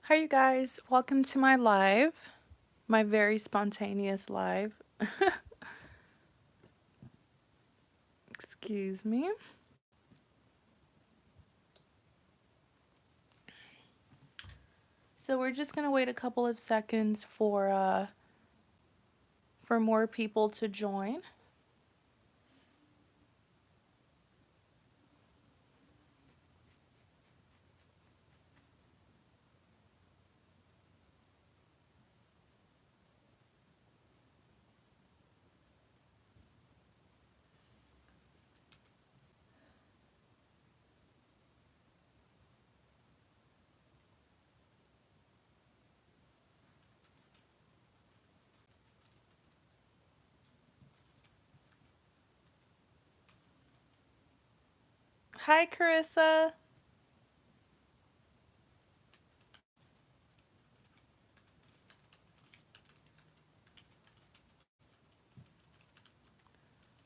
Hi, you guys. Welcome to my live, my very spontaneous live. Excuse me. So we're just gonna wait a couple of seconds for more people to join. Hi, Carissa.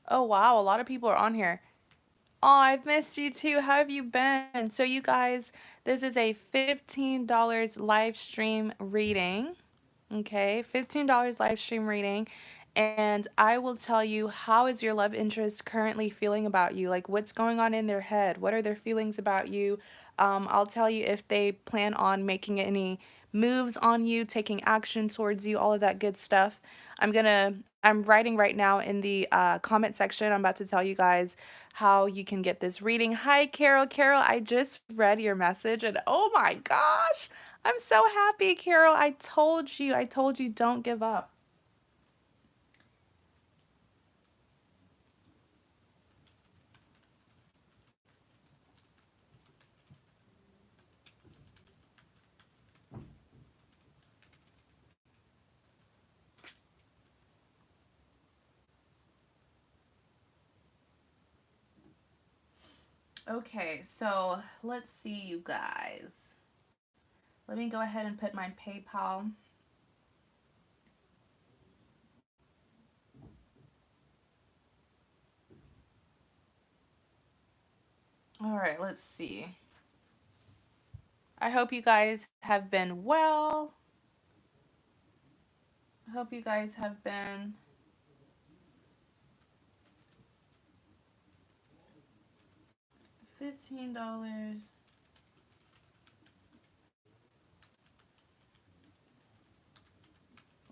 Oh wow, a lot of people are on here. Oh, I've missed you too. How have you been? So you guys, this is a $15 live stream reading. Okay, $15 live stream reading. And I will tell you, how is your love interest currently feeling about you? Like, what's going on in their head? What are their feelings about you? I'll tell you if they plan on making any moves on you, taking action towards you, all of that good stuff. I'm writing right now in the comment section. I'm about to tell you guys how you can get this reading. Hi, Carol. Carol, I just read your message and oh my gosh, I'm so happy, Carol. I told you, don't give up. Okay, so let's see, you guys. Let me go ahead and put my PayPal. All right, let's see. I hope you guys have been well. I hope you guys have been $15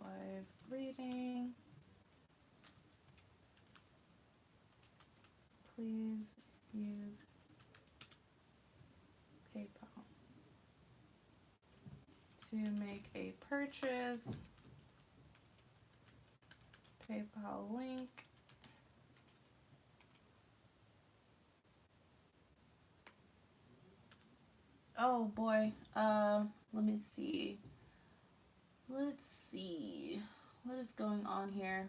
live reading. Please use PayPal to make a purchase. PayPal link. Oh boy. Let me see. Let's see. What is going on here?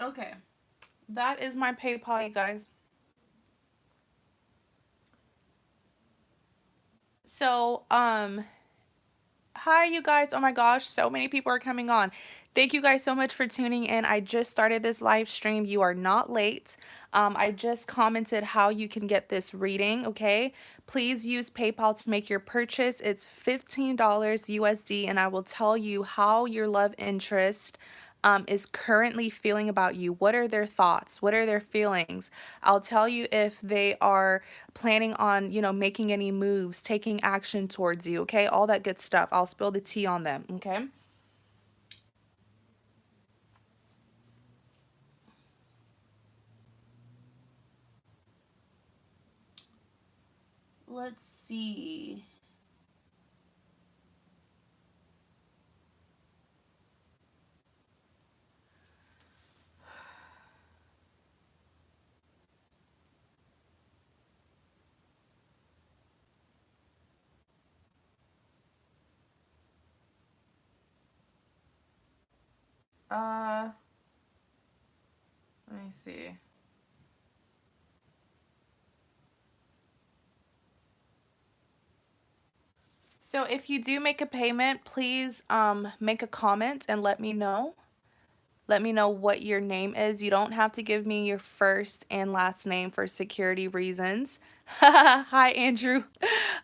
Okay. That is my PayPal, you guys. So, hi, you guys. Oh my gosh, so many people are coming on. Thank you guys so much for tuning in. I just started this live stream. You are not late. I just commented how you can get this reading, okay? Please use PayPal to make your purchase. It's $15 USD, and I will tell you how your love interest is currently feeling about you. What are their thoughts? What are their feelings? I'll tell you if they are planning on, making any moves, taking action towards you, okay? All that good stuff. I'll spill the tea on them, okay? Let's see. Uh, Let me see. So if you do make a payment, please make a comment and let me know. Let me know what your name is. You don't have to give me your first and last name for security reasons. Hi, Andrew.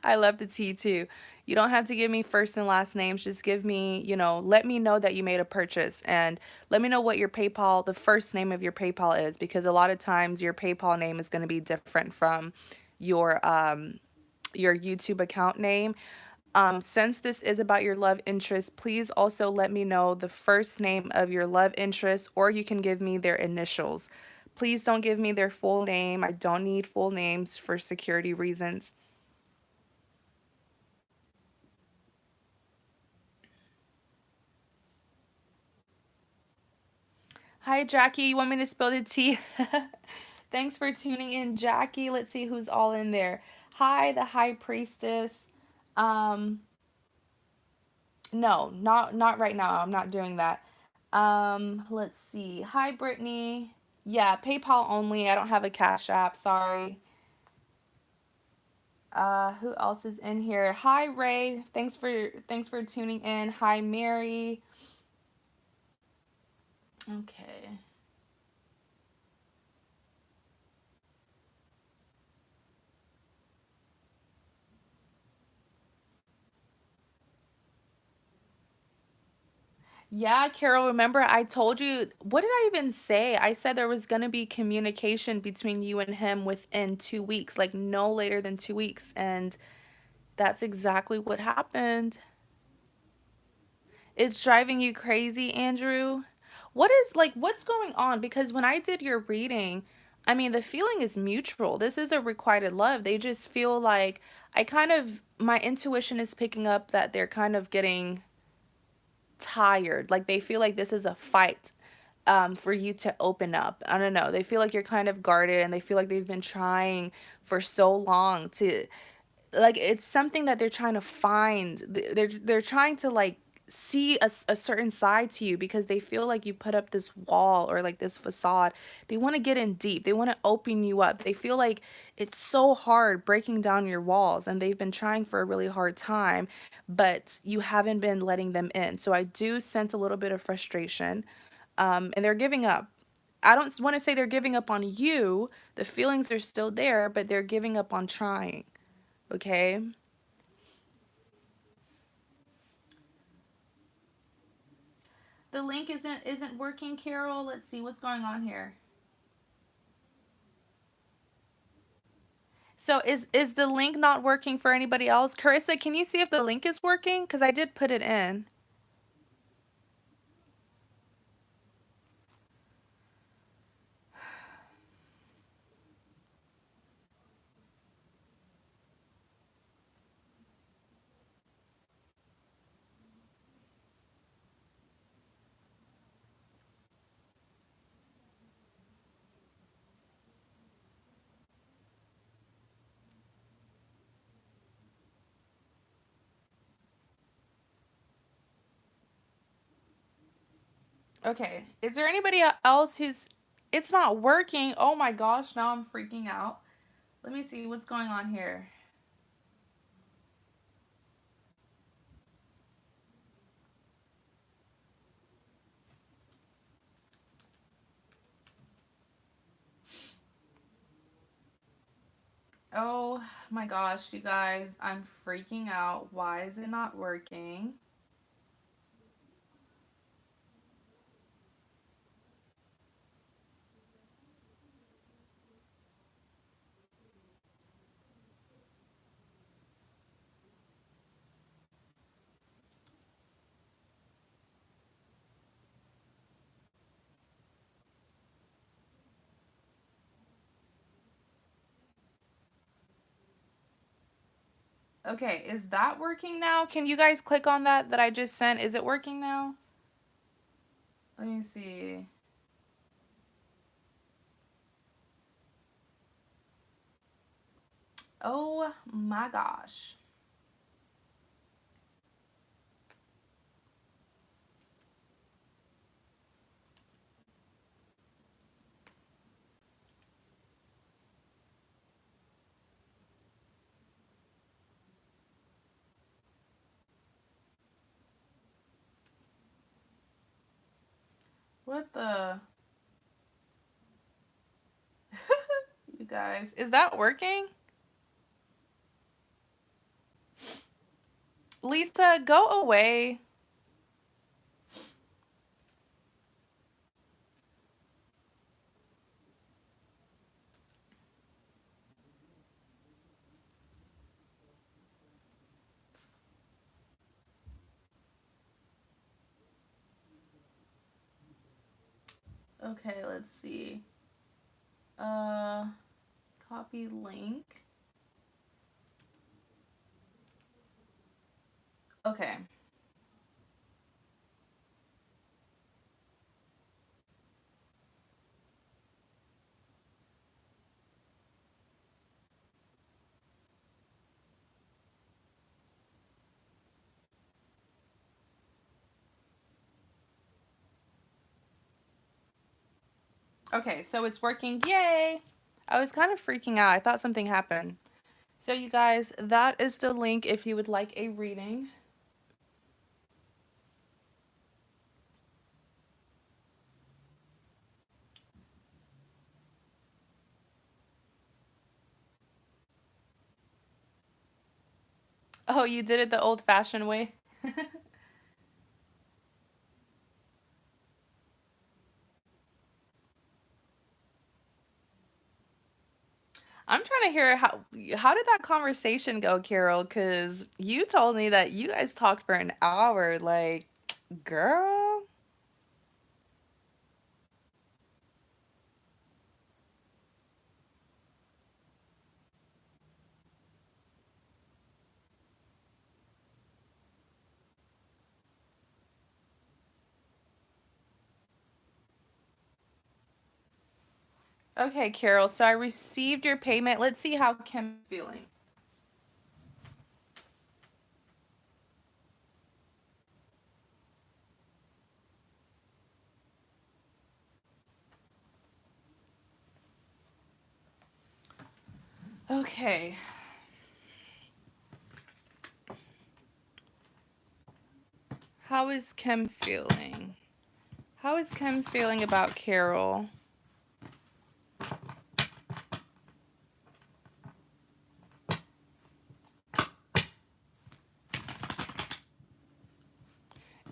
I love the tea too. You don't have to give me first and last names. Just give me, let me know that you made a purchase and let me know what your PayPal, the first name of your PayPal is, because a lot of times your PayPal name is going to be different from your YouTube account name. Since this is about your love interest, please also let me know the first name of your love interest, or you can give me their initials. Please don't give me their full name. I don't need full names for security reasons. Hi, Jackie. You want me to spill the tea? Thanks for tuning in, Jackie. Let's see who's all in there. Hi, the High Priestess. Um, no, not right now. I'm not doing that. Let's see. Hi, Brittany. Yeah, PayPal only. I don't have a Cash App. Sorry. Who else is in here? Hi, Ray. Thanks for tuning in. Hi, Mary. Okay. Yeah, Carol, remember I told you, what did I even say? I said there was going to be communication between you and him within 2 weeks, like no later than 2 weeks. And that's exactly what happened. It's driving you crazy, Andrew. What's going on? Because when I did your reading, I mean, the feeling is mutual. This is a requited love. They just feel like my intuition is picking up that they're kind of getting tired. Like they feel like this is a fight for you to open up. I don't know. They feel like you're kind of guarded and they feel like they've been trying for so long to, like, it's something that they're trying to find. They're trying to like see a certain side to you because they feel like you put up this wall or like this facade. They want to get in deep. They want to open you up. They feel like it's so hard breaking down your walls and they've been trying for a really hard time, but you haven't been letting them in. So I do sense a little bit of frustration. And they're giving up. I don't want to say they're giving up on you. The feelings are still there, but they're giving up on trying. Okay? The link isn't working, Carol. Let's see what's going on here. So is the link not working for anybody else? Carissa, can you see if the link is working? Because I did put it in. Okay. Is there anybody else who's it's not working? Oh my gosh, now I'm freaking out. Let me see what's going on here. Oh my gosh, you guys, I'm freaking out. Why is it not working? Okay, is that working now? Can you guys click on that I just sent? Is it working now? Let me see. Oh my gosh. What the? You guys, is that working? Lisa, go away. Okay, let's see. Uh, Copy link. Okay. Okay, so it's working. Yay! I was kind of freaking out. I thought something happened. So you guys, that is the link if you would like a reading. Oh, you did it the old-fashioned way? I'm trying to hear how did that conversation go, Carol? Because you told me that you guys talked for an hour. Like, girl. Okay, Carol. So I received your payment. Let's see how Kim's feeling. Okay. How is Kim feeling? How is Kim feeling about Carol?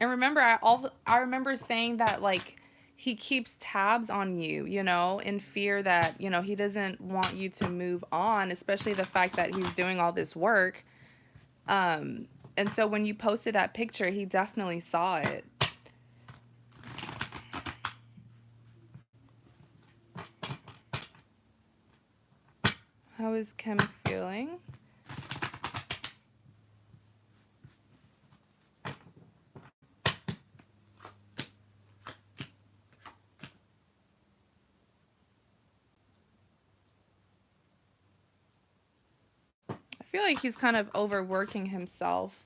And remember, I remember saying that like he keeps tabs on you, in fear that, he doesn't want you to move on, especially the fact that he's doing all this work. And so when you posted that picture, he definitely saw it. How is Kim feeling? I feel like he's kind of overworking himself.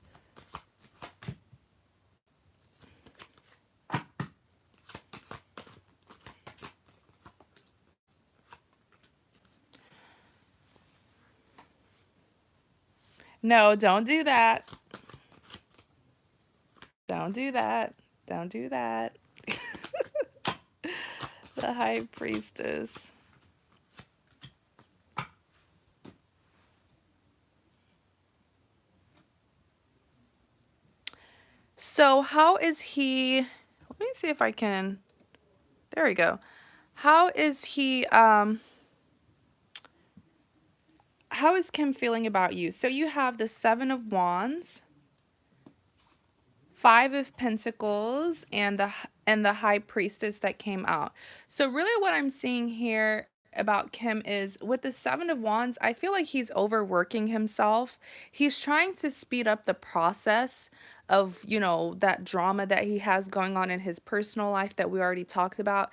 No, don't do that. Don't do that. Don't do that. The high priestess. So how is he? Let me see if I can. There we go. How is he? How is Kim feeling about you? So you have the Seven of Wands, Five of Pentacles, and the High Priestess that came out. So really what I'm seeing here about Kim is with the Seven of Wands, I feel like he's overworking himself. He's trying to speed up the process of, that drama that he has going on in his personal life that we already talked about.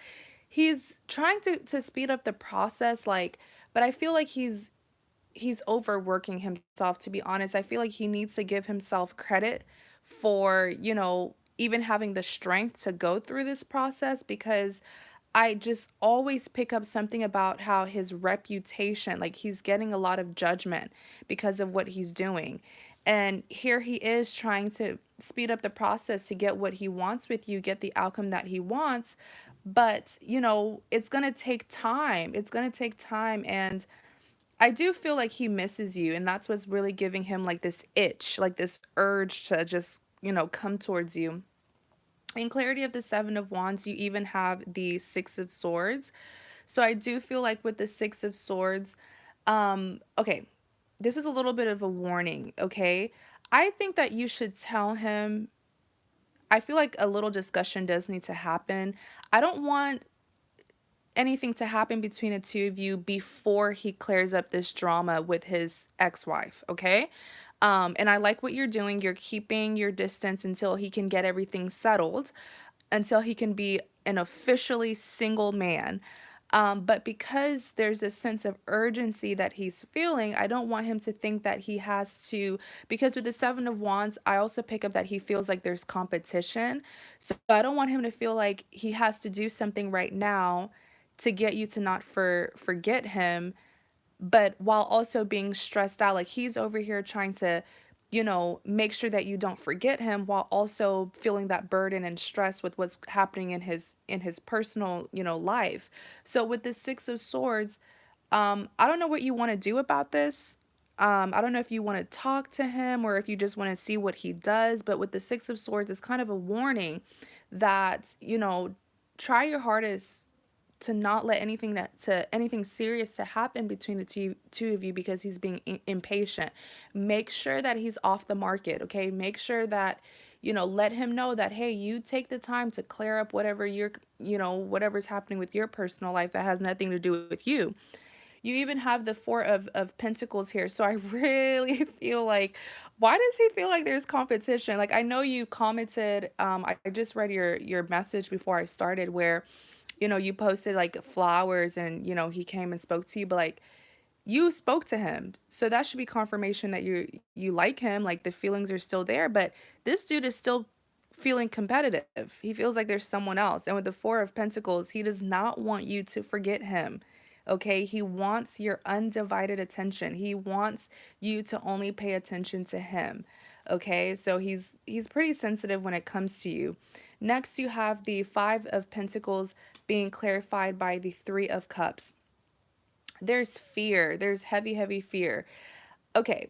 He's trying to speed up the process, like, but I feel like he's overworking himself, to be honest. I feel like he needs to give himself credit for, even having the strength to go through this process, because I just always pick up something about how his reputation, like he's getting a lot of judgment because of what he's doing. And here he is trying to speed up the process to get what he wants with you, get the outcome that he wants. But, it's going to take time. It's going to take time. And I do feel like he misses you. And that's what's really giving him like this itch, like this urge to just, come towards you. In clarity of the Seven of Wands, you even have the Six of Swords. So I do feel like with the Six of Swords, okay, this is a little bit of a warning, okay? I think that you should tell him. I feel like a little discussion does need to happen. I don't want anything to happen between the two of you before he clears up this drama with his ex-wife, okay? And I like what you're doing. You're keeping your distance until he can get everything settled, until he can be an officially single man. But because there's a sense of urgency that he's feeling, I don't want him to think that he has to, because with the Seven of Wands, I also pick up that he feels like there's competition. So I don't want him to feel like he has to do something right now to get you to not forget him, but while also being stressed out. Like he's over here trying to, make sure that you don't forget him while also feeling that burden and stress with what's happening in his personal, life. So with the Six of Swords, I don't know what you want to do about this. I don't know if you want to talk to him or if you just want to see what he does, but with the Six of Swords, it's kind of a warning that, try your hardest to not let anything serious to happen between the two of you, because he's being impatient. Make sure that he's off the market, okay? Make sure that, let him know that, hey, you take the time to clear up whatever whatever's happening with your personal life that has nothing to do with you. You even have the Four of Pentacles here. So I really feel like, why does he feel like there's competition? Like, I know you commented, I just read your message before I started, where you posted like flowers and, he came and spoke to you, but like you spoke to him. So that should be confirmation that you like him, like the feelings are still there, but this dude is still feeling competitive. He feels like there's someone else. And with the Four of Pentacles, he does not want you to forget him. Okay? He wants your undivided attention. He wants you to only pay attention to him. Okay? So he's pretty sensitive when it comes to you. Next, you have the Five of Pentacles being clarified by the Three of Cups. There's fear. There's heavy, heavy fear. Okay.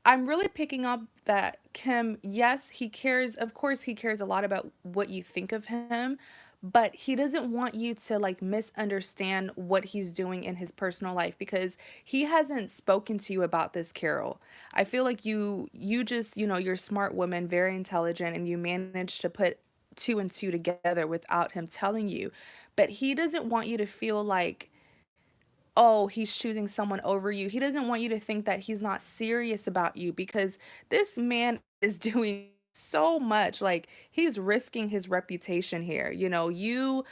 I'm really picking up that Kim, yes, he cares. Of course, he cares a lot about what you think of him, but he doesn't want you to like misunderstand what he's doing in his personal life, because he hasn't spoken to you about this, Carol. I feel like you just, you're a smart woman, very intelligent, and you managed to put two and two together without him telling you. But he doesn't want you to feel like, oh, he's choosing someone over you. He doesn't want you to think that he's not serious about you, because this man is doing so much. Like he's risking his reputation here. You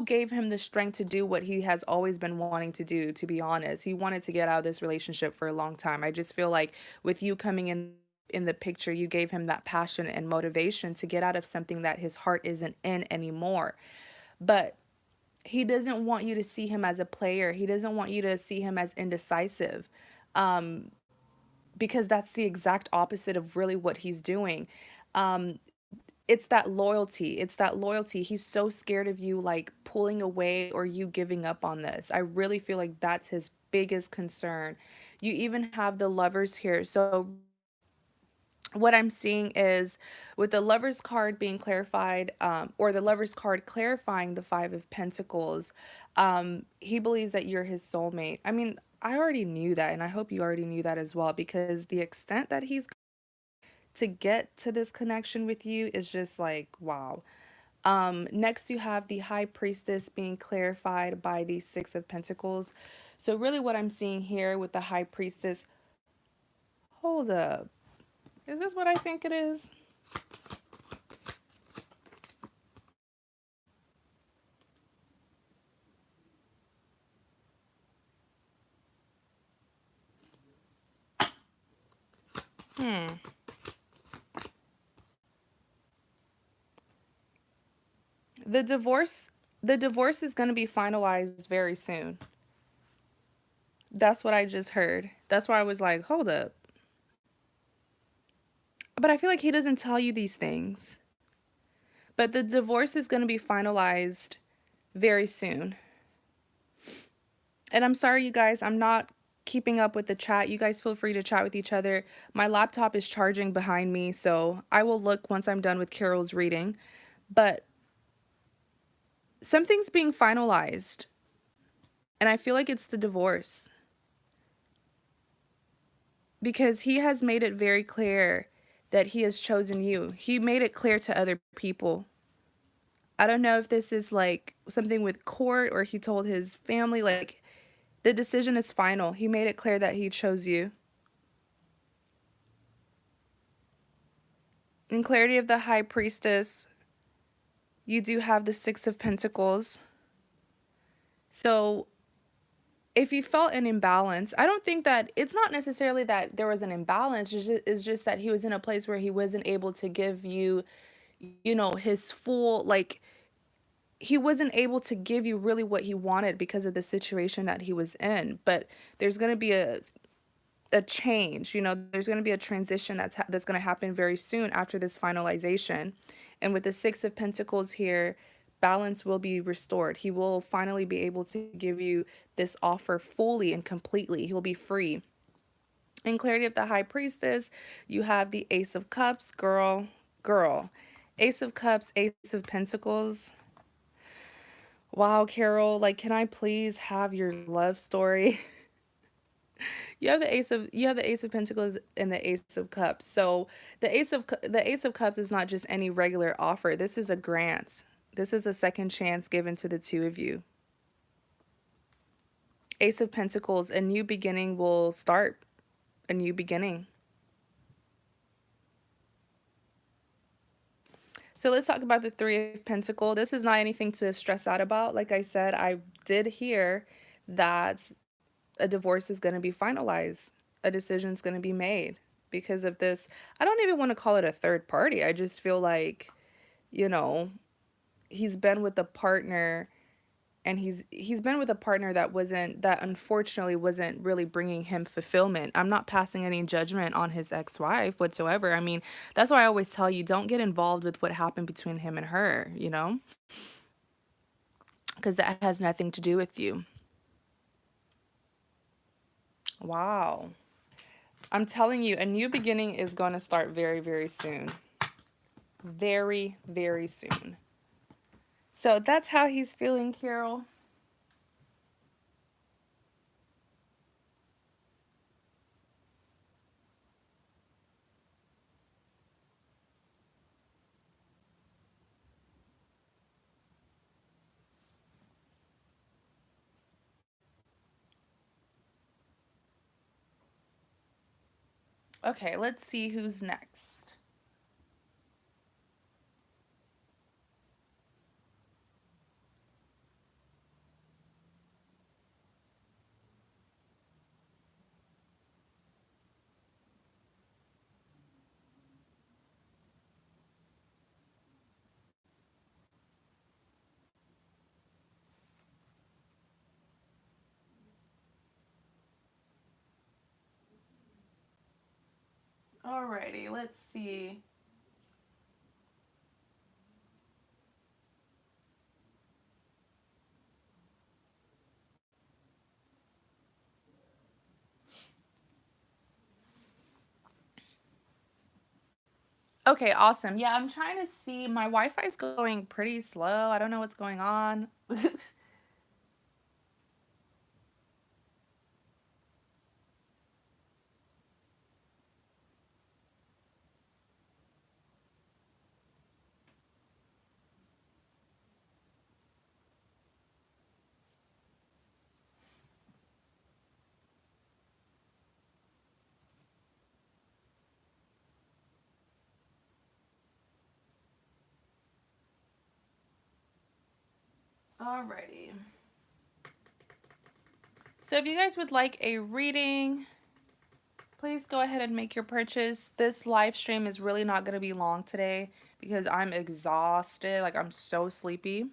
gave him the strength to do what he has always been wanting to do, to be honest. He wanted to get out of this relationship for a long time. I just feel like with you coming in the picture, you gave him that passion and motivation to get out of something that his heart isn't in anymore. But he doesn't want you to see him as a player. He doesn't want you to see him as indecisive, because that's the exact opposite of really what he's doing. Um, it's that loyalty. It's that loyalty. He's so scared of you like pulling away or you giving up on this. I really feel like that's his biggest concern. You even have the Lovers here. So what I'm seeing is, with the Lover's card being clarified, or the Lover's card clarifying the Five of Pentacles, he believes that you're his soulmate. I mean, I already knew that, and I hope you already knew that as well, because the extent that he's to get to this connection with you is just like, wow. Next, you have the High Priestess being clarified by the Six of Pentacles. So really what I'm seeing here with the High Priestess, hold up. Is this what I think it is? Hmm. The divorce the divorce is going to be finalized very soon. That's what I just heard. That's why I was like, hold up. But I feel like he doesn't tell you these things. But the divorce is going to be finalized very soon. And I'm sorry, you guys, I'm not keeping up with the chat. You guys feel free to chat with each other. My laptop is charging behind me, so I will look once I'm done with Carol's reading. But something's being finalized, and I feel like it's the divorce. Because he has made it very clear that he has chosen you. He made it clear to other people. I don't know if this is like something with court or he told his family, like the decision is final. He made it clear that he chose you. In clarity of the High Priestess, you do have the Six of Pentacles. So if you felt an imbalance, I don't think that it's not necessarily that there was an imbalance. It's just that he was in a place where he wasn't able to give you, you know, his full, like, he wasn't able to give you really what he wanted because of the situation that he was in. But there's going to be a change, you know, there's going to be a transition that's going to happen very soon after this finalization. And with the Six of Pentacles here, balance will be restored. He will finally be able to give you this offer fully and completely. He'll be free. In clarity of the High Priestess, you have the Ace of Cups, girl. Ace of Cups, Ace of Pentacles. Wow, Carol, like, can I please have your love story? You have the Ace of Pentacles and the Ace of Cups. So the Ace of Cups is not just any regular offer. This is a grant. This is a second chance given to the two of you. Ace of Pentacles, a new beginning will start. A new beginning. So let's talk about the Three of Pentacles. This is not anything to stress out about. Like I said, I did hear that a divorce is going to be finalized. A decision is going to be made because of this. I don't even want to call it a third party. I just feel like, you know, he's been with a partner, and he's been with a partner that unfortunately wasn't really bringing him fulfillment. I'm not passing any judgment on his ex-wife whatsoever. I mean, that's why I always tell you, don't get involved with what happened between him and her, you know? Because that has nothing to do with you. Wow. I'm telling you, a new beginning is going to start very, very soon. Very, very soon. So that's how he's feeling, Carol. Okay, let's see who's next. Alrighty, let's see. Okay, awesome. Yeah, I'm trying to see. My Wi-Fi's going pretty slow. I don't know what's going on. Alrighty. So if you guys would like a reading, please go ahead and make your purchase. This live stream is really not going to be long today because I'm exhausted. Like, I'm so sleepy.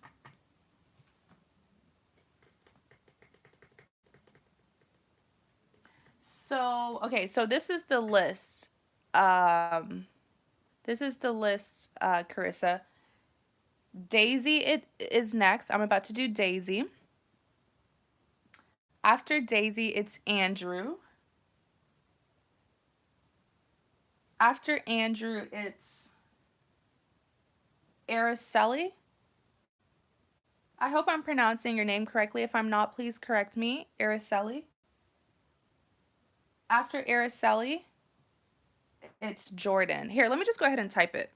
So, okay, so this is the list. This is the list, Carissa. Daisy it is next. I'm about to do Daisy. After Daisy, it's Andrew. After Andrew, it's Araceli. I hope I'm pronouncing your name correctly. If I'm not, please correct me. Araceli. After Araceli, it's Jordan. Here, let me just go ahead and type it.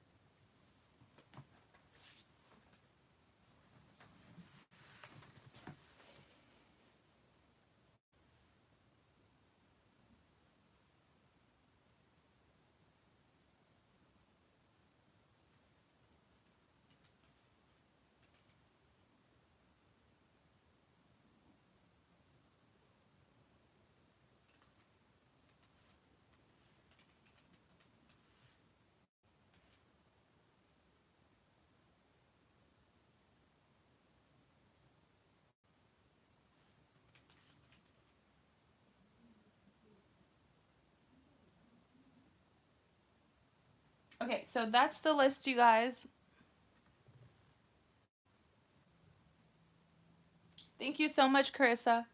Okay, so that's the list, you guys. Thank you so much, Carissa.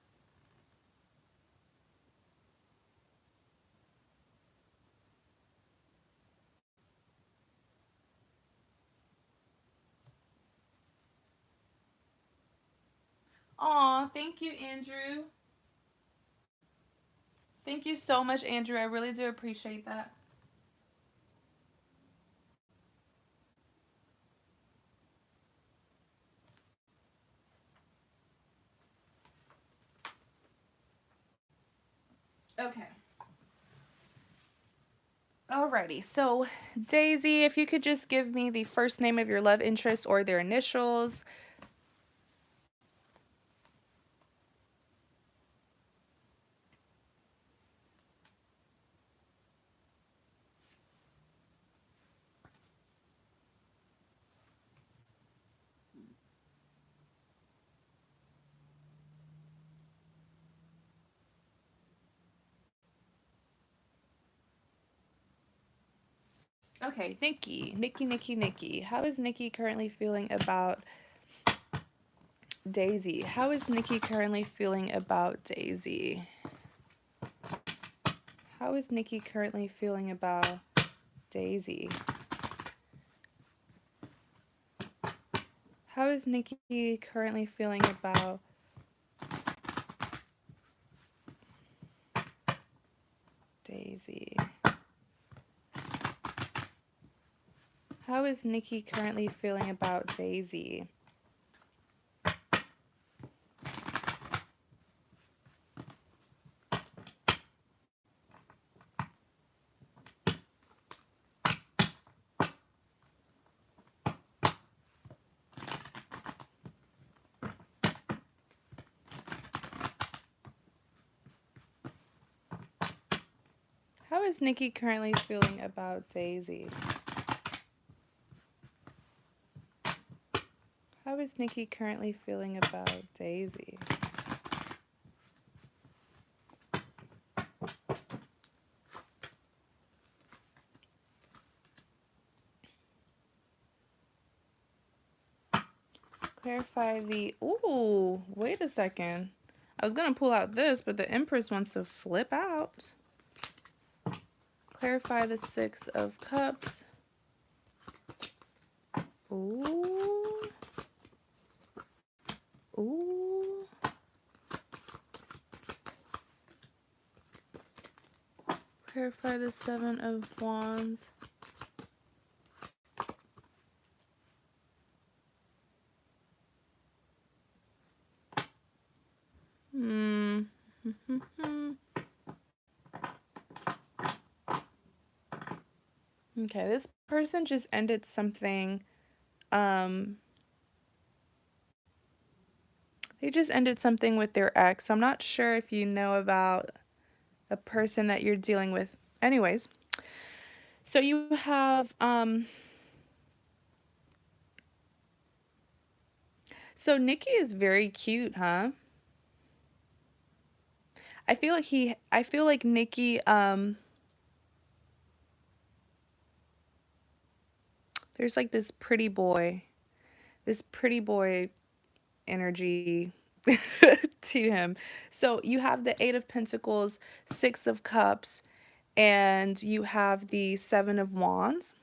Aw, thank you, Andrew. Thank you so much, Andrew. I really do appreciate that. Okay. Alrighty, so Daisy, if you could just give me the first name of your love interest or their initials. Okay, Nikki. How is Nikki currently feeling about Daisy? How is Nikki currently feeling about Daisy? How is Nikki currently feeling about Daisy? How is Nikki currently feeling about Daisy? How is Nikki currently feeling about Daisy? How is Nikki currently feeling about Daisy? How is Nikki currently feeling about Daisy? Clarify the... Ooh, wait a second. I was going to pull out this, but the Empress wants to flip out. Clarify the Six of Cups. Ooh. Ooh. Clarify the Seven of Wands. Okay, this person just ended something. They just ended something with their ex. I'm not sure if you know about a person that you're dealing with. Anyways, so you have, so Nikki is very cute, huh? I feel like Nikki, There's like this pretty boy energy to him. So you have the Eight of Pentacles, Six of Cups, and you have the Seven of Wands.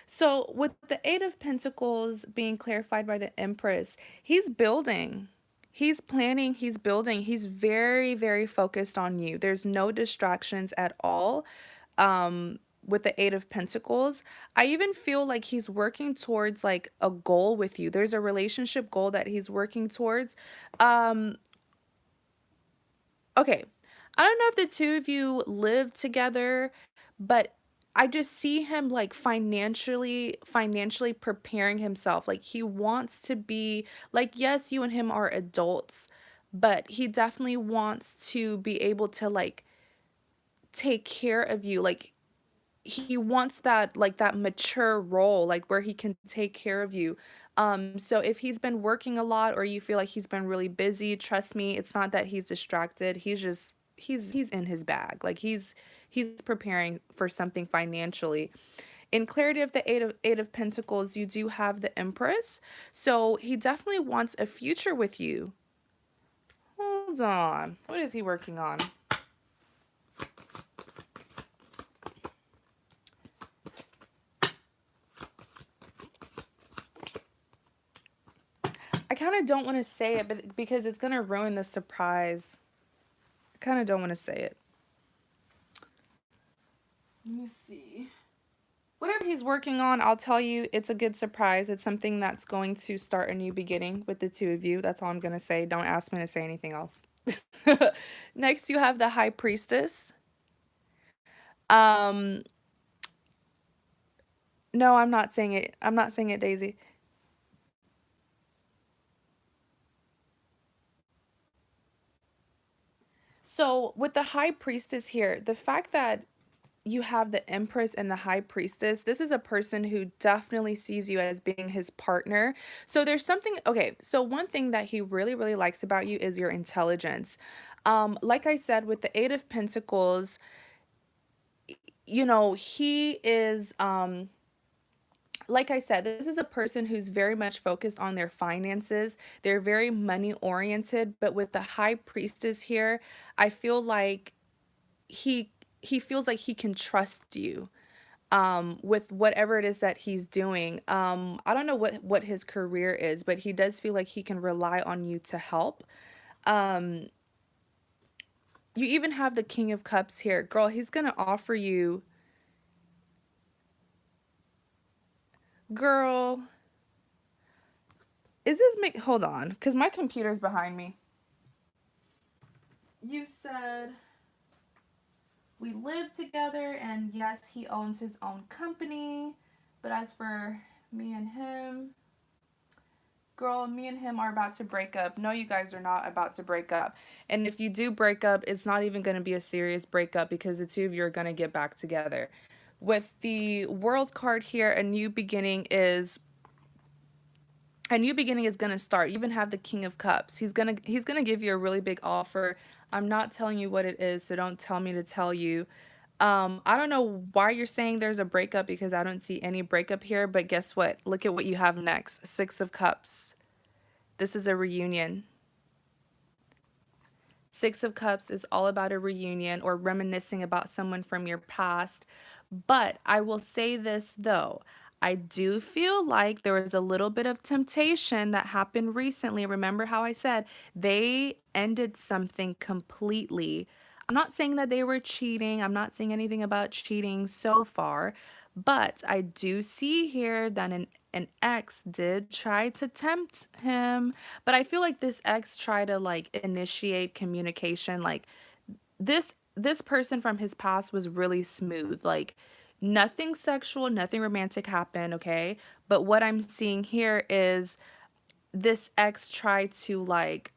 So with the Eight of Pentacles being clarified by the Empress, he's building. He's planning, he's building. He's very, very focused on you. There's no distractions at all. With the Eight of Pentacles, I even feel like he's working towards like a goal with you. There's a relationship goal that he's working towards. Um, okay. I don't know if the two of you live together, but I just see him like financially preparing himself. Like he wants to be like, yes, you and him are adults, but he definitely wants to be able to like take care of you. Like he wants that like that mature role, like where he can take care of you. So if he's been working a lot or you feel like he's been really busy, trust me, it's not that he's distracted. He's just he's in his bag. Like he's preparing for something financially. In clarity of the eight of pentacles, you do have the Empress. So he definitely wants a future with you. Hold on. What is he working on? I kind of don't want to say it, but because it's going to ruin the surprise. I kind of don't want to say it. Let me see. Whatever he's working on, I'll tell you, it's a good surprise. It's something that's going to start a new beginning with the two of you. That's all I'm going to say. Don't ask me to say anything else. Next, you have the High Priestess. Um, no, I'm not saying it. I'm not saying it, Daisy. So, with the High Priestess here, the fact that you have the Empress and the High Priestess, this is a person who definitely sees you as being his partner. So there's something, okay, so one thing that he really, really likes about you is your intelligence. Like I said, with the Eight of Pentacles, you know, he is, like I said, this is a person who's very much focused on their finances. They're very money oriented, but with the High Priestess here, I feel like he he feels like he can trust you with whatever it is that he's doing. I don't know what his career is, but he does feel like he can rely on you to help. Um, you even have the King of Cups here. Girl, he's going to offer you, girl, is this make hold on, cuz my computer's behind me. You said we live together and yes, he owns his own company, but as for me and him, girl, me and him are about to break up. No, you guys are not about to break up. And if you do break up, it's not even going to be a serious breakup because the two of you are going to get back together. With the World card here, a new beginning is going to start. You even have the King of Cups. He's going to give you a really big offer. I'm not telling you what it is, so don't tell me to tell you. I don't know why you're saying there's a breakup because I don't see any breakup here, but guess what? Look at what you have next. Six of Cups. This is a reunion. Six of Cups is all about a reunion or reminiscing about someone from your past. But I will say this though. I do feel like there was a little bit of temptation that happened recently. Remember how I said they ended something completely. I'm not saying that they were cheating. I'm not saying anything about cheating so far. But I do see here that an ex did try to tempt him. But I feel like this ex tried to like initiate communication. Like this person from his past was really smooth. Like nothing sexual, nothing romantic happened, okay? But what I'm seeing here is this ex tried to like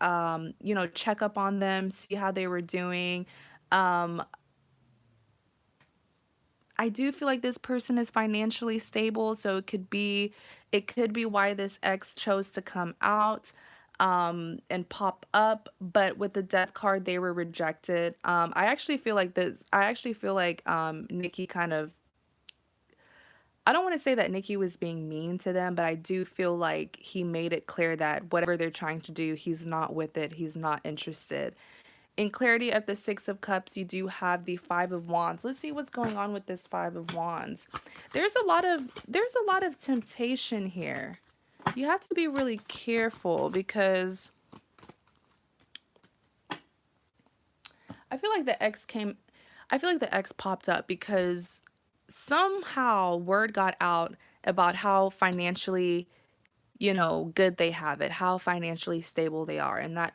check up on them, see how they were doing. Um I do feel like this person is financially stable, so it could be why this ex chose to come out and pop up, but with the death card they were rejected. I actually feel like Nikki kind of I don't want to say that Nikki was being mean to them, but I do feel like he made it clear that whatever they're trying to do, he's not with it. He's not interested. In clarity of the Six of Cups, you do have the Five of Wands. Let's see what's going on with this Five of Wands. There's a lot of temptation here. You have to be really careful because I feel like the X came I feel like the X popped up because somehow word got out about how financially, good they have it, how financially stable they are. And that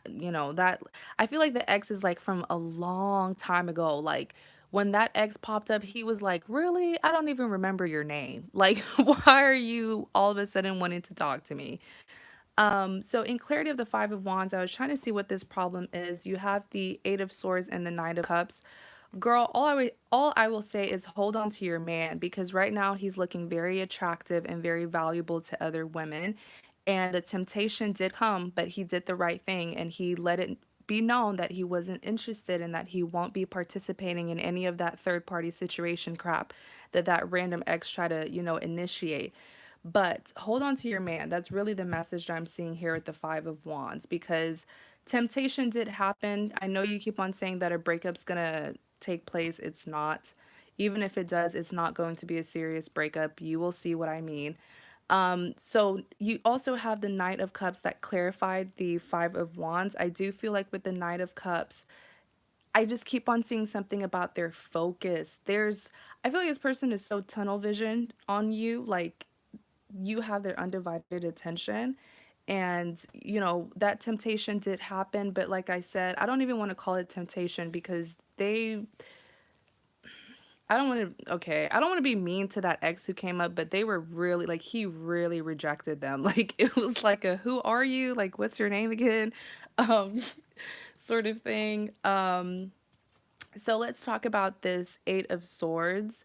I feel like the X is like from a long time ago. Like when that X popped up, he was like, "Really? I don't even remember your name. Like, why are you all of a sudden wanting to talk to me?" So in clarity of the Five of Wands, I was trying to see what this problem is. You have the Eight of Swords and the Nine of Cups. Girl, all I will say is hold on to your man because right now he's looking very attractive and very valuable to other women. And the temptation did come, but he did the right thing and he let it be known that he wasn't interested and that he won't be participating in any of that third party situation crap that random ex try to, initiate. But hold on to your man. That's really the message that I'm seeing here with the Five of Wands because temptation did happen. I know you keep on saying that a breakup's gonna take place. It's not. Even if it does, it's not going to be a serious breakup. You will see what I mean. So you also have the Knight of Cups that clarified the Five of Wands. I do feel like with the Knight of Cups, I just keep on seeing something about their focus. I feel like this person is so tunnel vision on you. Like you have their undivided attention. And, that temptation did happen. But like I said, I don't even want to call it temptation because I don't want to, okay, I don't want to be mean to that ex who came up, but they were really, like, he really rejected them. Like, it was like a, who are you? Like, what's your name again? Um, sort of thing. So let's talk about this Eight of Swords.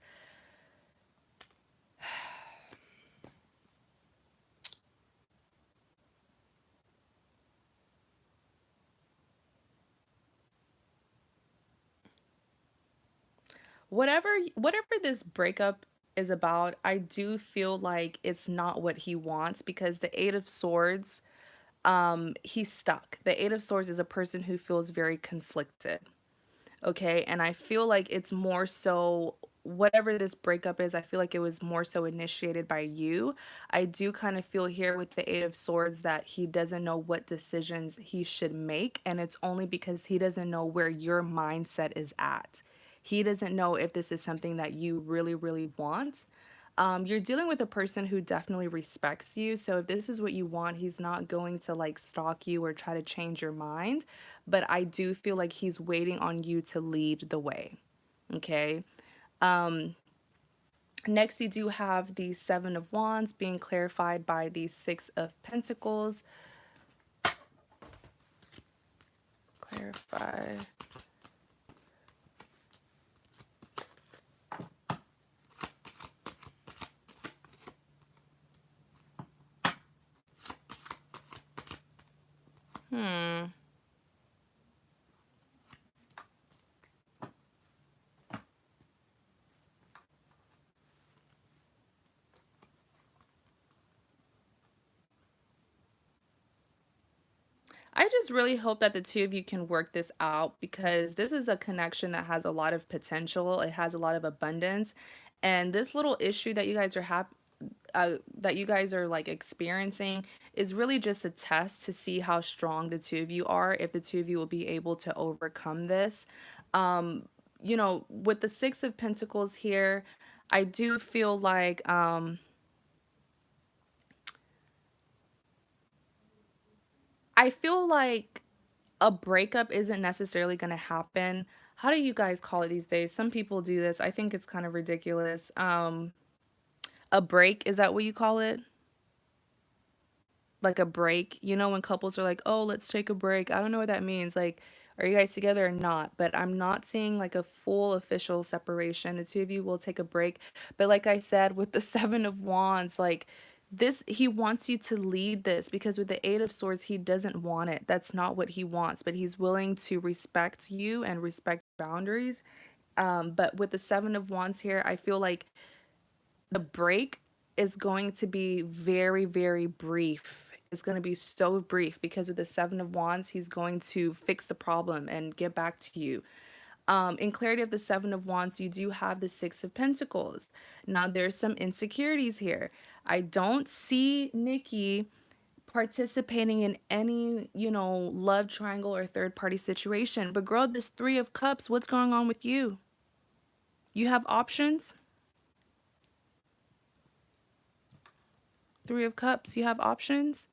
Whatever this breakup is about, I do feel like it's not what he wants because the Eight of Swords, he's stuck. The Eight of Swords is a person who feels very conflicted. Okay, and I feel like it's more so whatever this breakup is, I feel like it was more so initiated by you. I do kind of feel here with the Eight of Swords that he doesn't know what decisions he should make, and it's only because he doesn't know where your mindset is at. He doesn't know if this is something that you really, really want. You're dealing with a person who definitely respects you. So if this is what you want, he's not going to like stalk you or try to change your mind. But I do feel like he's waiting on you to lead the way. Okay. Um, Next, you do have the Seven of Wands being clarified by the Six of Pentacles. Clarify. Hmm. I just really hope that the two of you can work this out because this is a connection that has a lot of potential. It has a lot of abundance. And this little issue that you guys are that you guys are like experiencing is really just a test to see how strong the two of you are, if the two of you will be able to overcome this. Um, with the Six of Pentacles here, I do feel like I feel like a breakup isn't necessarily going to happen. How do you guys call it these days? Some people do this. I think it's kind of ridiculous. A break, is that what you call it? Like a break. When couples are like, "Oh, let's take a break." I don't know what that means. Like, are you guys together or not? But I'm not seeing like a full official separation. The two of you will take a break. But like I said, with the Seven of Wands, like this, he wants you to lead this because with the Eight of Swords, he doesn't want it. That's not what he wants, but he's willing to respect you and respect boundaries. But with the Seven of Wands here, I feel like The break is going to be very, very brief. It's going to be so brief because with the Seven of Wands, he's going to fix the problem and get back to you. In clarity of the Seven of Wands, you do have the Six of Pentacles. Now, there's some insecurities here. I don't see Nikki participating in any, love triangle or third party situation. But girl, this Three of Cups, what's going on with you? You have options? Three of Cups, you have options?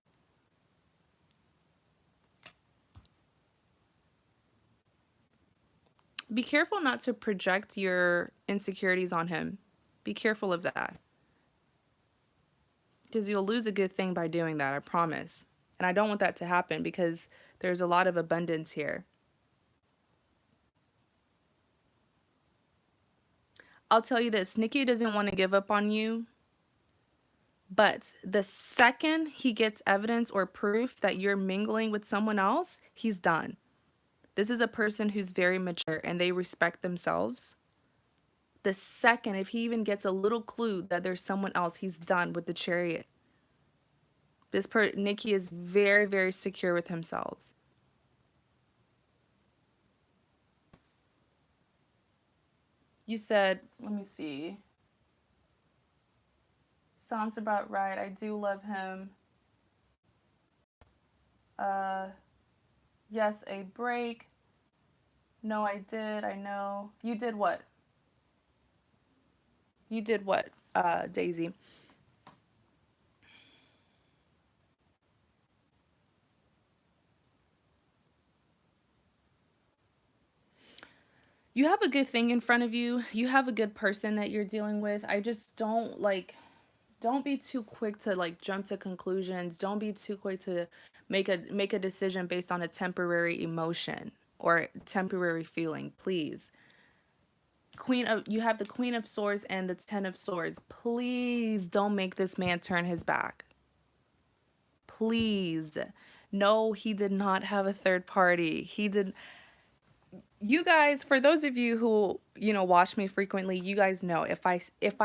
Be careful not to project your insecurities on him. Be careful of that. Because you'll lose a good thing by doing that, I promise. And I don't want that to happen because there's a lot of abundance here. I'll tell you this, Nikki doesn't want to give up on you. But the second he gets evidence or proof that you're mingling with someone else, he's done. This is a person who's very mature and they respect themselves. The second, if he even gets a little clue that there's someone else, he's done with the Chariot. Nikki is very, very secure with himself. You said, let me see. Sounds about right. I do love him. Yes, a break. No, I did. I know. You did what? You did what, Daisy? You have a good thing in front of you. You have a good person that you're dealing with. I just don't be too quick to jump to conclusions. Don't be too quick to make a decision based on a temporary emotion or temporary feeling, please. You have the Queen of Swords and the Ten of Swords. Please don't make this man turn his back. Please. No, he did not have a third party. He did. You guys, for those of you who, watch me frequently, you guys know if I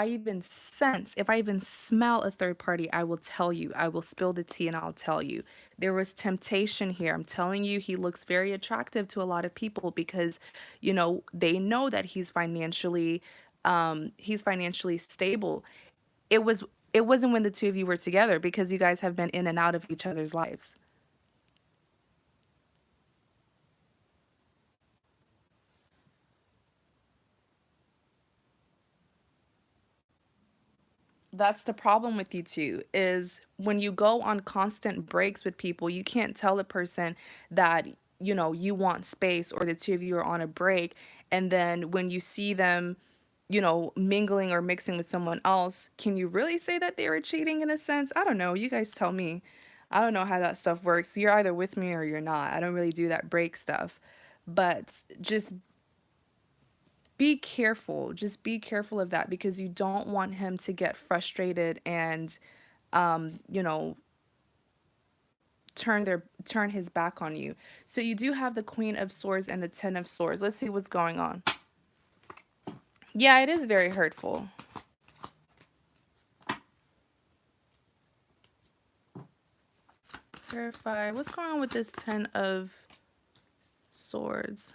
even sense, if I even smell a third party, I will tell you. I will spill the tea and I'll tell you. There was temptation here. I'm telling you, he looks very attractive to a lot of people because, they know that he's financially stable. It wasn't when the two of you were together because you guys have been in and out of each other's lives. That's the problem with you two is when you go on constant breaks with people, you can't tell a person that, you want space or the two of you are on a break. And then when you see them, mingling or mixing with someone else, can you really say that they were cheating in a sense? I don't know. You guys tell me. I don't know how that stuff works. You're either with me or you're not. I don't really do that break stuff. But just be careful. Just be careful of that because you don't want him to get frustrated and, you know, turn his back on you. So you do have the Queen of Swords and the Ten of Swords. Let's see what's going on. Yeah, it is very hurtful. Verify. What's going on with this Ten of Swords?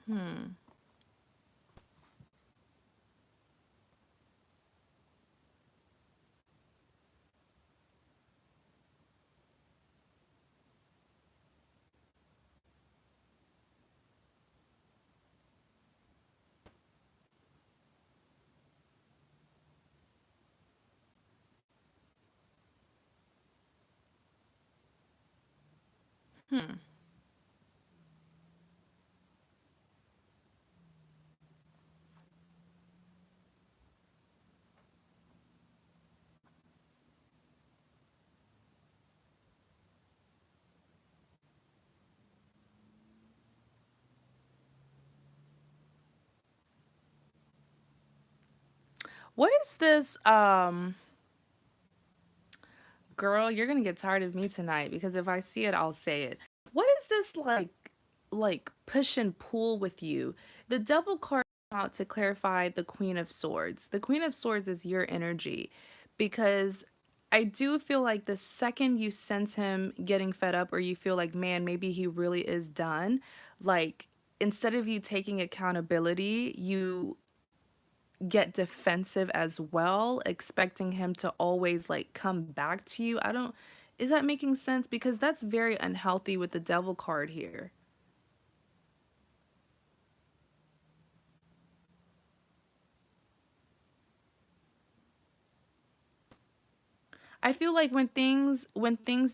Hmm. Hmm. What is this? Girl, you're gonna get tired of me tonight because if I see it, I'll say it. What is this like push and pull with you? The devil card came out to clarify the Queen of Swords. The Queen of Swords is your energy because I do feel like the second you sense him getting fed up or you feel like, man, maybe he really is done, like instead of you taking accountability, you get defensive as well, expecting him to always like come back to you. I don't, is that making sense? Because that's very unhealthy with the devil card here. I feel like when things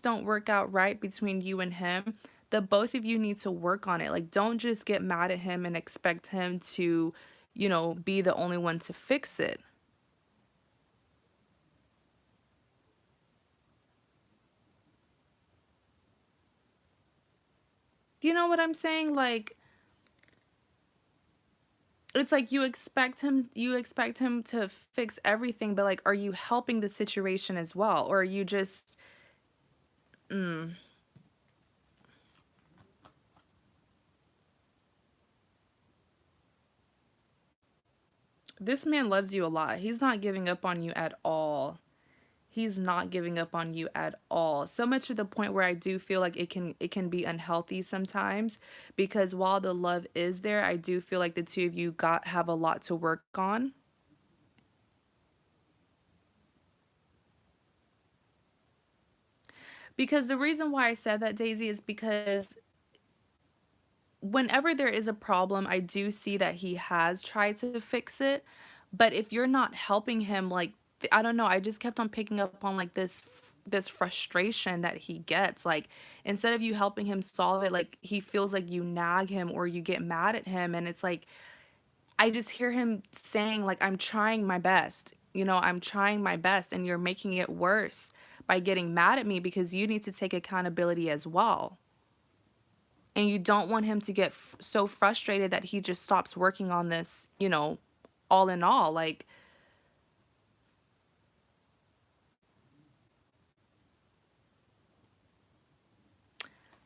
don't work out right between you and him, the both of you need to work on it. Like don't just get mad at him and expect him to, be the only one to fix it. You know what I'm saying? Like it's like you expect him to fix everything, but like are you helping the situation as well or are you just mm, this man loves you a lot. He's not giving up on you at all. He's not giving up on you at all. So much to the point where I do feel like it can be unhealthy sometimes because while the love is there, I do feel like the two of you got have a lot to work on. Because the reason why I said that, Daisy, is because whenever there is a problem, I do see that he has tried to fix it. But if you're not helping him, like, I don't know, I just kept on picking up on like this frustration that he gets. Like, instead of you helping him solve it, like, he feels like you nag him or you get mad at him. And it's like, I just hear him saying, like, I'm trying my best. I'm trying my best. And you're making it worse by getting mad at me because you need to take accountability as well. And you don't want him to get so frustrated that he just stops working on this, all in all. Like,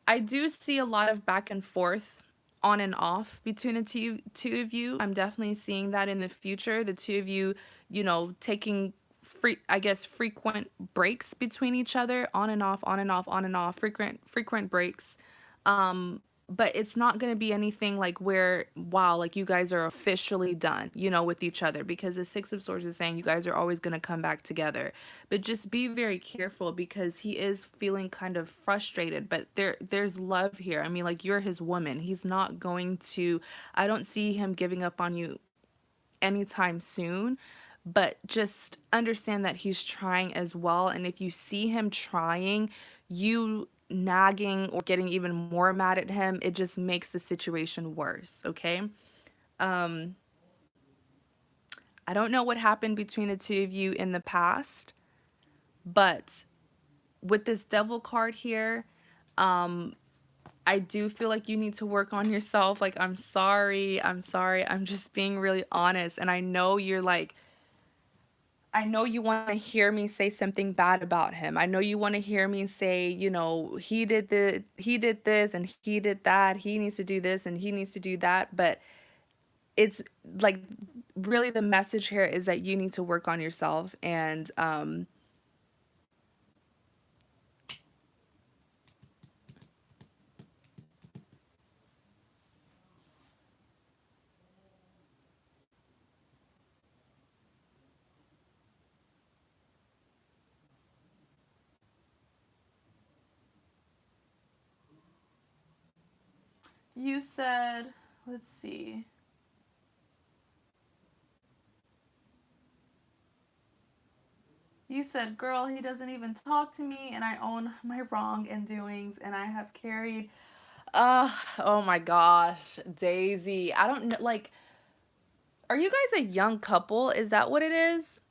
I do see a lot of back and forth on and off between the two of you. I'm definitely seeing that in the future. The two of you, taking I guess frequent breaks between each other, on and off, on and off, on and off, frequent breaks. But it's not going to be anything like where, wow, like you guys are officially done, with each other because the Six of Swords is saying you guys are always going to come back together. But just be very careful because he is feeling kind of frustrated, but there's love here. I mean, like you're his woman. He's not going to, I don't see him giving up on you anytime soon, but just understand that he's trying as well. And if you see him trying, you nagging or getting even more mad at him, it just makes the situation worse, okay? Um, I don't know what happened between the two of you in the past, but with this devil card here, um, I do feel like you need to work on yourself. Like, I'm sorry. I'm sorry. I'm just being really honest. And I know you're like, I know you want to hear me say something bad about him. I know you want to hear me say, he did this and he did that. He needs to do this and he needs to do that. But it's like really the message here is that you need to work on yourself and you said, let's see. You said, girl, he doesn't even talk to me and I own my wrong and doings and I have carried oh my gosh, Daisy. I don't know, like, are you guys a young couple? Is that what it is?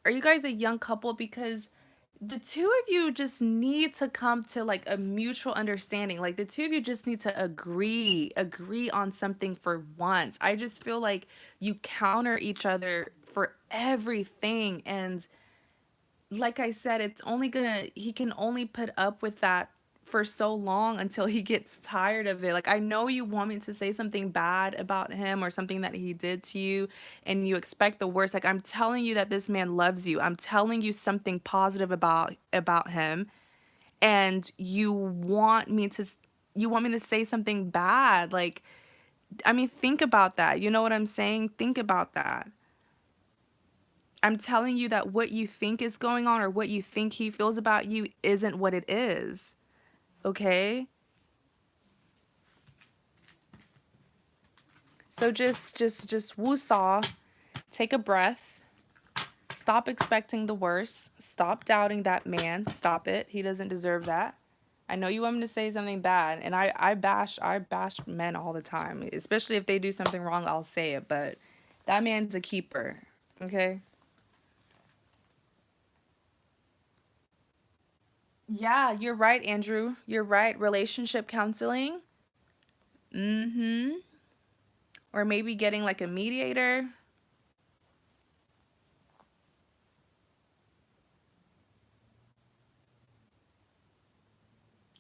Are you guys a young couple? Because the two of you just need to come to like a mutual understanding. Like the two of you just need to agree on something for once. I just feel like you counter each other for everything and like I said, it's only gonna, he can only put up with that for so long until he gets tired of it. Like, I know you want me to say something bad about him or something that he did to you, and you expect the worst. Like, I'm telling you that this man loves you. I'm telling you something positive about him, and you want me to say something bad. Like, I mean, think about that. You know what I'm saying? Think about that. I'm telling you that what you think is going on or what you think he feels about you isn't what it is. Okay? So just woosah. Take a breath. Stop expecting the worst. Stop doubting that man. Stop it. He doesn't deserve that. I know you want me to say something bad, and I bash men all the time. Especially if they do something wrong, I'll say it, but that man's a keeper. Okay? Yeah, you're right, Andrew. You're right. Relationship counseling. Mm-hmm. Or maybe getting like a mediator.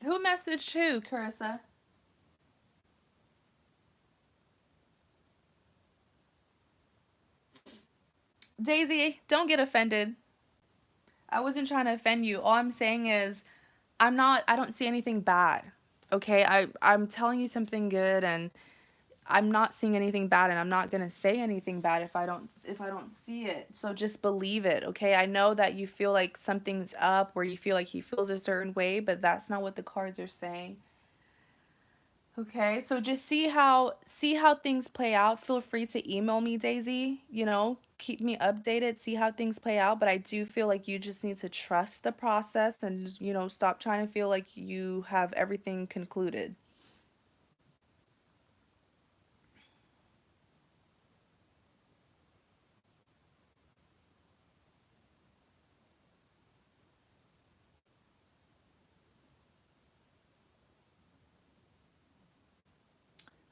Who messaged who, Carissa? Daisy, don't get offended. I wasn't trying to offend you. All I'm saying is I don't see anything bad. Okay? I'm telling you something good, and I'm not seeing anything bad, and I'm not going to say anything bad if I don't see it. So just believe it, okay? I know that you feel like something's up, or you feel like he feels a certain way, but that's not what the cards are saying. Okay, so just see how things play out. Feel free to email me, Daisy. Keep me updated, see how things play out. But I do feel like you just need to trust the process and stop trying to feel like you have everything concluded.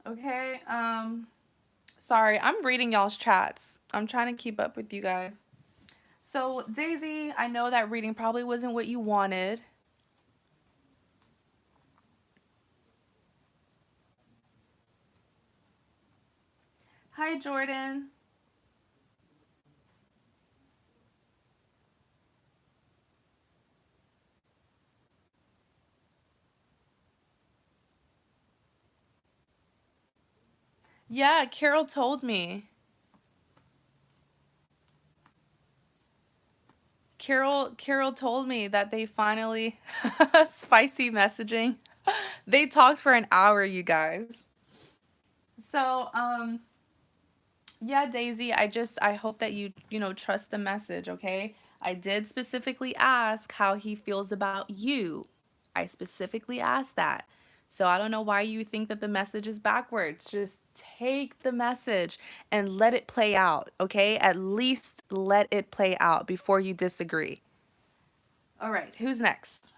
Okay, sorry, I'm reading y'all's chats. I'm trying to keep up with you guys. So, Daisy, I know that reading probably wasn't what you wanted. Hi, Jordan. Yeah, Carol told me. Carol told me that they finally spicy messaging. They talked for an hour, you guys. So, yeah, Daisy, I hope that you trust the message, okay? I did specifically ask how he feels about you. I specifically asked that. So I don't know why you think that the message is backwards. Just take the message and let it play out, okay? At least let it play out before you disagree. All right, who's next?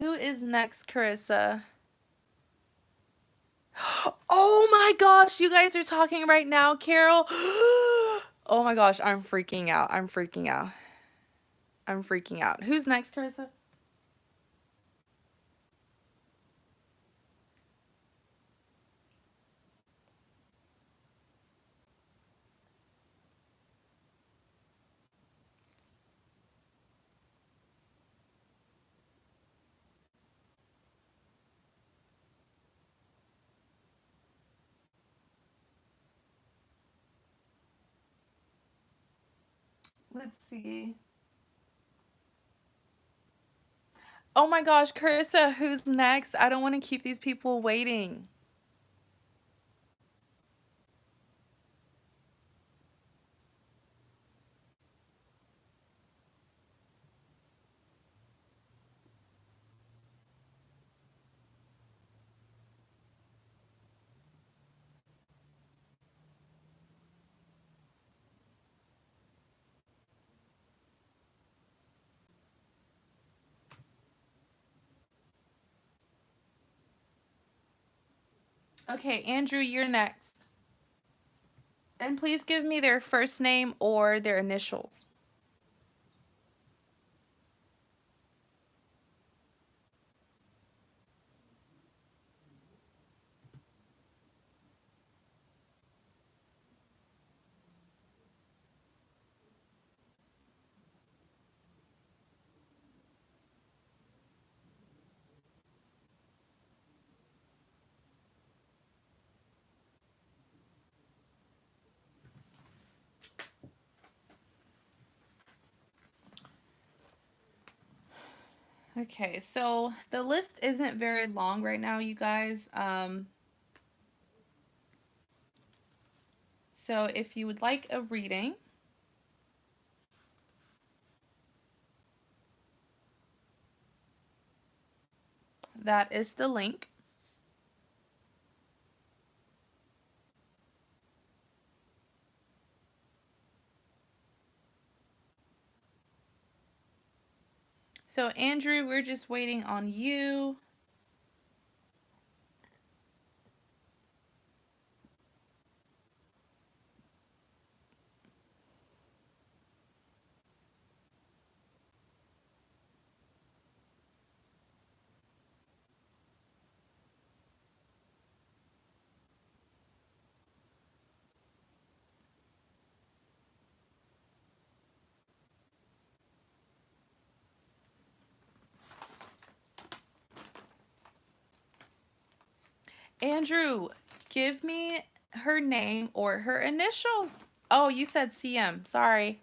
Who is next, Carissa? Oh my gosh, you guys are talking right now, Carol. Oh my gosh, I'm freaking out. I'm freaking out. I'm freaking out. Who's next, Carissa? Let's see. Oh my gosh, Carissa, who's next? I don't want to keep these people waiting. Okay, Andrew, you're next. And please give me their first name or their initials. Okay, so the list isn't very long right now, you guys. So if you would like a reading, that is the link. So Andrew, we're just waiting on you. Andrew, give me her name or her initials. Oh, you said CM. Sorry.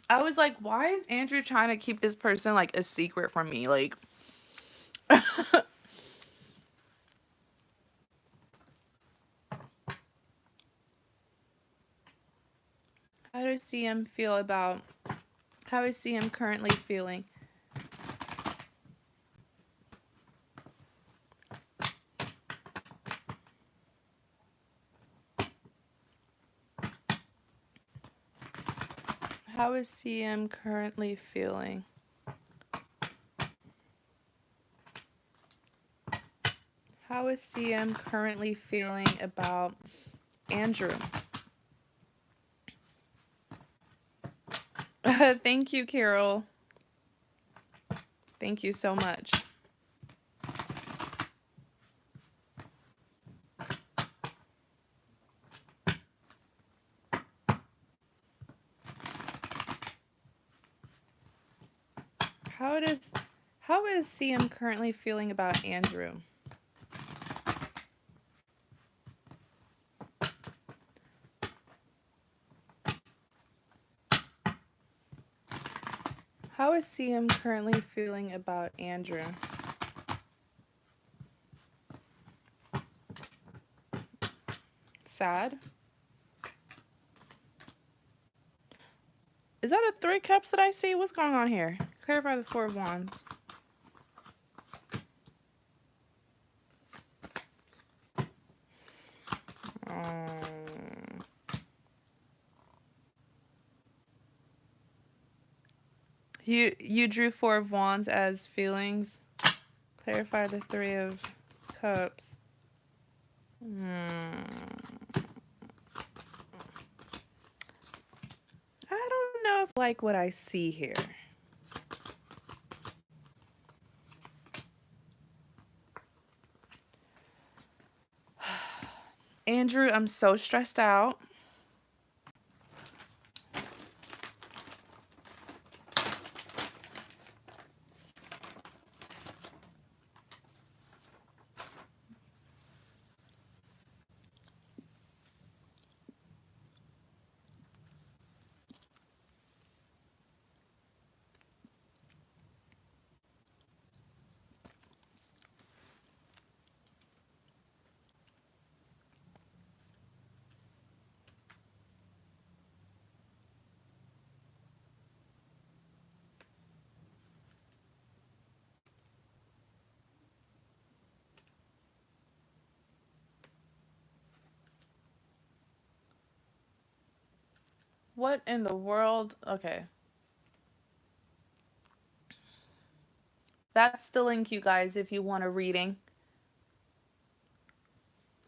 I was like, why is Andrew trying to keep this person like a secret from me? Like, how does CM feel about, how is CM currently feeling? How is CM currently feeling? How is CM currently feeling about Andrew? Thank you, Carol. Thank you so much. How is CM currently feeling about Andrew? How is CM currently feeling about Andrew? Sad? Is that a 3 cups that I see? What's going on here? Clarify the 4 of wands. You drew 4 of wands as feelings. Clarify the 3 of cups. I don't know if I like what I see here. Andrew, I'm so stressed out. What in the world? Okay. That's the link, you guys, if you want a reading.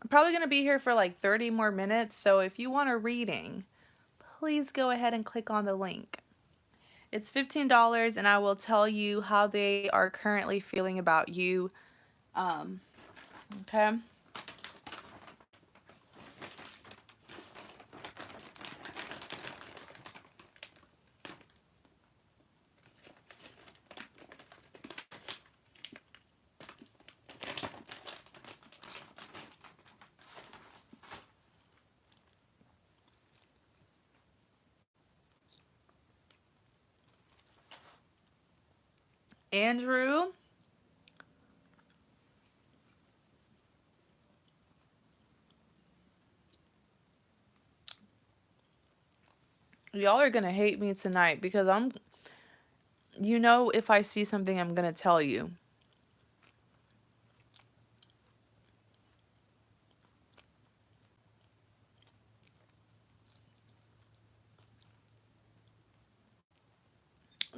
I'm probably going to be here for like 30 more minutes, so if you want a reading, please go ahead and click on the link. It's $15, and I will tell you how they are currently feeling about you. Um, okay. Andrew, y'all are going to hate me tonight because if I see something, I'm going to tell you.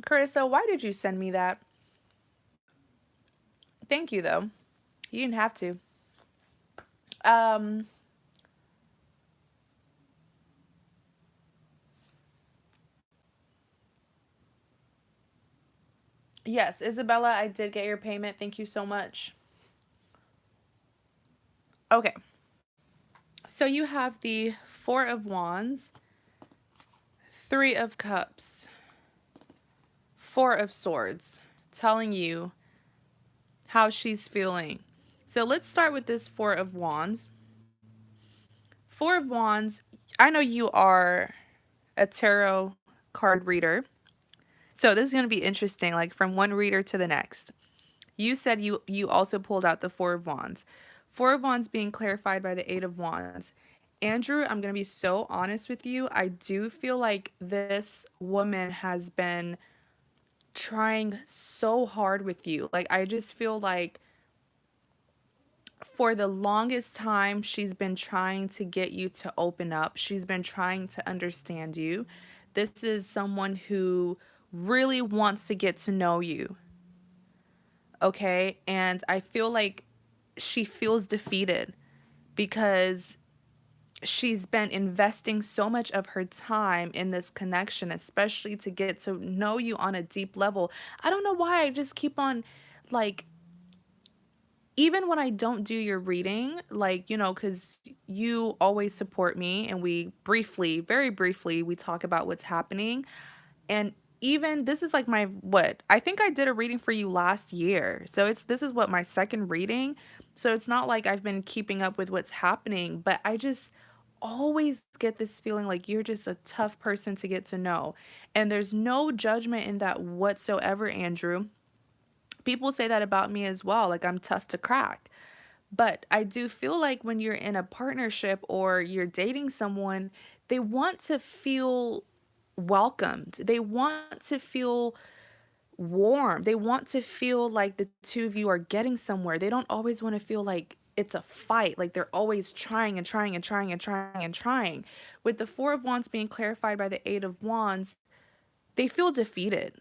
Carissa, why did you send me that? Thank you, though. You didn't have to. Um, yes, Isabella, I did get your payment. Thank you so much. Okay. So you have the Four of Wands, Three of Cups, Four of Swords, telling you how she's feeling. So let's start with this Four of Wands. Four of Wands, I know you are a tarot card reader. So this is going to be interesting, like from one reader to the next. You said you also pulled out the Four of Wands. Four of Wands being clarified by the Eight of Wands. Andrew, I'm going to be so honest with you. I do feel like this woman has been trying so hard with you. Like, I just feel like for the longest time, she's been trying to get you to open up. She's been trying to understand you. This is someone who really wants to get to know you. Okay. And I feel like she feels defeated because she's been investing so much of her time in this connection, especially to get to know you on a deep level. I don't know why I just keep on, like, even when I don't do your reading, like, because you always support me and we briefly, very briefly, we talk about what's happening. And even this is like I think I did a reading for you last year. So this is what, my second reading. So it's not like I've been keeping up with what's happening, but I just always get this feeling like you're just a tough person to get to know. And there's no judgment in that whatsoever, Andrew. People say that about me as well, like I'm tough to crack. But I do feel like when you're in a partnership or you're dating someone, they want to feel welcomed. They want to feel warm. They want to feel like the two of you are getting somewhere. They don't always want to feel like it's a fight, like they're always trying and trying and trying and trying and trying. With the Four of Wands being clarified by the Eight of Wands, they feel defeated.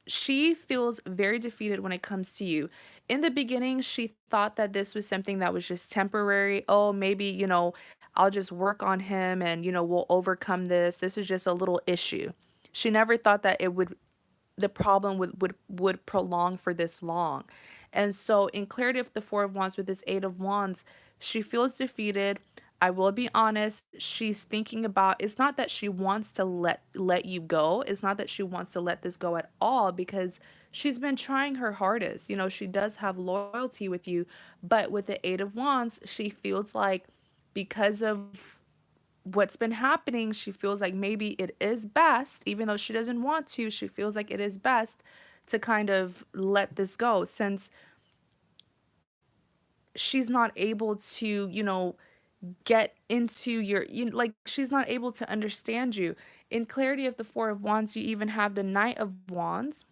She feels very defeated when it comes to you. In the beginning, she thought that this was something that was just temporary. Oh, maybe, I'll just work on him and, we'll overcome this. This is just a little issue. She never thought that the problem would prolong for this long. And so in clarity of the Four of Wands with this Eight of Wands, she feels defeated. I will be honest, she's thinking about, it's not that she wants to let you go. It's not that she wants to let this go at all, because she's been trying her hardest. She does have loyalty with you, but with the Eight of Wands, she feels like because of what's been happening, she feels like maybe it is best, even though she doesn't want to, she feels like it is best to kind of let this go, since she's not able to, get into like she's not able to understand you. In clarity of the Four of Wands, you even have the Knight of Wands.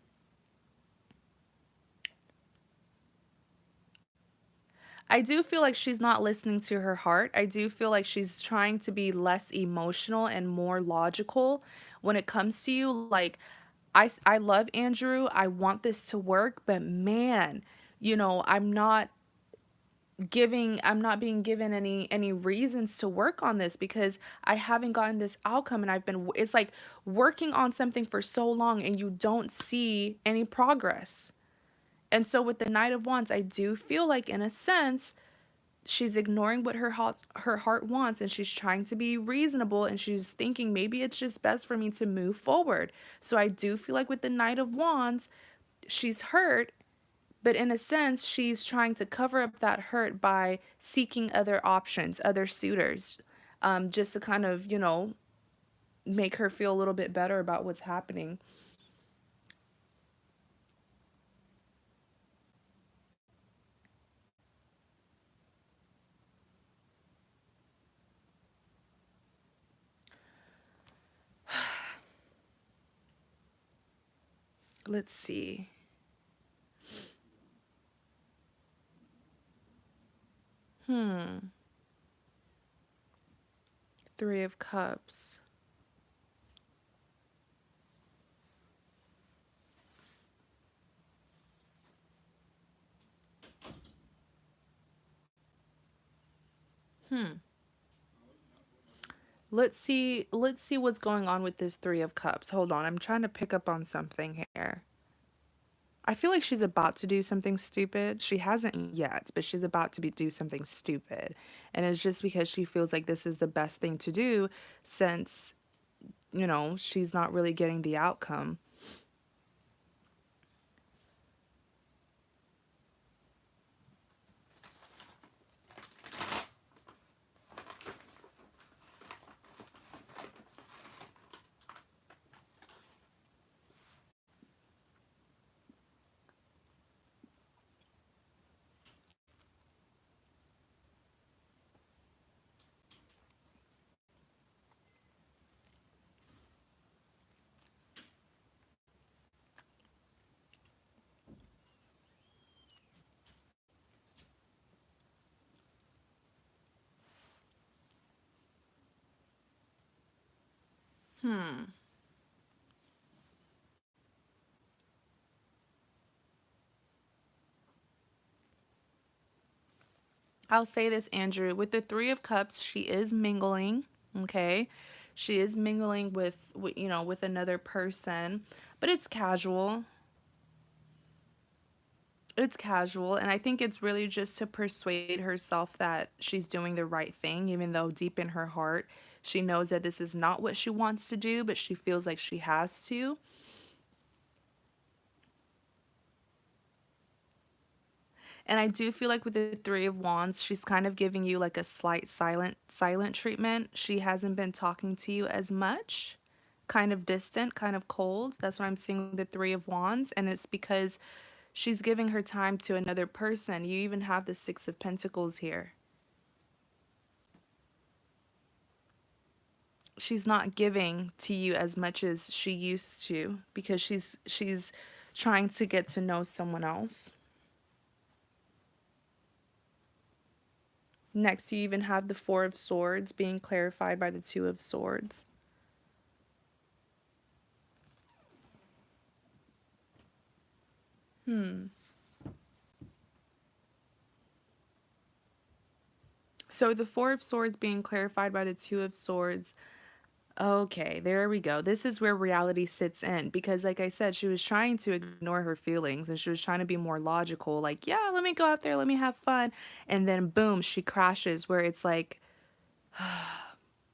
I do feel like she's not listening to her heart. I do feel like she's trying to be less emotional and more logical when it comes to you. Like, I love Andrew. I want this to work, but man, I'm not being given any reasons to work on this because I haven't gotten this outcome, and it's like working on something for so long and you don't see any progress. And so with the Knight of Wands, I do feel like in a sense she's ignoring what her heart wants, and she's trying to be reasonable, and she's thinking maybe it's just best for me to move forward. So I do feel like with the Knight of Wands, she's hurt, but in a sense she's trying to cover up that hurt by seeking other options, other suitors, just to kind of, make her feel a little bit better about what's happening. Let's see. Hmm. Three of Cups. Hmm. Let's see what's going on with this Three of Cups. Hold on, I'm trying to pick up on something here. I feel like she's about to do something stupid. She hasn't yet, but she's about to do something stupid. And it's just because she feels like this is the best thing to do since, she's not really getting the outcome. Hmm. I'll say this, Andrew. With the Three of Cups, she is mingling, okay? She is mingling with another person, but it's casual. It's casual, and I think it's really just to persuade herself that she's doing the right thing, even though deep in her heart, she knows that this is not what she wants to do, but she feels like she has to. And I do feel like with the Three of Wands, she's kind of giving you like a slight silent treatment. She hasn't been talking to you as much, kind of distant, kind of cold. That's what I'm seeing with the Three of Wands, and it's because she's giving her time to another person. You even have the Six of Pentacles here. She's not giving to you as much as she used to because she's trying to get to know someone else. Next, you even have the Four of Swords being clarified by the Two of Swords. Hmm. So the Four of Swords being clarified by the Two of Swords. Okay, there we go. This is where reality sits in because, like I said, she was trying to ignore her feelings and she was trying to be more logical. Like, yeah, let me go out there, let me have fun. And then, boom, she crashes where it's like,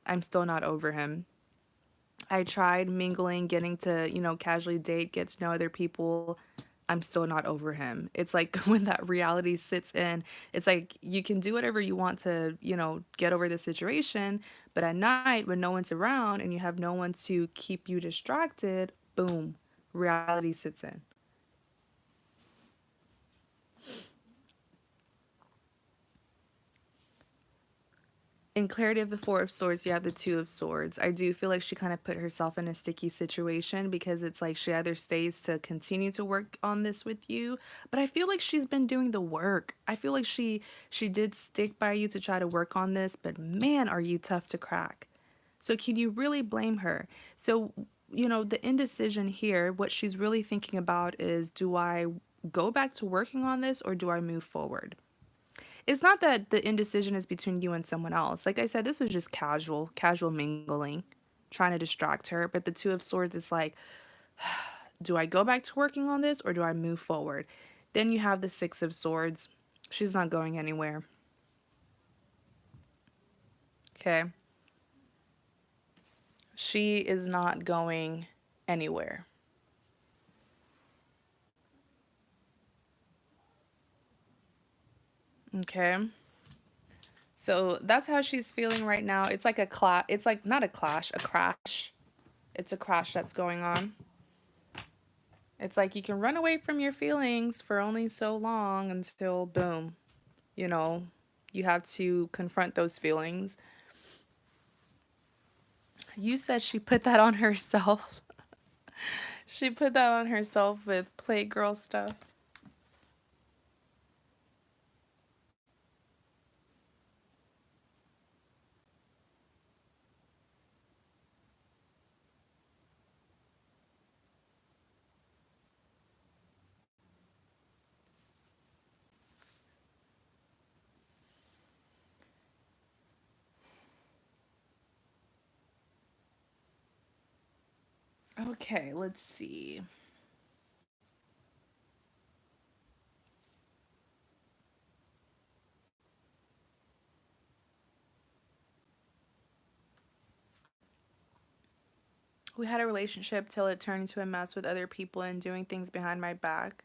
I'm still not over him. I tried mingling, getting to, casually date, get to know other people. I'm still not over him. It's like when that reality sits in, it's like you can do whatever you want to, get over the situation. But at night, when no one's around and you have no one to keep you distracted, boom, reality sits in. In clarity of the Four of Swords, you have the Two of Swords. I do feel like she kind of put herself in a sticky situation because it's like she either stays to continue to work on this with you, but I feel like she's been doing the work. I feel like she did stick by you to try to work on this, but man, are you tough to crack. So can you really blame her? So, the indecision here, what she's really thinking about is, do I go back to working on this or do I move forward? It's not that the indecision is between you and someone else. Like I said, this was just casual mingling, trying to distract her. But the Two of Swords is like, do I go back to working on this or do I move forward? Then you have the Six of Swords. She's not going anywhere. Okay. She is not going anywhere. Okay. So that's how she's feeling right now. It's like a clash. It's like not a clash, a crash. It's a crash that's going on. It's like you can run away from your feelings for only so long until, boom, you know, you have to confront those feelings. You said she put that on herself. She put that on herself with Playgirl stuff. Okay, let's see. We had a relationship till it turned into a mess with other people and doing things behind my back.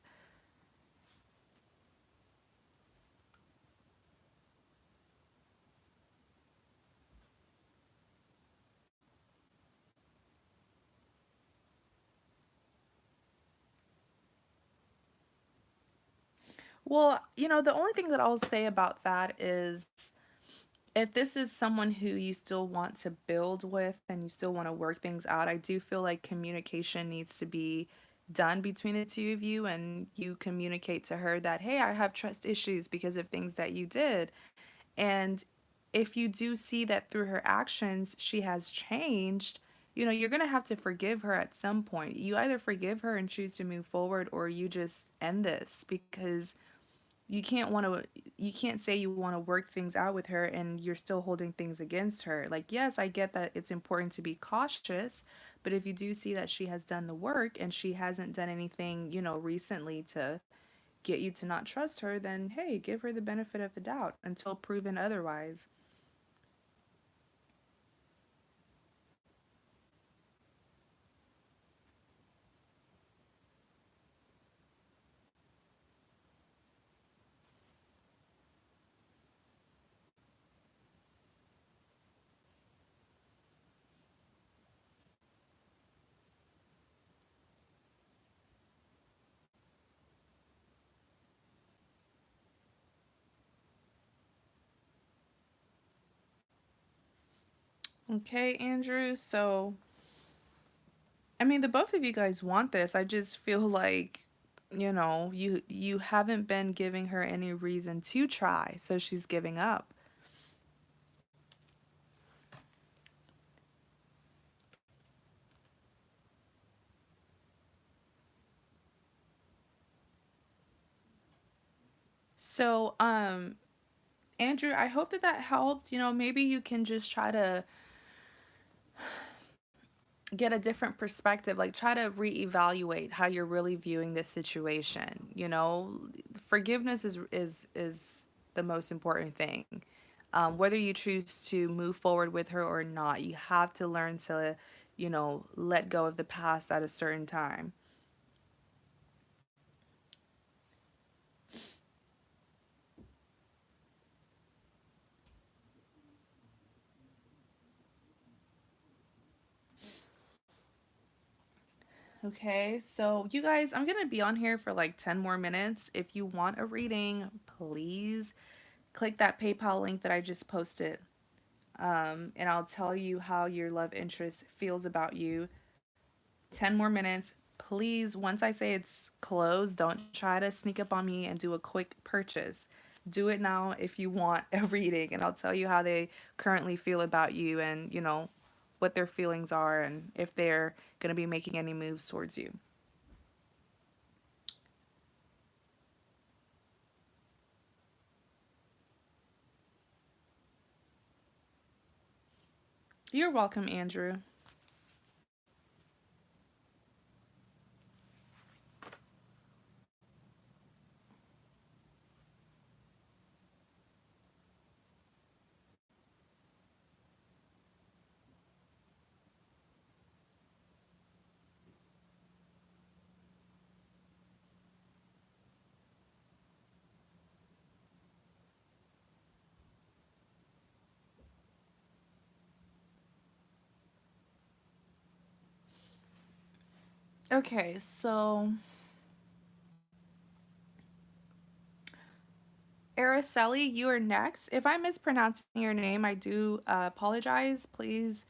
Well, the only thing that I'll say about that is, if this is someone who you still want to build with and you still want to work things out, I do feel like communication needs to be done between the two of you, and you communicate to her that, hey, I have trust issues because of things that you did. And if you do see that through her actions she has changed, you're going to have to forgive her at some point. You either forgive her and choose to move forward, or you just end this, because you can't say you want to work things out with her and you're still holding things against her. Like, yes, I get that it's important to be cautious, but if you do see that she has done the work and she hasn't done anything, recently to get you to not trust her, then hey, give her the benefit of the doubt until proven otherwise. Okay, Andrew. So, I mean, the both of you guys want this. I just feel like, you haven't been giving her any reason to try, so she's giving up. So, Andrew, I hope that that helped. Maybe you can just try to get a different perspective, like try to reevaluate how you're really viewing this situation. Forgiveness is the most important thing. Whether you choose to move forward with her or not, you have to learn to, let go of the past at a certain time. Okay, so you guys, I'm gonna be on here for like 10 more minutes. If you want a reading, please click that PayPal link that I just posted. And I'll tell you how your love interest feels about you. 10 more minutes. Please, once I say it's closed, don't try to sneak up on me and do a quick purchase. Do it now if you want a reading, and I'll tell you how they currently feel about you and, what their feelings are and if they're going to be making any moves towards you. You're welcome, Andrew. Okay, so Araceli, you are next. If I'm mispronouncing your name, I do apologize. Please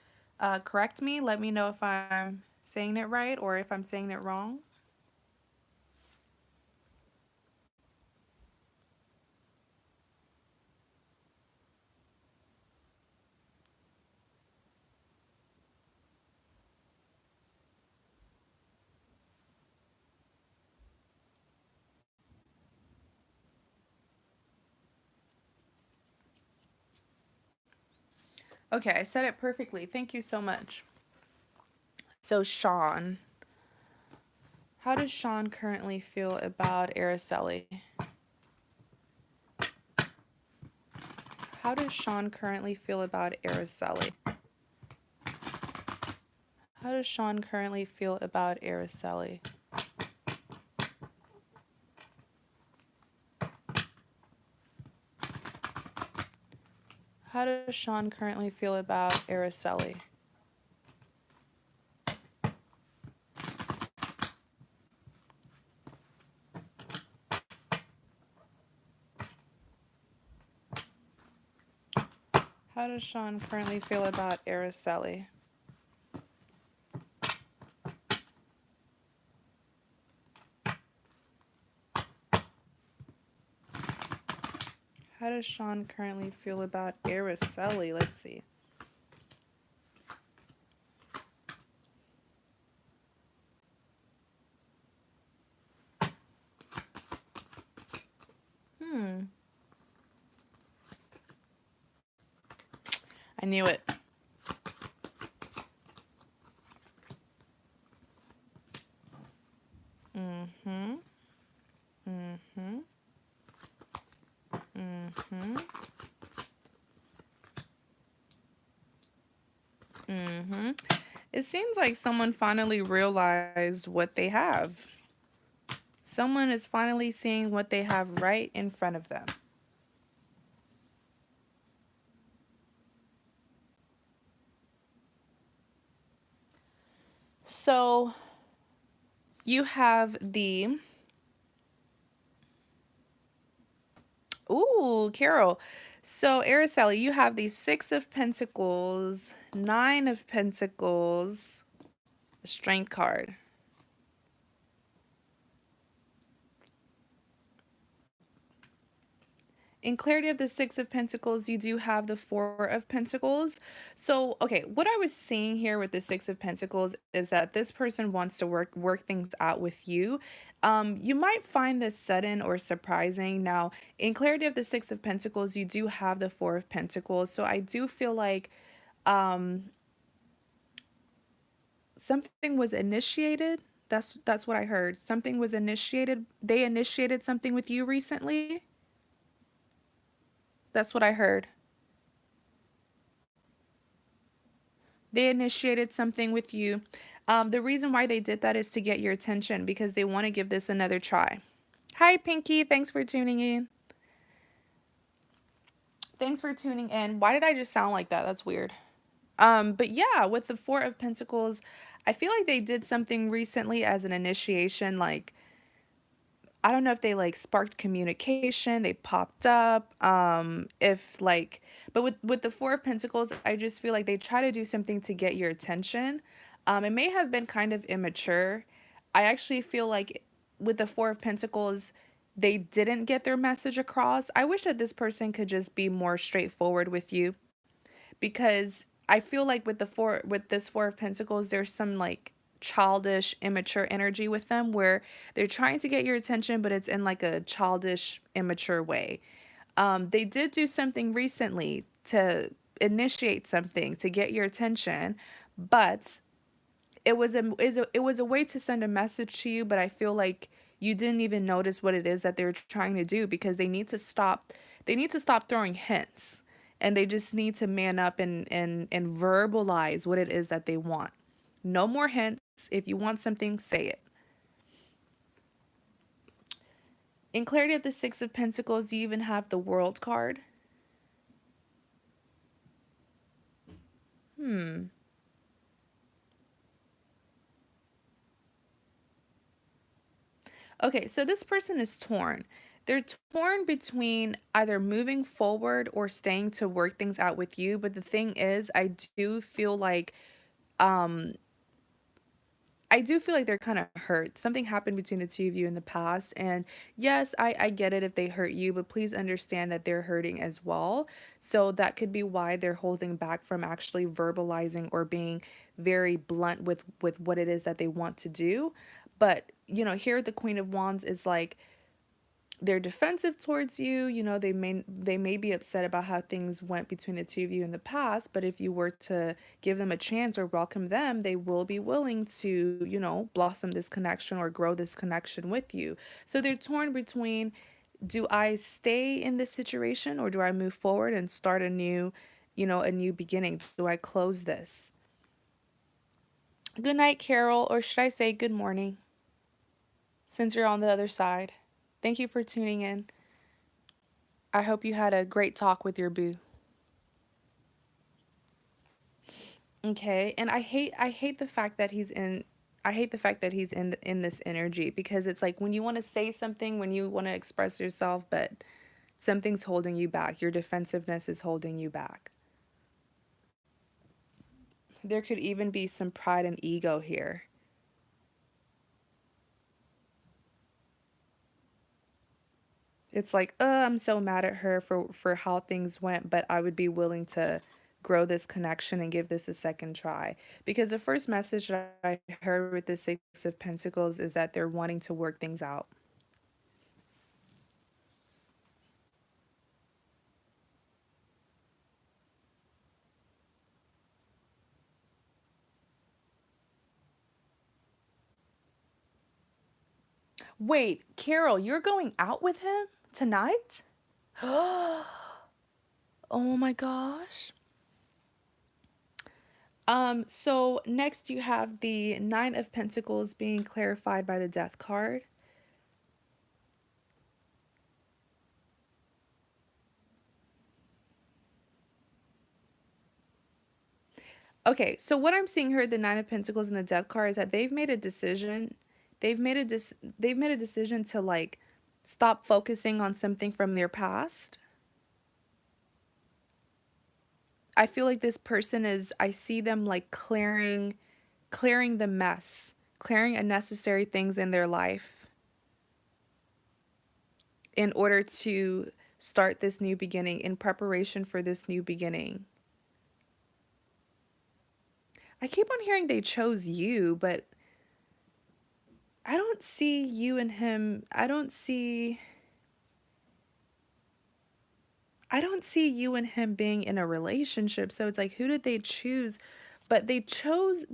correct me. Let me know if I'm saying it right or if I'm saying it wrong. Okay, I said it perfectly. Thank you so much. So, Sean, how does Sean currently feel about Araceli? How does Sean currently feel about Araceli? How does Sean currently feel about Araceli? How does Sean currently feel about Araceli? How does Sean currently feel about Araceli? How does Sean currently feel about Araceli? Let's see. I knew it. Mm-hmm. Mm-hmm. Mm-hmm. Mm-hmm. It seems like someone finally realized what they have. Someone is finally seeing what they have right in front of them. So you have the... Ooh, Carol. So, Araceli, you have the Six of Pentacles, Nine of Pentacles, the Strength card. In clarity of the Six of Pentacles, you do have the Four of Pentacles. So, okay, what I was seeing here with the Six of Pentacles is that this person wants to work things out with you. You might find this sudden or surprising. Now, in clarity of the Six of Pentacles, you do have the Four of Pentacles. So I do feel like something was initiated. That's what I heard. Something was initiated. They initiated something with you recently. That's what I heard. They initiated something with you. The reason why they did that is to get your attention because they want to give this another try. Hi, Pinky. Thanks for tuning in. Thanks for tuning in. Why did I just sound like that? That's weird. But yeah, with the Four of Pentacles, I feel like they did something recently as an initiation. Like, I don't know if they like sparked communication, they popped up, if like, but with the Four of Pentacles, I just feel like they try to do something to get your attention. It may have been kind of immature. I actually feel like with the Four of Pentacles, they didn't get their message across. I wish that this person could just be more straightforward with you, because I feel like with this Four of Pentacles, there's some like childish, immature energy with them where they're trying to get your attention, but it's in like a childish, immature way. They did do something recently to initiate something to get your attention, but it was a way to send a message to you, but I feel like you didn't even notice what it is that they're trying to do, because they need to stop throwing hints, and they just need to man up and verbalize what it is that they want. No more hints. If you want something, say it. In clarity of the Six of Pentacles, you even have the World card. Hmm. Okay, so this person is torn. They're torn between either moving forward or staying to work things out with you. But the thing is, do feel like um I do feel like they're kind of hurt. Something happened between the two of you in the past. And yes, I get it if they hurt you, but please understand that they're hurting as well. So that could be why they're holding back from actually verbalizing or being very blunt with what it is that they want to do. But, here the Queen of Wands is like, they're defensive towards you. They may be upset about how things went between the two of you in the past, but if you were to give them a chance or welcome them, they will be willing to, blossom this connection or grow this connection with you. So they're torn between, do I stay in this situation or do I move forward and start a new beginning? Do I close this? Good night, Carol, or should I say good morning, since you're on the other side. Thank you for tuning in. I hope you had a great talk with your boo. Okay, and I hate the fact that he's in I hate the fact that he's in this energy, because it's like when you want to say something, when you want to express yourself, but something's holding you back. Your defensiveness is holding you back. There could even be some pride and ego here. It's like, I'm so mad at her for how things went, but I would be willing to grow this connection and give this a second try. Because the first message that I heard with the Six of Pentacles is that they're wanting to work things out. Wait, Carol, you're going out with him tonight? Oh my gosh. So next you have the Nine of Pentacles being clarified by the Death card. Okay, so what I'm seeing here, the Nine of Pentacles and the Death card, is that they've made a decision. They've made a decision to like stop focusing on something from their past. I feel like this person is, I see them like clearing the mess, clearing unnecessary things in their life in order to start this new beginning, in preparation for this new beginning. I keep on hearing they chose you, but I don't see you and him. I don't see you and him being in a relationship. So it's like, who did they choose? But they chose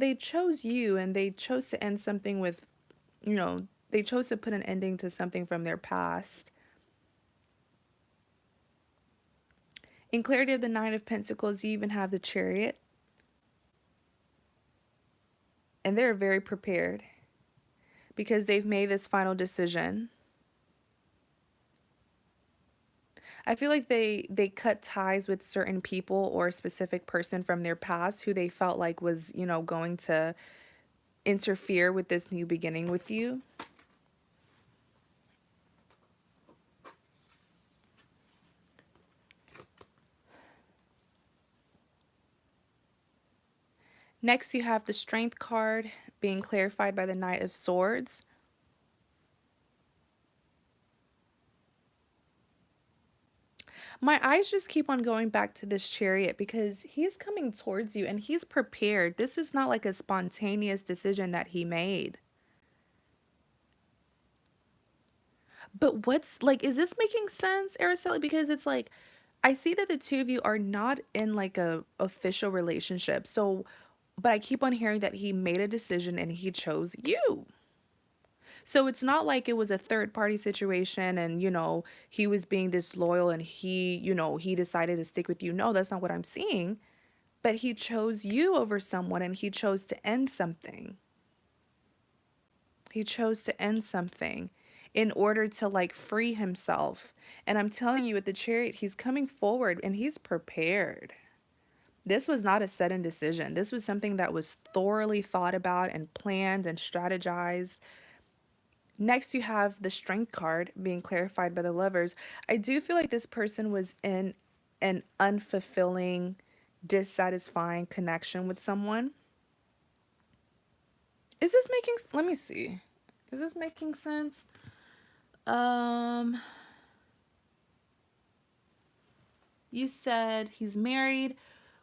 you, and they chose to end something with, they chose to put an ending to something from their past. In clarity of the Nine of Pentacles, you even have the Chariot, and they're very prepared because they've made this final decision. I feel like they cut ties with certain people or a specific person from their past who they felt like was, going to interfere with this new beginning with you. Next, you have the Strength card being clarified by the Knight of Swords. My eyes just keep on going back to this Chariot because he's coming towards you and he's prepared. This is not like a spontaneous decision that he made. But what's like, is this making sense, Araceli? Because it's like, I see that the two of you are not in like a official relationship. So, but I keep on hearing that he made a decision and he chose you. So it's not like it was a third party situation and, he was being disloyal and he decided to stick with you. No, that's not what I'm seeing. But he chose you over someone and he chose to end something. He chose to end something in order to like free himself. And I'm telling you, with the Chariot, he's coming forward and he's prepared. This was not a sudden decision. This was something that was thoroughly thought about and planned and strategized. Next, you have the Strength card being clarified by the Lovers. I do feel like this person was in an unfulfilling, dissatisfying connection with someone. Is this making, let me see. Is this making sense? You said he's married.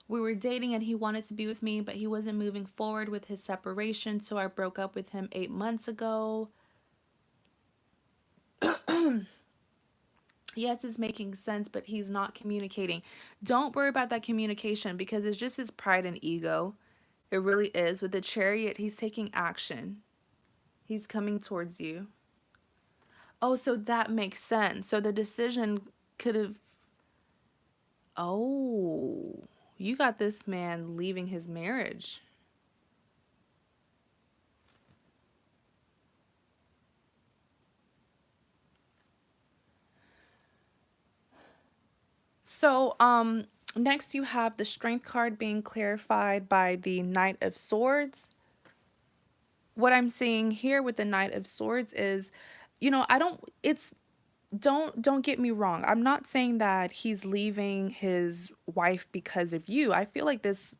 We were dating and he wanted to be with me, but he wasn't moving forward with his separation, so I broke up with him 8 months ago. Yes, it's making sense, but he's not communicating. Don't worry about that communication because it's just his pride and ego. It really is. With the Chariot, he's taking action. He's coming towards you. Oh, so that makes sense. So the decision could have... Oh, you got this man leaving his marriage. So, next you have the Strength card being clarified by the Knight of Swords. What I'm seeing here with the Knight of Swords is, don't get me wrong. I'm not saying that he's leaving his wife because of you. I feel like this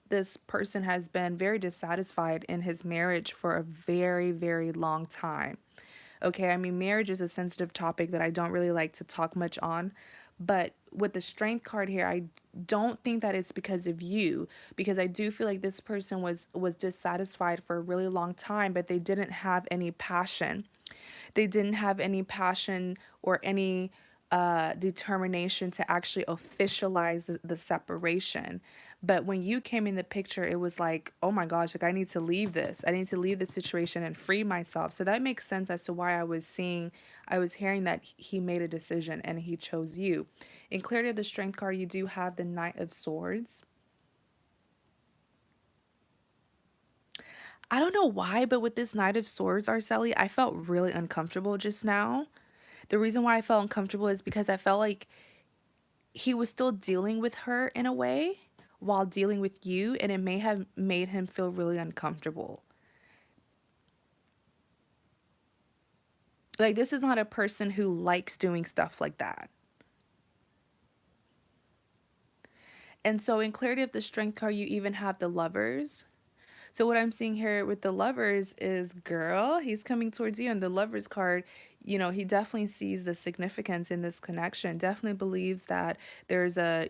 person has been very dissatisfied in his marriage for a very, very long time. Okay, I mean, marriage is a sensitive topic that I don't really like to talk much on. But with the Strength card here, I don't think that it's because of you, because I do feel like this person was dissatisfied for a really long time, but they didn't have any passion. They didn't have any passion or any determination to actually officialize the separation. But when you came in the picture, it was like, oh my gosh, like I need to leave this. I need to leave this situation and free myself. So that makes sense as to why I was hearing that he made a decision and he chose you. In Clarity of the Strength card, you do have the Knight of Swords. I don't know why, but with this Knight of Swords, Araceli, I felt really uncomfortable just now. The reason why I felt uncomfortable is because I felt like he was still dealing with her in a way while dealing with you, and it may have made him feel really uncomfortable. Like, this is not a person who likes doing stuff like that. And so in Clarity of the Strength card, you even have the Lovers. So what I'm seeing here with the Lovers is, girl, he's coming towards you. And the Lovers card, he definitely sees the significance in this connection, definitely believes that there's a,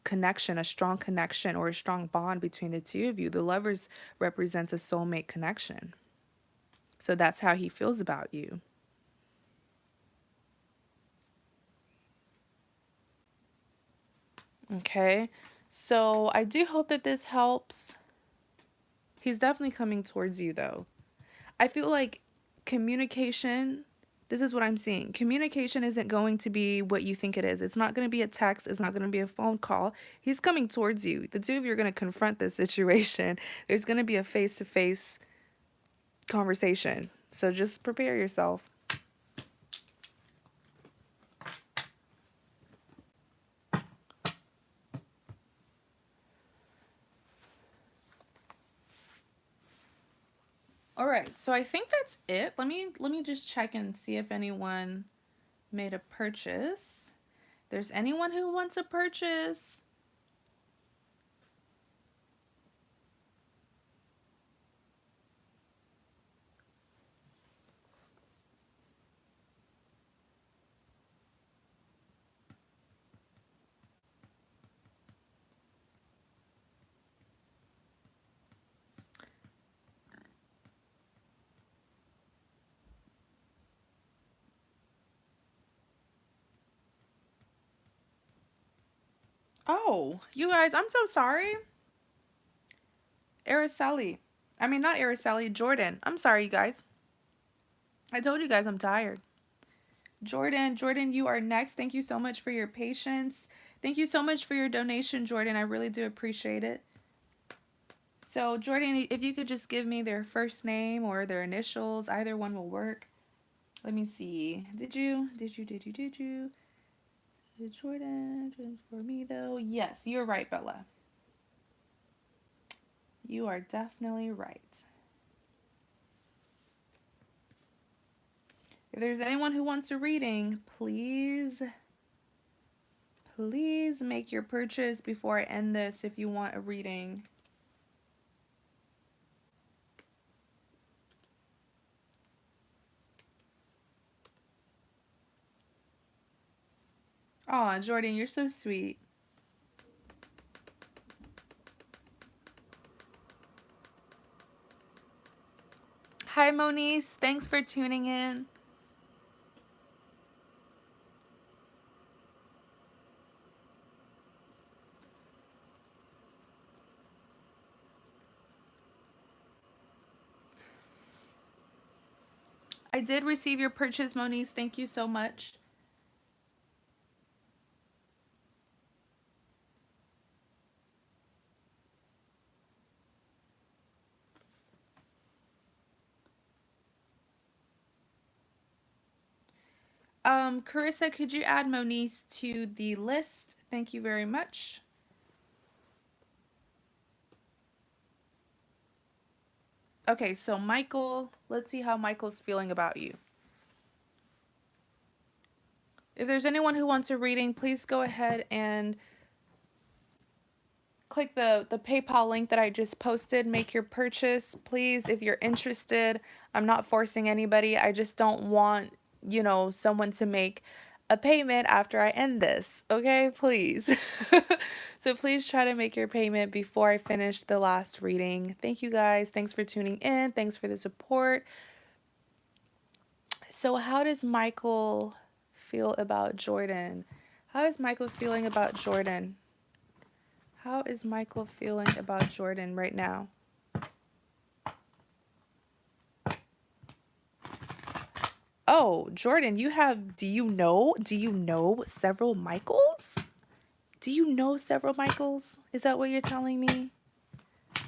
connection, a strong connection or a strong bond between the two of you. The Lovers represents a soulmate connection. So that's how he feels about you. Okay. So I do hope that this helps. He's definitely coming towards you, though. I feel like communication, this is what I'm seeing. Communication isn't going to be what you think it is. It's not going to be a text. It's not going to be a phone call. He's coming towards you. The two of you are going to confront this situation. There's going to be a face-to-face conversation. So just prepare yourself. All right, so I think that's it. Let me just check and see if anyone made a purchase. If there's anyone who wants a purchase. Oh, you guys, I'm so sorry. Araceli. I mean, not Araceli, Jordan. I'm sorry, you guys. I told you guys I'm tired. Jordan, you are next. Thank you so much for your patience. Thank you so much for your donation, Jordan. I really do appreciate it. So, Jordan, if you could just give me their first name or their initials, either one will work. Let me see. Did you? Jordan for me, though. Yes, you're right, Bella. You are definitely right. If there's anyone who wants a reading, please make your purchase before I end this if you want a reading. Aw, Jordan, you're so sweet. Hi, Moniz. Thanks for tuning in. I did receive your purchase, Moniz. Thank you so much. Carissa, could you add Moniz to the list? Thank you very much. Okay, so Michael, let's see how Michael's feeling about you. If there's anyone who wants a reading, please go ahead and click the PayPal link that I just posted. Make your purchase, please, if you're interested. I'm not forcing anybody. I just don't want, someone to make a payment after I end this. Okay, please. So please try to make your payment before I finish the last reading. Thank you guys. Thanks for tuning in. Thanks for the support. So how does Michael feel about Jordan? How is Michael feeling about Jordan? How is Michael feeling about Jordan right now? Oh, Jordan, do you know several Michaels? Do you know several Michaels? Is that what you're telling me?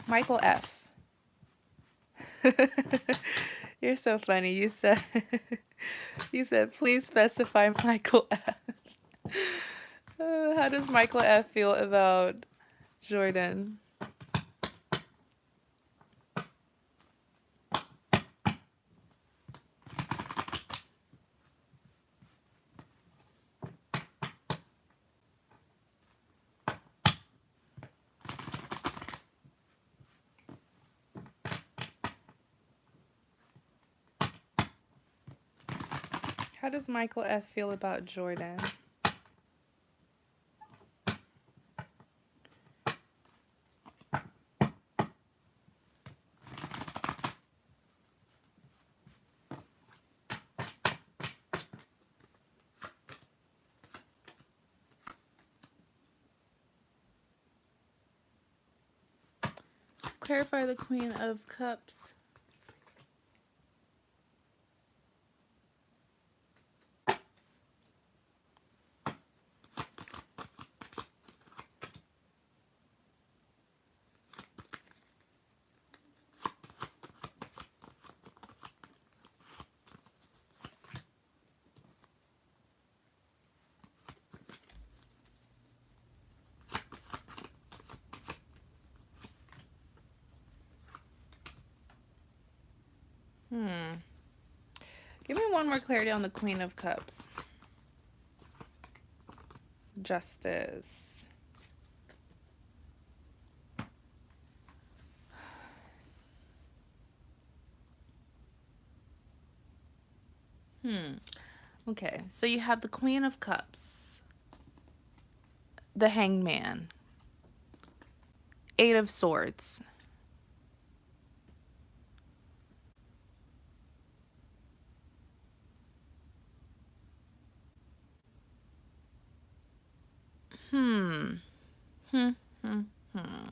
Michael F. You're so funny. You said, please specify Michael F. How does Michael F feel about Jordan? How does Michael F feel about Jordan? Clarify the Queen of Cups. Give me one more clarity on the Queen of Cups. Justice. Okay, so you have the Queen of Cups, the Hangman, Eight of Swords. Hmm. Hmm. Hmm.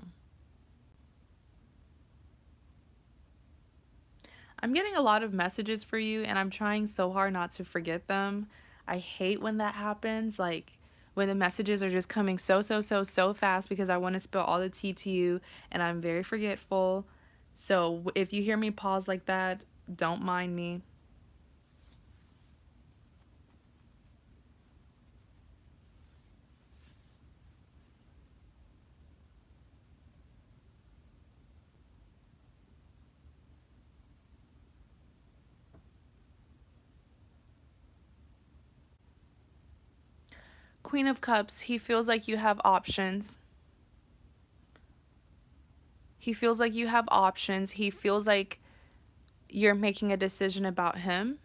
I'm getting a lot of messages for you, and I'm trying so hard not to forget them. I hate when that happens, like when the messages are just coming so fast because I want to spill all the tea to you, and I'm very forgetful. So if you hear me pause like that, don't mind me. Queen of Cups, he feels like you have options. He feels like you have options. He feels like you're making a decision about him.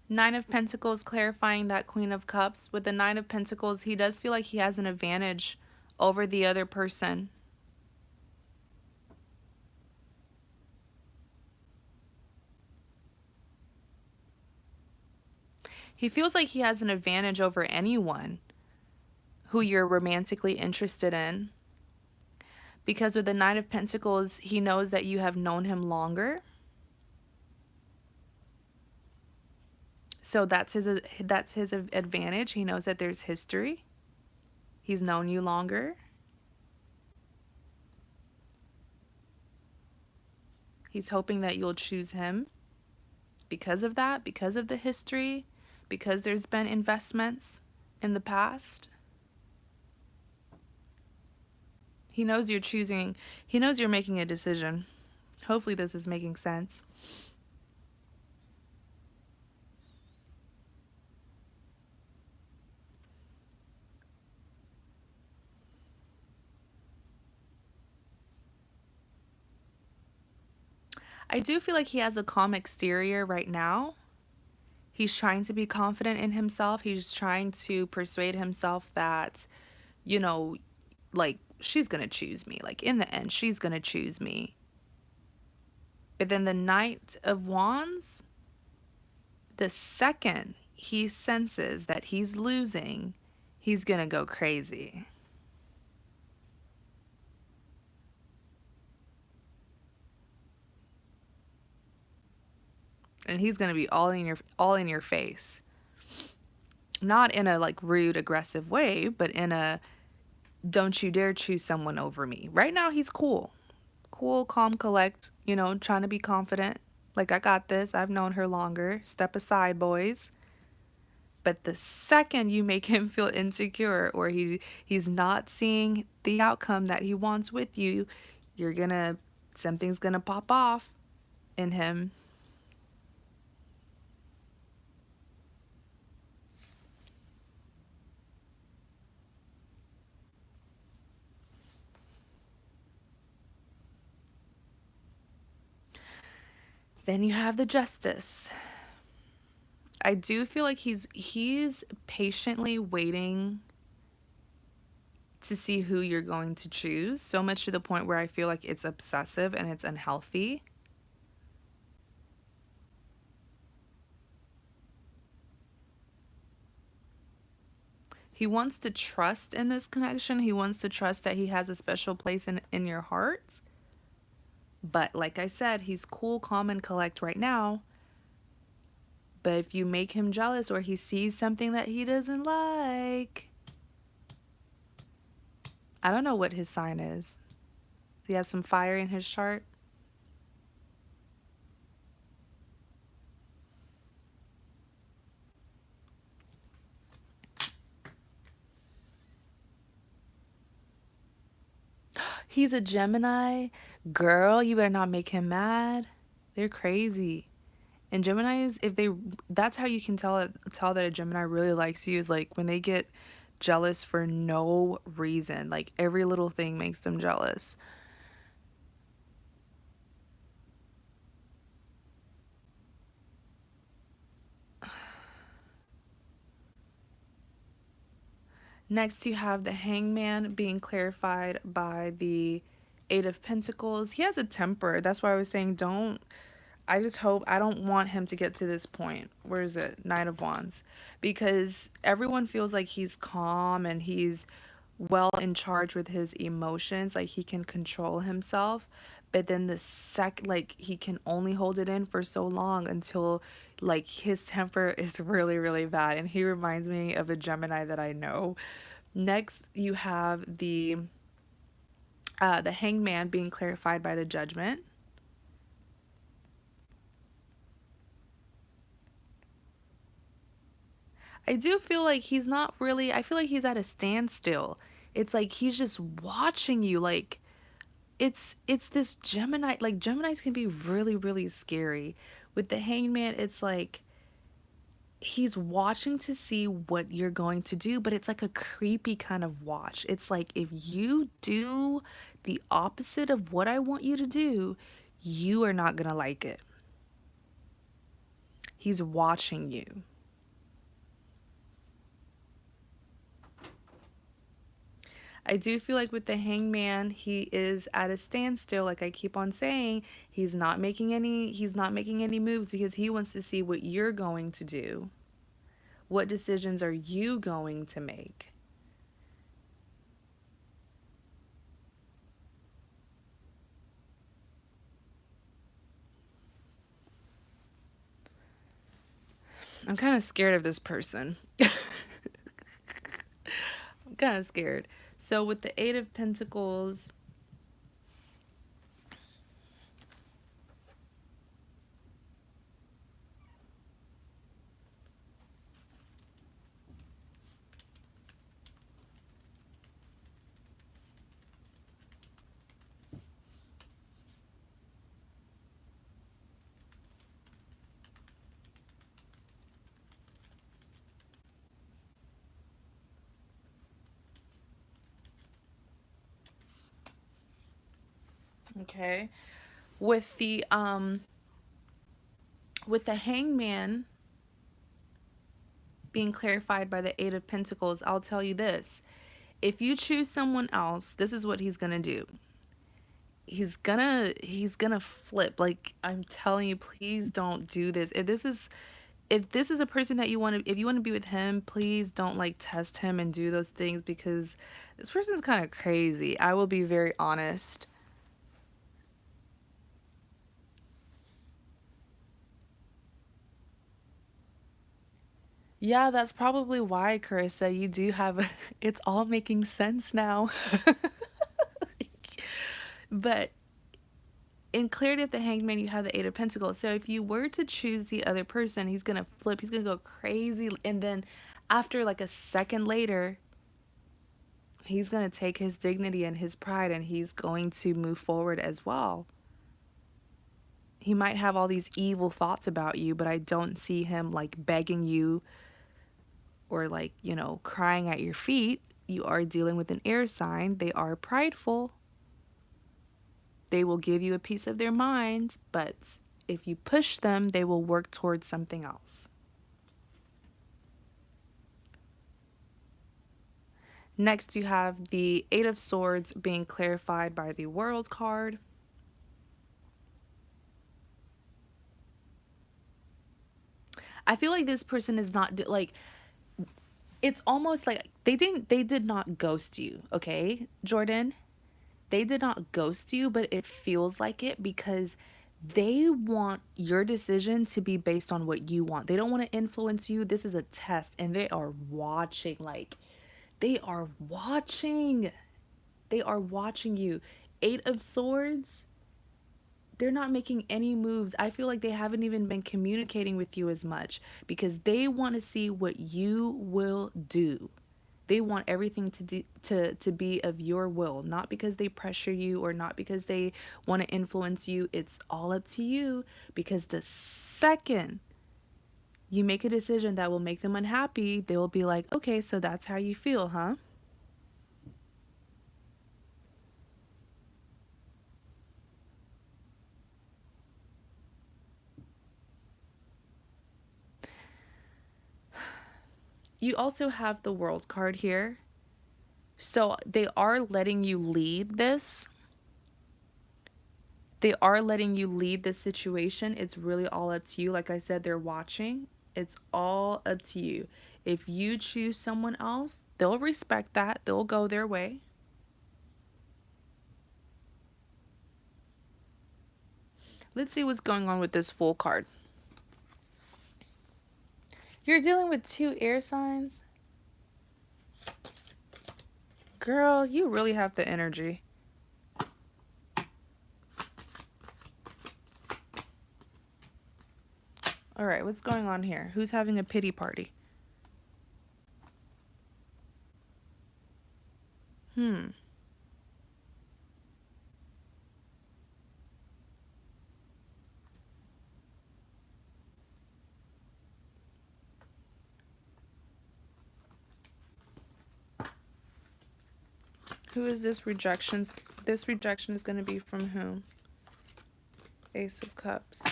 Nine of Pentacles clarifying that Queen of Cups. With the Nine of Pentacles, he does feel like he has an advantage over the other person. He feels like he has an advantage over anyone who you're romantically interested in. Because with the Nine of Pentacles, he knows that you have known him longer. So that's his advantage. He knows that there's history. He's known you longer. He's hoping that you'll choose him because of that, because of the history, because there's been investments in the past. He knows you're choosing, he knows you're making a decision. Hopefully this is making sense. I do feel like he has a calm exterior right now. He's trying to be confident in himself. He's trying to persuade himself that, you know, like, she's going to choose me. Like, in the end, she's going to choose me. But then the Knight of Wands, the second he senses that he's losing, he's going to go crazy. And he's going to be all in your face. Not in a like rude, aggressive way, but in a don't you dare choose someone over me. Right now he's cool. Cool, calm, collect, trying to be confident. Like, I got this. I've known her longer. Step aside, boys. But the second you make him feel insecure or he's not seeing the outcome that he wants with you, something's gonna pop off in him. Then you have the Justice. I do feel like he's patiently waiting to see who you're going to choose, so much to the point where I feel like it's obsessive and it's unhealthy. He wants to trust in this connection. He wants to trust that he has a special place in your heart. But like I said, he's cool, calm, and collect right now. But if you make him jealous or he sees something that he doesn't like, I don't know what his sign is. Does he have some fire in his chart? He's a Gemini. Girl, you better not make him mad. They're crazy. And Geminis, that's how you can tell that a Gemini really likes you, is like when they get jealous for no reason. Like every little thing makes them jealous. Next, you have the Hangman being clarified by the Eight of Pentacles. He has a temper. That's why I was saying I just hope, I don't want him to get to this point. Where is it? Nine of Wands. Because everyone feels like he's calm and he's well in charge with his emotions, like he can control himself. But then like he can only hold it in for so long until like his temper is really, really bad. And he reminds me of a Gemini that I know. Next, you have the Hangman being clarified by the Judgment. I do feel like he's not really, I feel like he's at a standstill. It's like he's just watching you. Like it's this Gemini, like Geminis can be really, really scary. With the Hangman, it's like he's watching to see what you're going to do, but it's like a creepy kind of watch. It's like if you do the opposite of what I want you to do, you are not going to like it. He's watching you. I do feel like with the Hangman, he is at a standstill. Like I keep on saying, he's not making any moves because he wants to see what you're going to do. What decisions are you going to make? I'm kind of scared of this person. I'm kind of scared. So with the Eight of Pentacles, okay, with the Hangman being clarified by the Eight of Pentacles, I'll tell you this. If you choose someone else, this is what he's going to do. He's gonna flip. Like I'm telling you, please don't do this. If this is a person that if you want to be with him, please don't like test him and do those things because this person's kind of crazy. I will be very honest. Yeah, that's probably why, Carissa, you do have it's all making sense now. But in clarity of the Hangman, you have the Eight of Pentacles. So if you were to choose the other person, he's gonna flip, he's gonna go crazy, and then after like a second later, he's gonna take his dignity and his pride and he's going to move forward as well. He might have all these evil thoughts about you, but I don't see him like begging you or like, crying at your feet. You are dealing with an air sign. They are prideful. They will give you a piece of their mind, but if you push them, they will work towards something else. Next, you have the Eight of Swords being clarified by the World card. I feel like this person is not like, it's almost like they did not ghost you, okay, Jordan? They did not ghost you, but it feels like it because they want your decision to be based on what you want. They don't want to influence you. This is a test and they are watching, like they are watching. They are watching you. Eight of Swords, they're not making any moves. I feel like they haven't even been communicating with you as much because they want to see what you will do. They want everything to be of your will, not because they pressure you or not because they want to influence you. It's all up to you because the second you make a decision that will make them unhappy, they will be like, okay, so that's how you feel, huh? You also have the World card here. So they are letting you lead this. They are letting you lead the situation. It's really all up to you. Like I said, they're watching. It's all up to you. If you choose someone else, they'll respect that. They'll go their way. Let's see what's going on with this Fool card. You're dealing with 2 air signs? Girl, you really have the energy. All right, what's going on here? Who's having a pity party? Who is this rejection? This rejection is going to be from whom? Ace of Cups.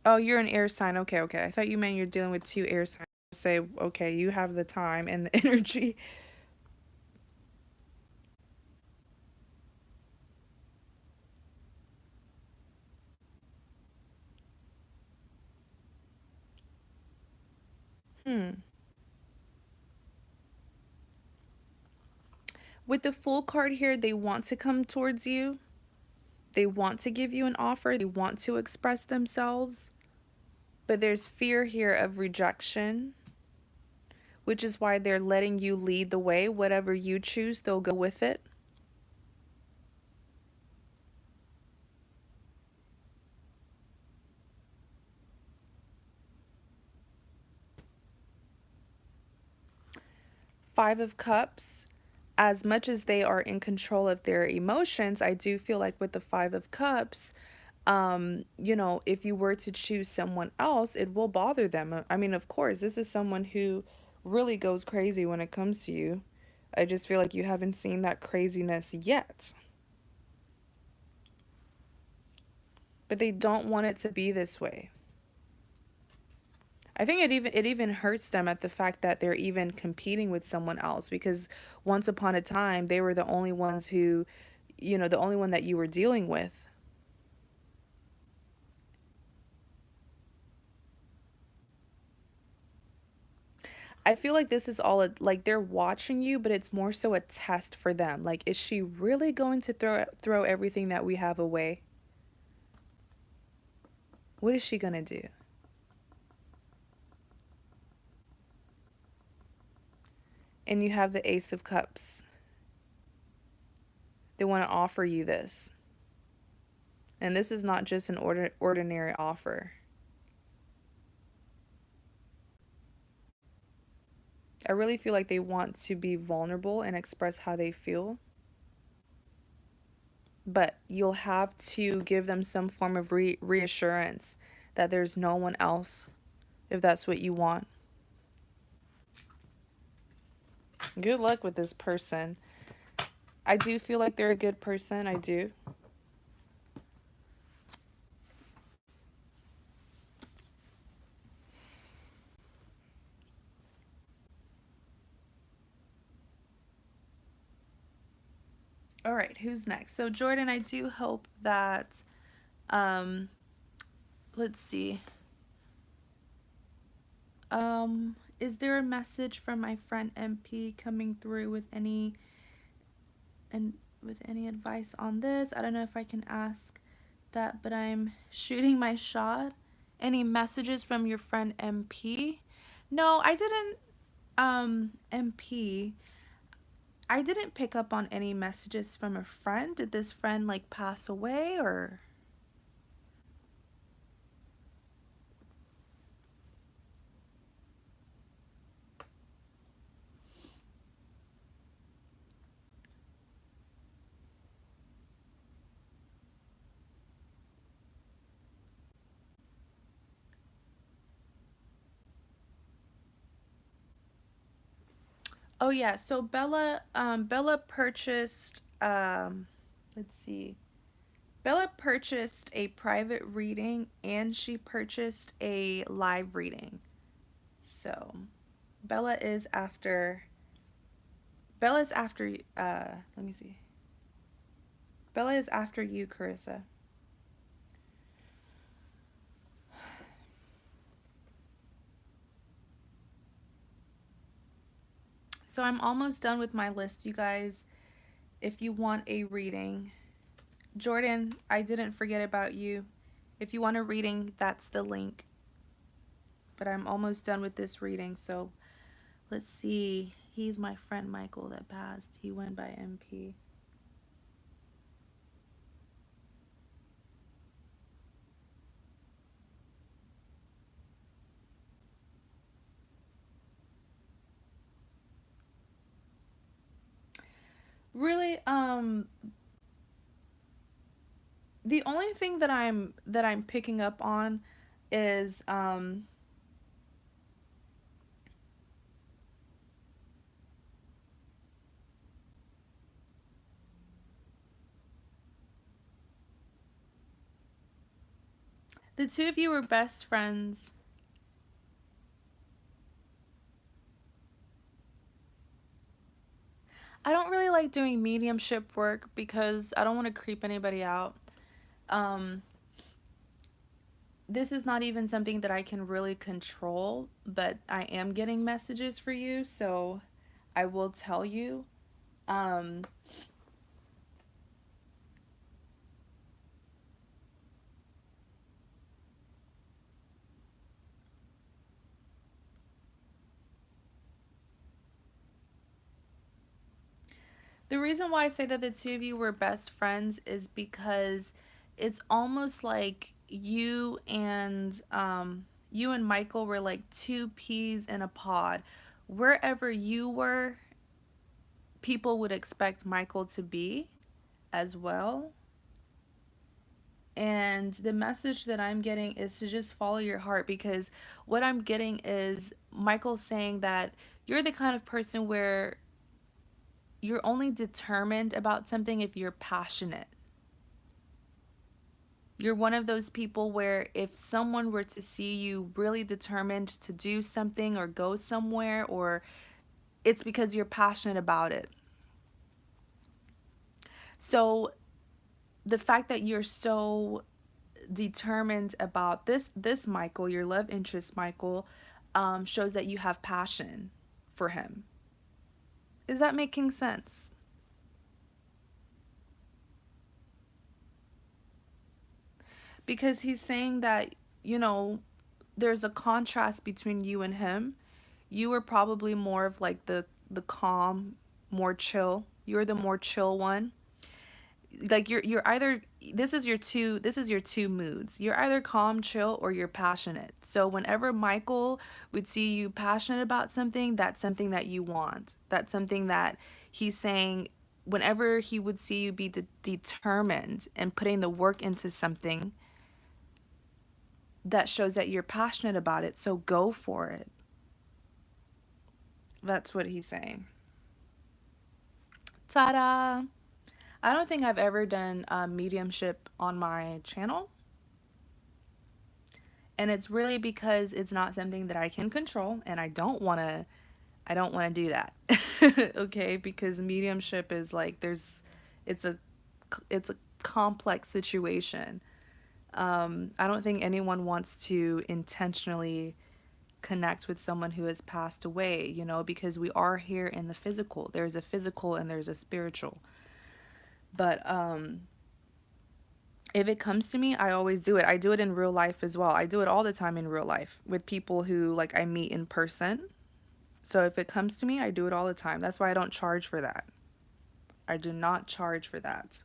Oh, you're an air sign. Okay, okay. I thought you meant you're dealing with 2 air signs. Say, okay, you have the time and the energy. With the Fool card here, they want to come towards you. They want to give you an offer. They want to express themselves. But there's fear here of rejection, which is why they're letting you lead the way. Whatever you choose, they'll go with it. Five of Cups. As much as they are in control of their emotions, I do feel like with the Five of Cups, you know, if you were to choose someone else, it will bother them. I mean, of course, this is someone who really goes crazy when it comes to you. I just feel like you haven't seen that craziness yet. But they don't want it to be this way. I think it even hurts them at the fact that they're even competing with someone else, because once upon a time they were the only ones who, you know, the only one that you were dealing with. I feel like this is all like they're watching you, but it's more so a test for them. Like, is she really going to throw everything that we have away? What is she gonna do? And you have the Ace of Cups. They want to offer you this. And this is not just an ordinary offer. I really feel like they want to be vulnerable and express how they feel. But you'll have to give them some form of reassurance that there's no one else, if that's what you want. Good luck with this person. I do feel like they're a good person. I do. All right, who's next? So Jordan, I do hope that, let's see. Is there a message from my friend MP coming through with any advice on this? I don't know if I can ask that, but I'm shooting my shot. Any messages from your friend MP? No, I didn't. MP, I didn't pick up on any messages from a friend. Did this friend like pass away or? Oh yeah, so Bella purchased let's see. Bella purchased a private reading and she purchased a live reading. So, Bella is after let me see. Bella is after you, Carissa. So I'm almost done with my list, you guys. If you want a reading, Jordan, I didn't forget about you. If you want a reading, that's the link. But I'm almost done with this reading, so let's see. He's my friend Michael that passed. He went by MP. Really, the only thing that I'm picking up on is the two of you were best friends. I don't really like doing mediumship work because I don't want to creep anybody out. Um, this is not even something that I can really control, but I am getting messages for you, so I will tell you. Um, the reason why I say that the two of you were best friends is because it's almost like you and Michael were like two peas in a pod. Wherever you were, people would expect Michael to be as well. And the message that I'm getting is to just follow your heart, because what I'm getting is Michael saying that you're the kind of person where you're only determined about something if you're passionate. You're one of those people where if someone were to see you really determined to do something or go somewhere, or it's because you're passionate about it. So the fact that you're so determined about this Michael, your love interest Michael, shows that you have passion for him. Is that making sense? Because he's saying that, there's a contrast between you and him. You were probably more of like the calm, more chill. You're the more chill one. Like you're either this is your two moods. You're either calm, chill, or you're passionate. So whenever Michael would see you passionate about something, that's something that you want. That's something that he's saying. Whenever he would see you be determined and putting the work into something, that shows that you're passionate about it. So go for it. That's what he's saying. Ta-da! I don't think I've ever done mediumship on my channel. And it's really because it's not something that I can control, and I don't want to do that. Okay? Because mediumship is like it's a complex situation. I don't think anyone wants to intentionally connect with someone who has passed away, because we are here in the physical. There's a physical and there's a spiritual. But if it comes to me, I always do it. I do it in real life as well. I do it all the time in real life with people who like I meet in person. So if it comes to me, I do it all the time. That's why I don't charge for that. I do not charge for that.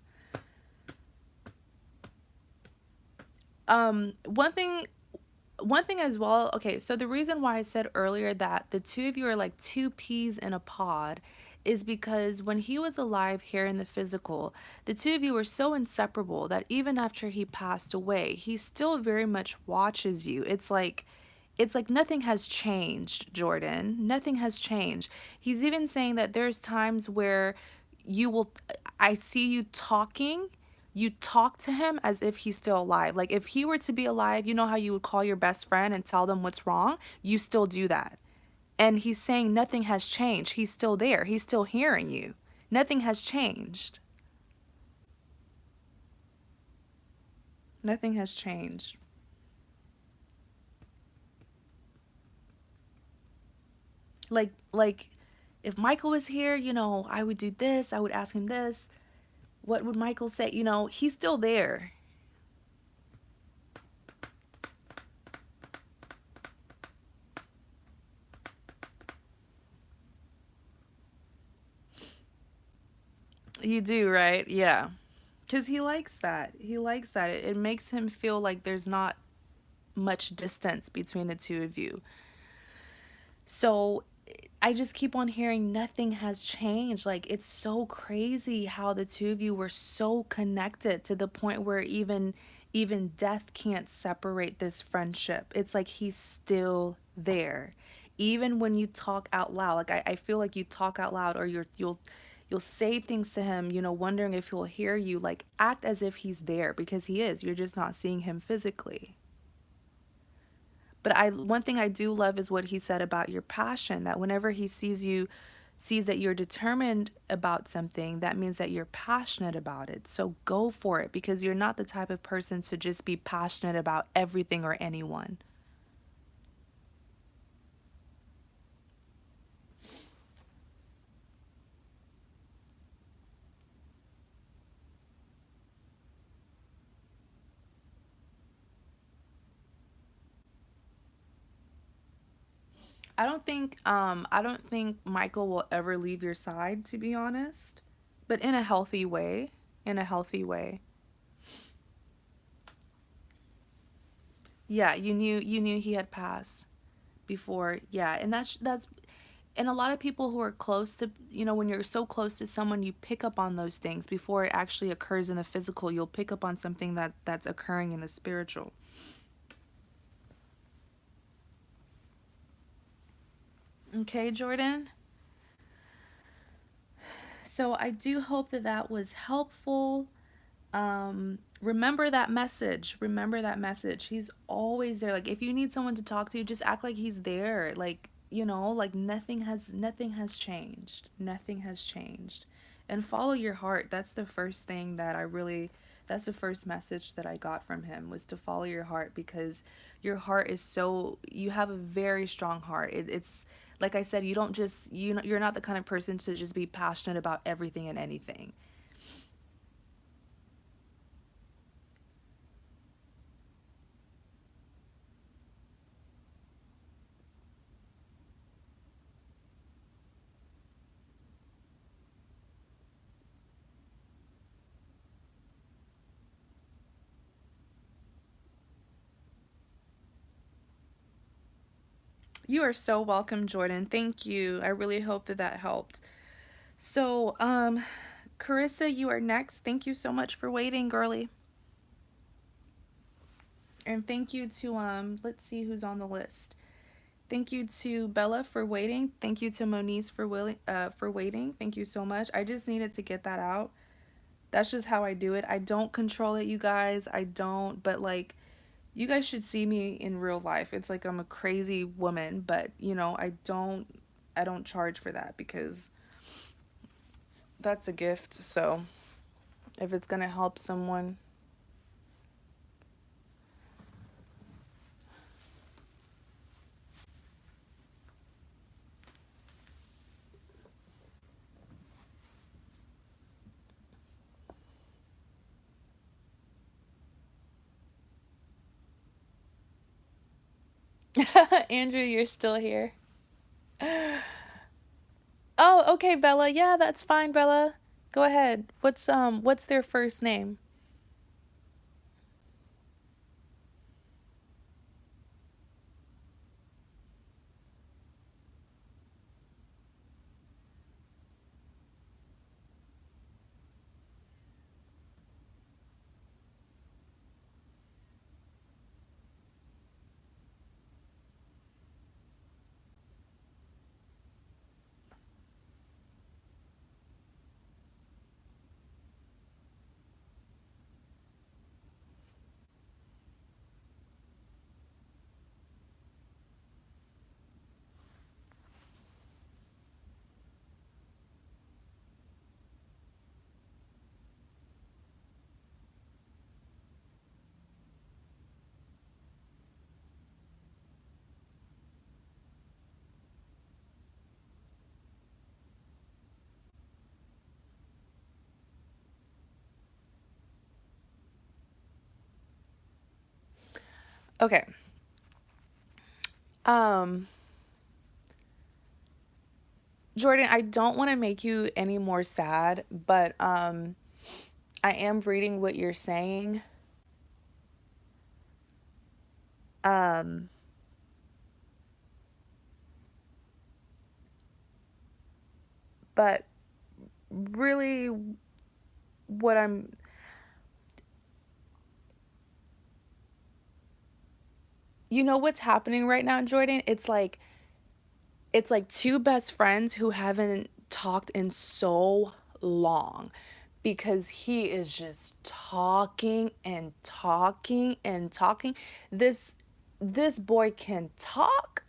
One thing as well. Okay, so the reason why I said earlier that the two of you are like two peas in a pod is because when he was alive here in the physical, the two of you were so inseparable that even after he passed away, he still very much watches you. It's like nothing has changed, Jordan. Nothing has changed. He's even saying that there's times where I see you talking, you talk to him as if he's still alive. Like if he were to be alive, you know how you would call your best friend and tell them what's wrong? You still do that. And he's saying nothing has changed. He's still there. He's still hearing you. Nothing has changed. Nothing has changed. Like if Michael was here, I would do this, I would ask him this. What would Michael say? He's still there. You do, right? Yeah. Because he likes that. He likes that. It makes him feel like there's not much distance between the two of you. So I just keep on hearing nothing has changed. Like, it's so crazy how the two of you were so connected to the point where even death can't separate this friendship. It's like he's still there. Even when you talk out loud, like I feel like you talk out loud, or you'll say things to him, wondering if he'll hear you. Like, act as if he's there, because he is. You're just not seeing him physically. But one thing I do love is what he said about your passion, that whenever he sees that you're determined about something, that means that you're passionate about it. So go for it, because you're not the type of person to just be passionate about everything or anyone. I don't think Michael will ever leave your side, to be honest, but in a healthy way. In a healthy way. Yeah, you knew he had passed before. Yeah, and that's and a lot of people who are close to, when you're so close to someone, you pick up on those things before it actually occurs in the physical. You'll pick up on something that's occurring in the spiritual. Okay, Jordan. So I do hope that that was helpful. Remember that message. Remember that message. He's always there. Like, if you need someone to talk to, just act like he's there. Like, like nothing has changed. Nothing has changed. And follow your heart. That's the first thing that that's the first message that I got from him, was to follow your heart, because your heart is you have a very strong heart. It's like I said, you don't just you're not the kind of person to just be passionate about everything and anything. You are so welcome, Jordan. Thank you. I really hope that that helped. So, Carissa, you are next. Thank you so much for waiting, girly. And thank you to let's see who's on the list. Thank you to Bella for waiting. Thank you to Moniz for waiting. Thank you so much. I just needed to get that out. That's just how I do it. I don't control it, you guys. I don't, but like, you guys should see me in real life. It's like I'm a crazy woman, but I don't charge for that, because that's a gift. So, if it's going to help someone. Andrew, you're still here. Oh, okay, Bella. Yeah, that's fine, Bella. Go ahead. What's their first name? Okay. Um, Jordan, I don't want to make you any more sad, but I am reading what you're saying. Um, but really what I'm you know what's happening right now, Jordan? It's like two best friends who haven't talked in so long because he is just talking and talking and talking. This boy can talk.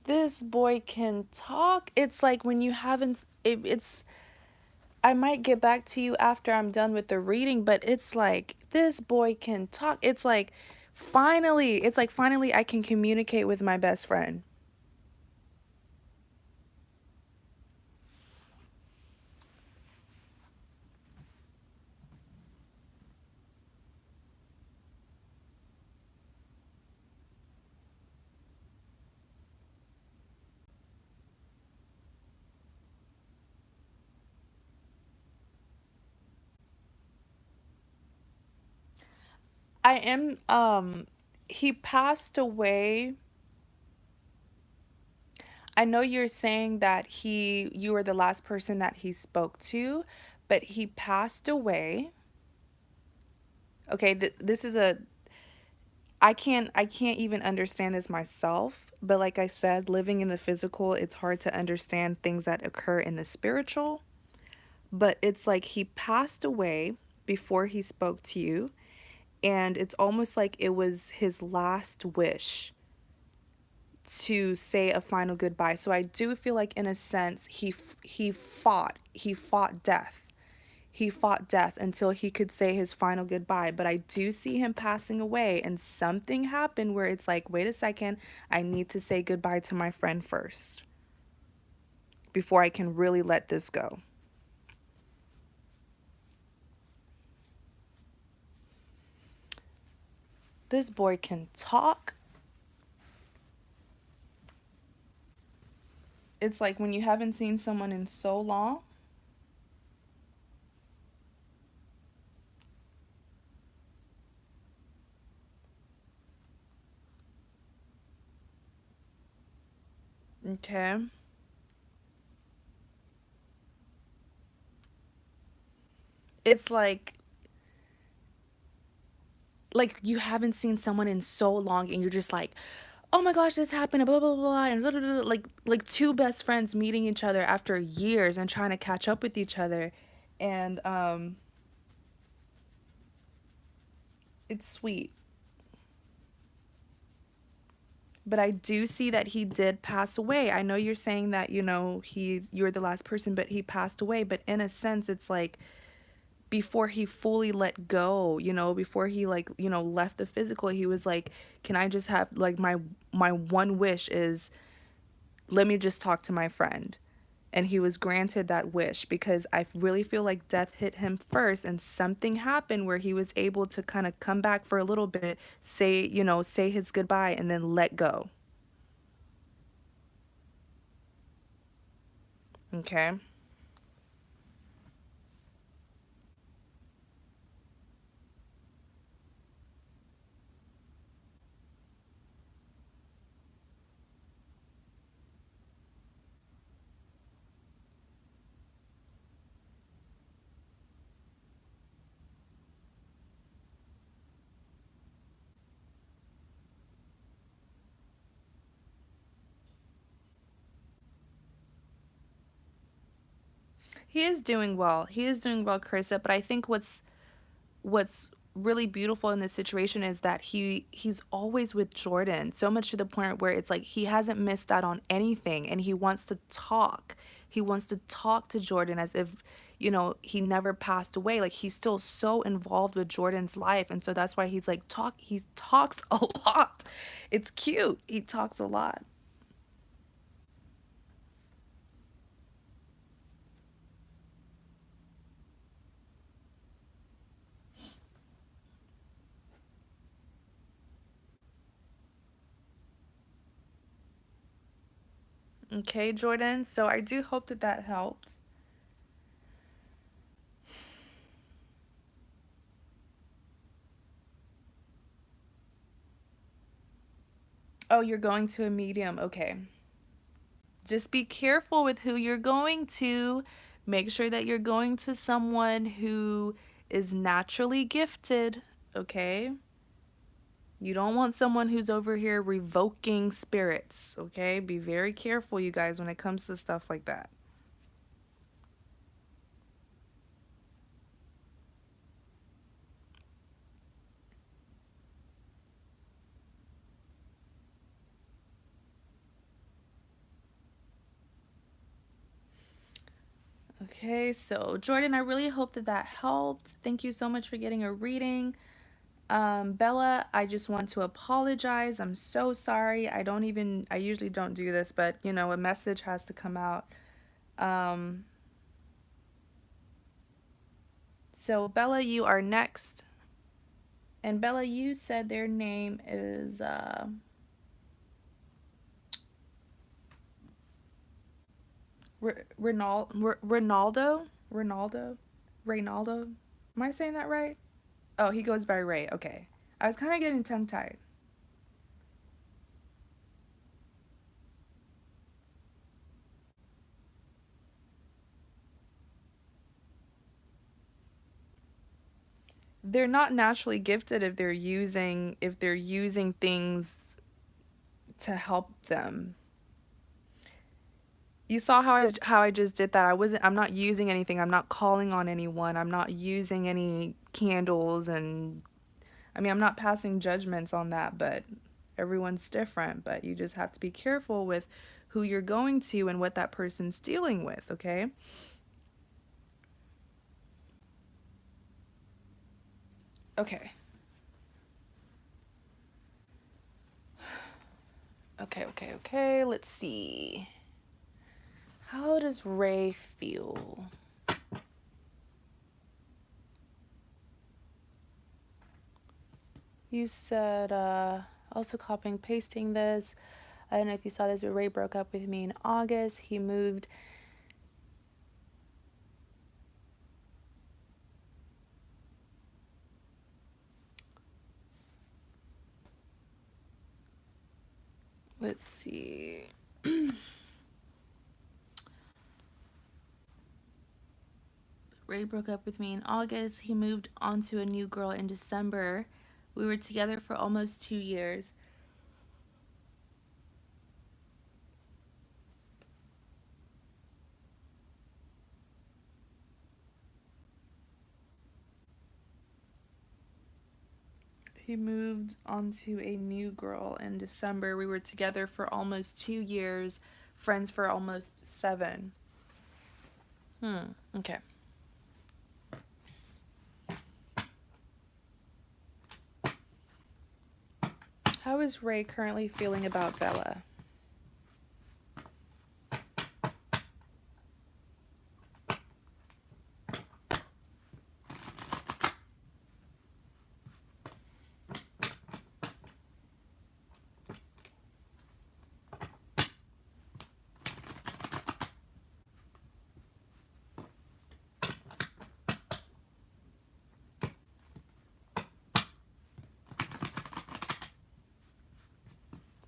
This boy can talk. It's like when you haven't it's I might get back to you after I'm done with the reading, but it's like this boy can talk. It's like finally I can communicate with my best friend. I am he passed away. I know you're saying that you were the last person that he spoke to, but he passed away. Okay, this is a I can't even understand this myself, but like I said, living in the physical, it's hard to understand things that occur in the spiritual. But it's like he passed away before he spoke to you, and it's almost like it was his last wish to say a final goodbye. So I do feel like in a sense he fought death. He fought death until he could say his final goodbye. But I do see him passing away, and something happened where it's like, wait a second, I need to say goodbye to my friend first before I can really let this go. This boy can talk. It's like when you haven't seen someone in so long. Okay. It's like you haven't seen someone in so long and you're just like, oh my gosh, this happened, blah blah blah, and blah, blah, blah, like two best friends meeting each other after years and trying to catch up with each other. And it's sweet. But I do see that he did pass away. I know you're saying that, you're the last person, but he passed away. But in a sense, it's like before he fully let go, before he like, left the physical, he was like, can I just have like my one wish is let me just talk to my friend. And he was granted that wish because I really feel like death hit him first and something happened where he was able to kind of come back for a little bit, say his goodbye and then let go. Okay? He is doing well. He is doing well, Carissa, but I think what's really beautiful in this situation is that he's always with Jordan, so much to the point where it's like he hasn't missed out on anything and he wants to talk. He wants to talk to Jordan as if, he never passed away. Like he's still so involved with Jordan's life, and so that's why he's like he talks a lot. It's cute. He talks a lot. Okay, Jordan. So I do hope that that helped. Oh, you're going to a medium. Okay. Just be careful with who you're going to. Make sure that you're going to someone who is naturally gifted, okay? You don't want someone who's over here revoking spirits, okay? Be very careful, you guys, when it comes to stuff like that. Okay, so Jordan, I really hope that that helped. Thank you so much for getting a reading. Bella, I just want to apologize. I'm so sorry. I usually don't do this, but you know, a message has to come out. Um, so Bella, you are next. And Bella, you said their name is Ronaldo? Reynaldo? Am I saying that right? Oh, he goes by Ray. Okay. I was kind of getting tongue-tied. They're not naturally gifted if they're using things to help them. You saw how I just did that. I'm not using anything. I'm not calling on anyone. I'm not using any candles and I mean, I'm not passing judgments on that, but everyone's different, but you just have to be careful with who you're going to and what that person's dealing with, okay? Okay. Okay. Let's see. How does Ray feel? You said, also copying, pasting this. I don't know if you saw this, but Ray broke up with me in August. He moved. Let's see. Ray broke up with me in August. He moved on to a new girl in December. We were together for almost 2 years. He moved on to a new girl in December. We were together for almost 2 years, friends for almost 7. Okay. How is Ray currently feeling about Bella?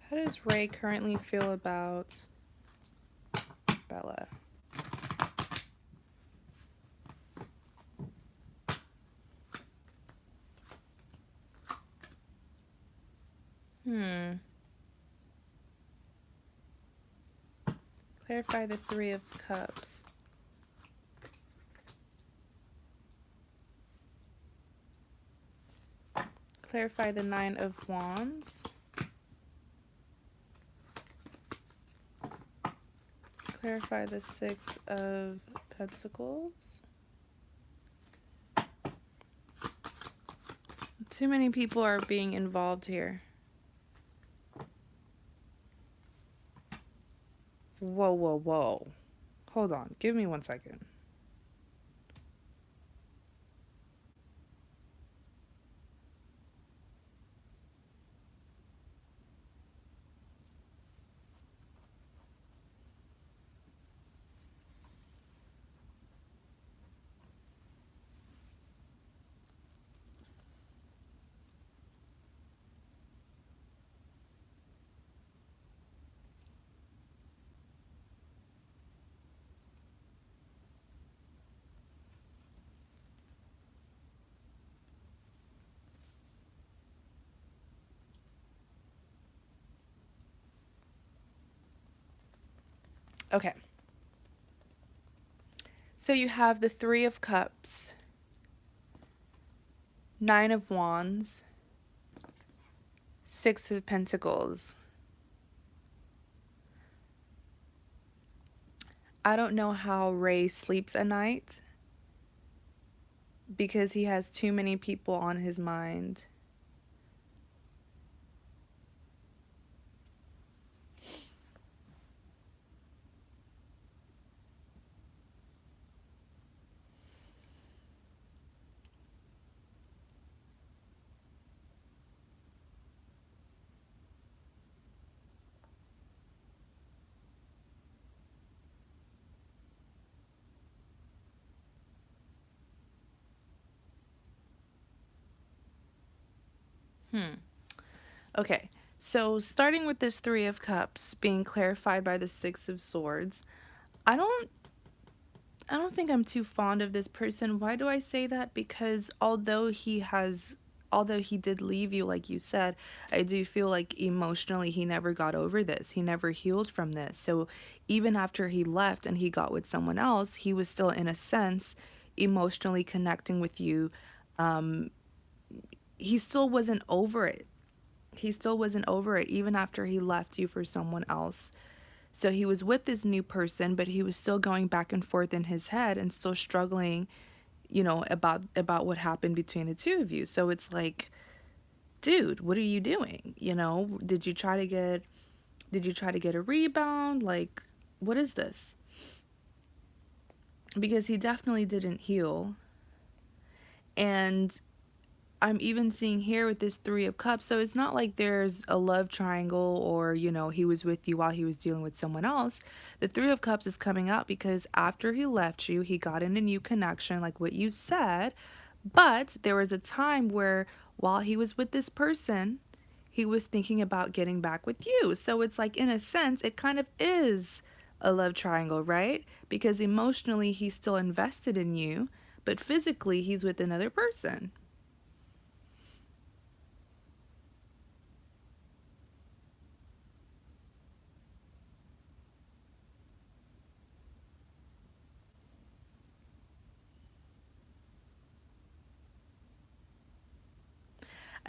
How does Ray currently feel about Bella? Clarify the 3 of Cups. Clarify the 9 of Wands. Clarify the 6 of Pentacles. Too many people are being involved here. Whoa. Hold on. Give me 1 second. Okay. So you have the Three of Cups, Nine of Wands, Six of Pentacles. I don't know how Ray sleeps at night because he has too many people on his mind. Okay, so starting with this Three of Cups being clarified by the Six of Swords, I don't I don't think I'm too fond of this person. Why do I say that? Because although he did leave you like you said, I do feel like emotionally he never got over this. He never healed from this. So even after he left and he got with someone else, he was still in a sense emotionally connecting with you. He still wasn't over it. He still wasn't over it even after he left you for someone else. So he was with this new person, but he was still going back and forth in his head and still struggling, about what happened between the two of you. So it's like, dude, what are you doing? Did you try to get a rebound? Like, what is this? Because he definitely didn't heal. And I'm even seeing here with this Three of Cups. So it's not like there's a love triangle or, he was with you while he was dealing with someone else. The Three of Cups is coming out because after he left you, he got in a new connection, like what you said. But there was a time where while he was with this person, he was thinking about getting back with you. So it's like, in a sense, it kind of is a love triangle, right? Because emotionally, he's still invested in you, but physically, he's with another person.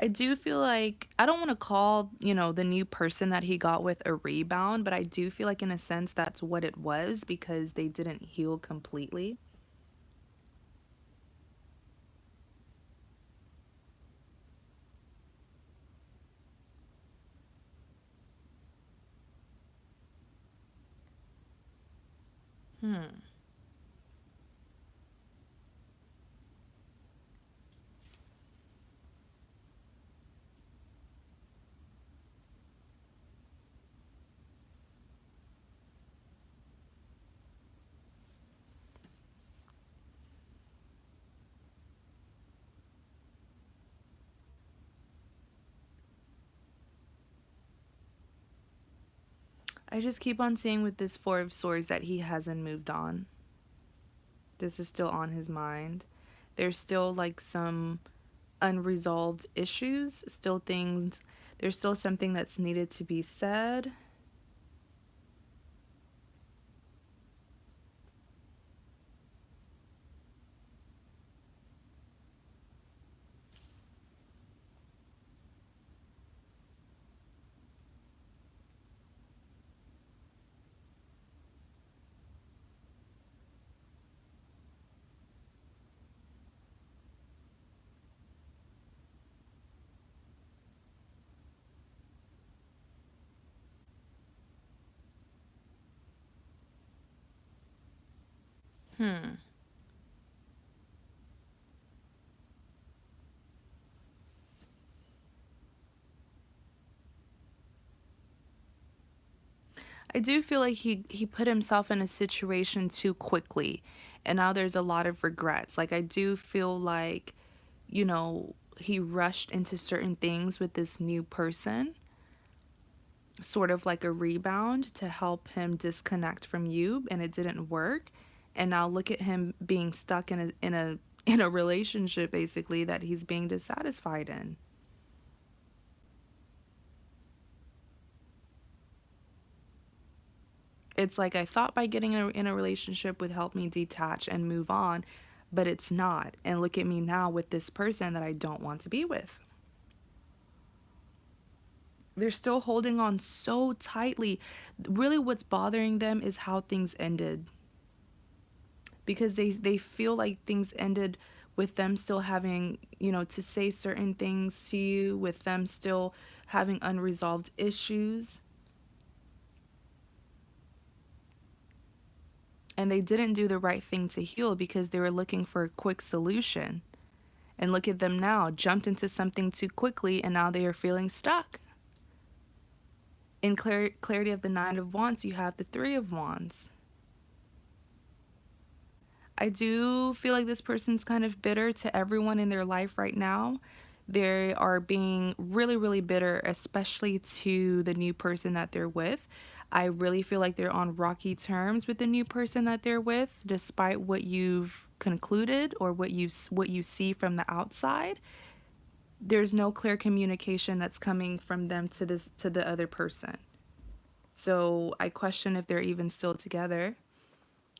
I do feel like I don't want to call, the new person that he got with a rebound, but I do feel like in a sense that's what it was because they didn't heal completely. Hmm. I just keep on seeing with this Four of Swords that he hasn't moved on. This is still on his mind. There's still like some unresolved issues, still things, there's still something that's needed to be said. Hmm. I do feel like he put himself in a situation too quickly and now there's a lot of regrets. Like I do feel like, he rushed into certain things with this new person, sort of like a rebound to help him disconnect from you and it didn't work. And now look at him being stuck in a relationship basically that he's being dissatisfied in. It's like I thought by getting in a relationship would help me detach and move on, but it's not. And look at me now with this person that I don't want to be with. They're still holding on so tightly. Really, what's bothering them is how things ended, because they feel like things ended with them still having, to say certain things to you, with them still having unresolved issues. And they didn't do the right thing to heal because they were looking for a quick solution. And look at them now, jumped into something too quickly, and now they are feeling stuck. In clarity of the Nine of Wands, you have the Three of Wands. I do feel like this person's kind of bitter to everyone in their life right now. They are being really, really bitter, especially to the new person that they're with. I really feel like they're on rocky terms with the new person that they're with, despite what you've concluded or what you see from the outside. There's no clear communication that's coming from them to the other person. So I question if they're even still together.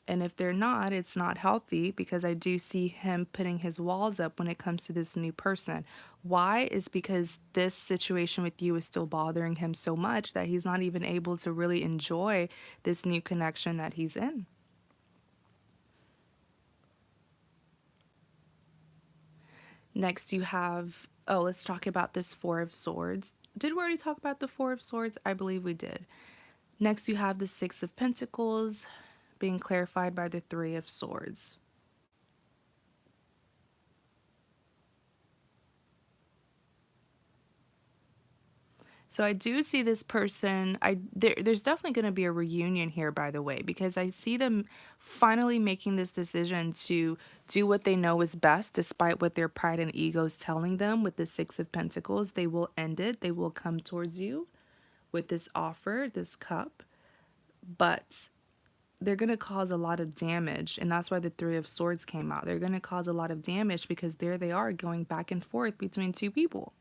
And if they're not, it's not healthy, because I do see him putting his walls up when it comes to this new person. Why? Is because this situation with you is still bothering him so much that he's not even able to really enjoy this new connection that he's in. Next, you have, let's talk about this Four of Swords. Did we already talk about the Four of Swords? I believe we did. Next, you have the Six of Pentacles being clarified by the Three of Swords. So I do see this person, there's definitely going to be a reunion here, by the way, because I see them finally making this decision to do what they know is best, despite what their pride and ego is telling them. With the Six of Pentacles, they will end it. They will come towards you with this offer, this cup, but they're going to cause a lot of damage, and that's why the Three of Swords came out. They're going to cause a lot of damage because there they are going back and forth between two people.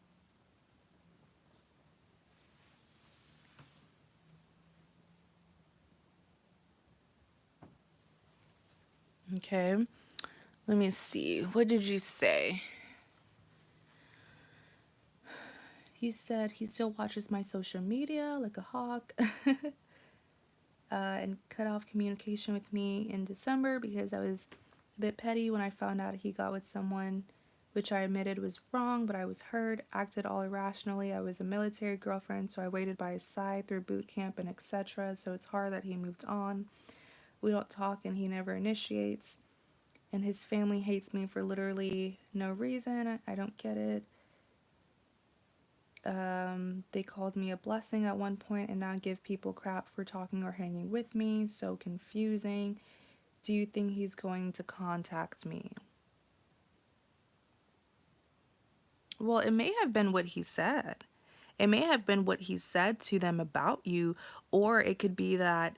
Okay, let me see. What did you say? You said he still watches my social media like a hawk. And cut off communication with me in December because I was a bit petty when I found out he got with someone, which I admitted was wrong, but I was hurt, acted all irrationally. I was a military girlfriend, so I waited by his side through boot camp and etc. So it's hard that he moved on. We don't talk and he never initiates. And his family hates me for literally no reason. I don't get it. They called me a blessing at one point and now give people crap for talking or hanging with me. So confusing. Do you think he's going to contact me? Well, it may have been what he said. It may have been what he said to them about you, or it could be that,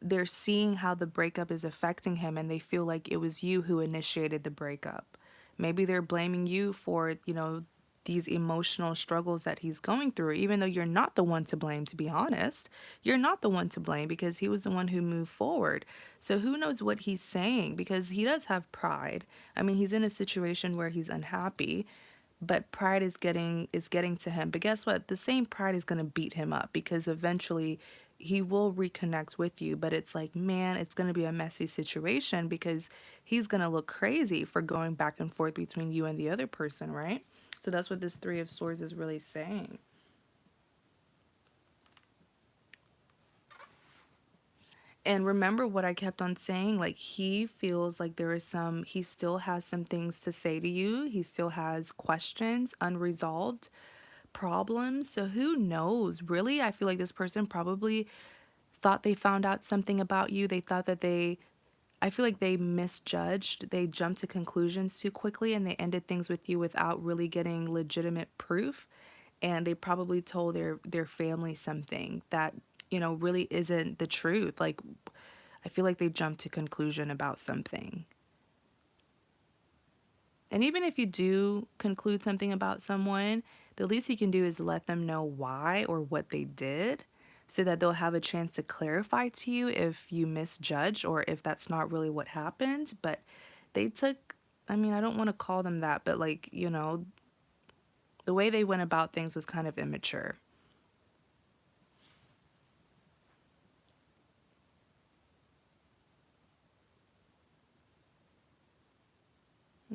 they're seeing how the breakup is affecting him and they feel like it was you who initiated the breakup. Maybe they're blaming you for, these emotional struggles that he's going through, even though you're not the one to blame, to be honest. You're not the one to blame because he was the one who moved forward. So who knows what he's saying, because he does have pride. I mean, he's in a situation where he's unhappy, but pride is getting to him. But guess what? The same pride is going to beat him up, because eventually he will reconnect with you. But it's like, man, it's going to be a messy situation because he's going to look crazy for going back and forth between you and the other person, right? So that's what this Three of Swords is really saying. And remember what I kept on saying, like, he feels like he still has some things to say to you. He still has questions, unresolved problems. So who knows? Really, I feel like this person probably thought they found out something about you. They thought that I feel like they misjudged. They jumped to conclusions too quickly and they ended things with you without really getting legitimate proof. And they probably told their family something that, really isn't the truth. Like, I feel like they jumped to conclusion about something. And even if you do conclude something about someone, the least you can do is let them know why or what they did. so that they'll have a chance to clarify to you if you misjudged or if that's not really what happened. But they took, I mean, I don't want to call them that, but like, you know, the way they went about things was kind of immature.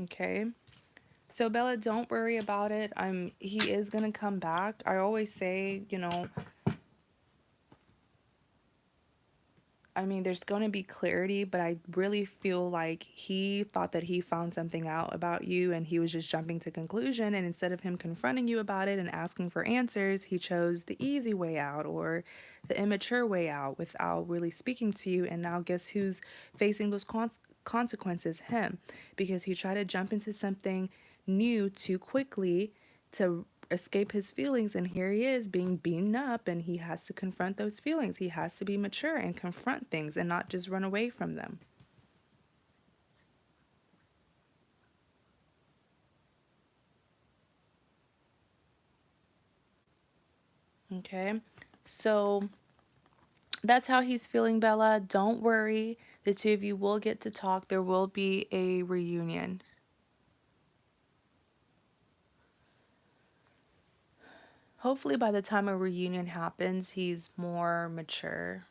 Okay. So Bella, don't worry about it. He is going to come back. I always say, you know, I mean, there's going to be clarity, but I really feel like he thought that he found something out about you and he was just jumping to conclusion. And instead of him confronting you about it and asking for answers, he chose the easy way out or the immature way out without really speaking to you. And now guess who's facing those consequences? Him, because he tried to jump into something new too quickly to escape his feelings, and here he is being beaten up, and he has to confront those feelings. He has to be mature and confront things and not just run away from them. Okay, so that's how he's feeling, Bella. Don't worry, the two of you will get to talk. There will be a reunion. Hopefully by the time a reunion happens, he's more mature.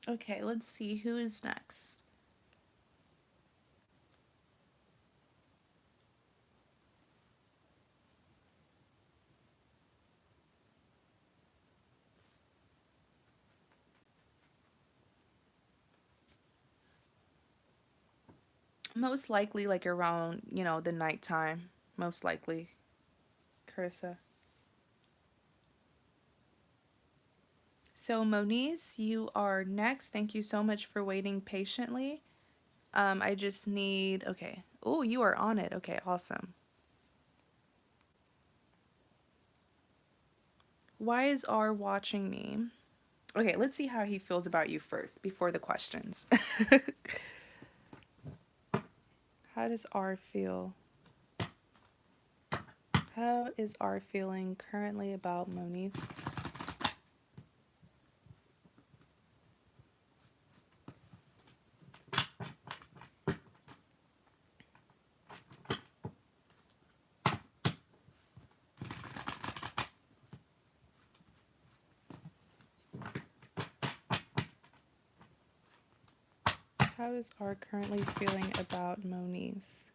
Okay, let's see who is next. Most likely like around, you know, the nighttime. Most likely, Carissa. So Moniz, you are next. Thank you so much for waiting patiently. I just need, okay. Oh, you are on it. Okay, awesome. Why is R watching me? Okay, let's see how he feels about you first before the questions. How does R feel? How is R feeling currently about Moniz? How is R currently feeling about Moniz?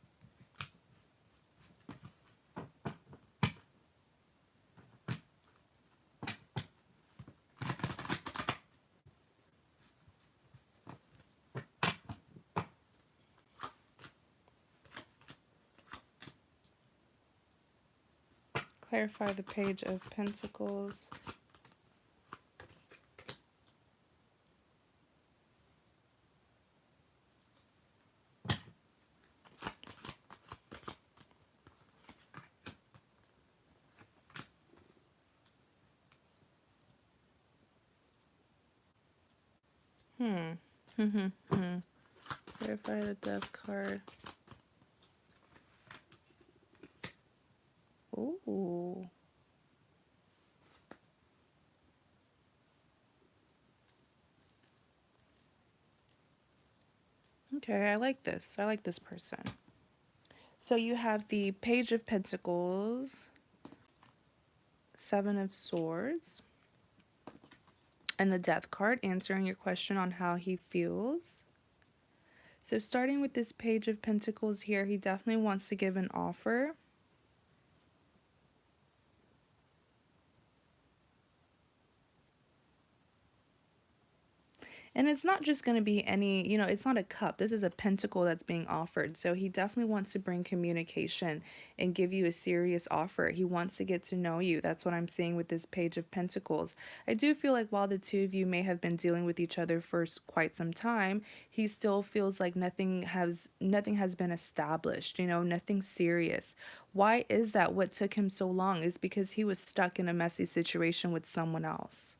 Clarify the Page of Pentacles. Clarify the Death card. Ooh. Okay, I like this. I like this person. So you have the Page of Pentacles, Seven of Swords, and the Death card answering your question on how he feels. So starting with this Page of Pentacles here, he definitely wants to give an offer. And it's not just going to be any, it's not a cup. This is a pentacle that's being offered. So he definitely wants to bring communication and give you a serious offer. He wants to get to know you. That's what I'm seeing with this Page of Pentacles. I do feel like while the two of you may have been dealing with each other for quite some time, he still feels like nothing has been established, nothing serious. Why is that? What took him so long is because he was stuck in a messy situation with someone else.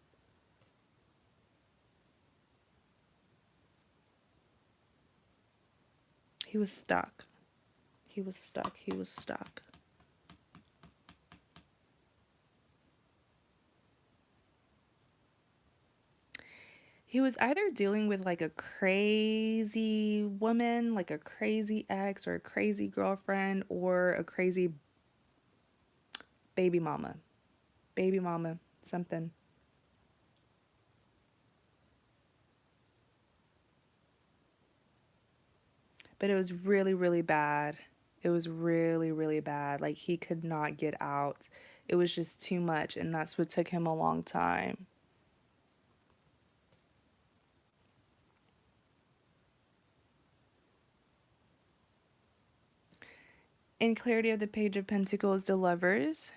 He was stuck. He was stuck. He was stuck. He was either dealing with like a crazy woman, like a crazy ex or a crazy girlfriend, or a crazy baby mama. Baby mama, something. But it was really, really bad. It was really, really bad. Like he could not get out. It was just too much, and that's what took him a long time. In clarity of the Page of Pentacles, the Lovers.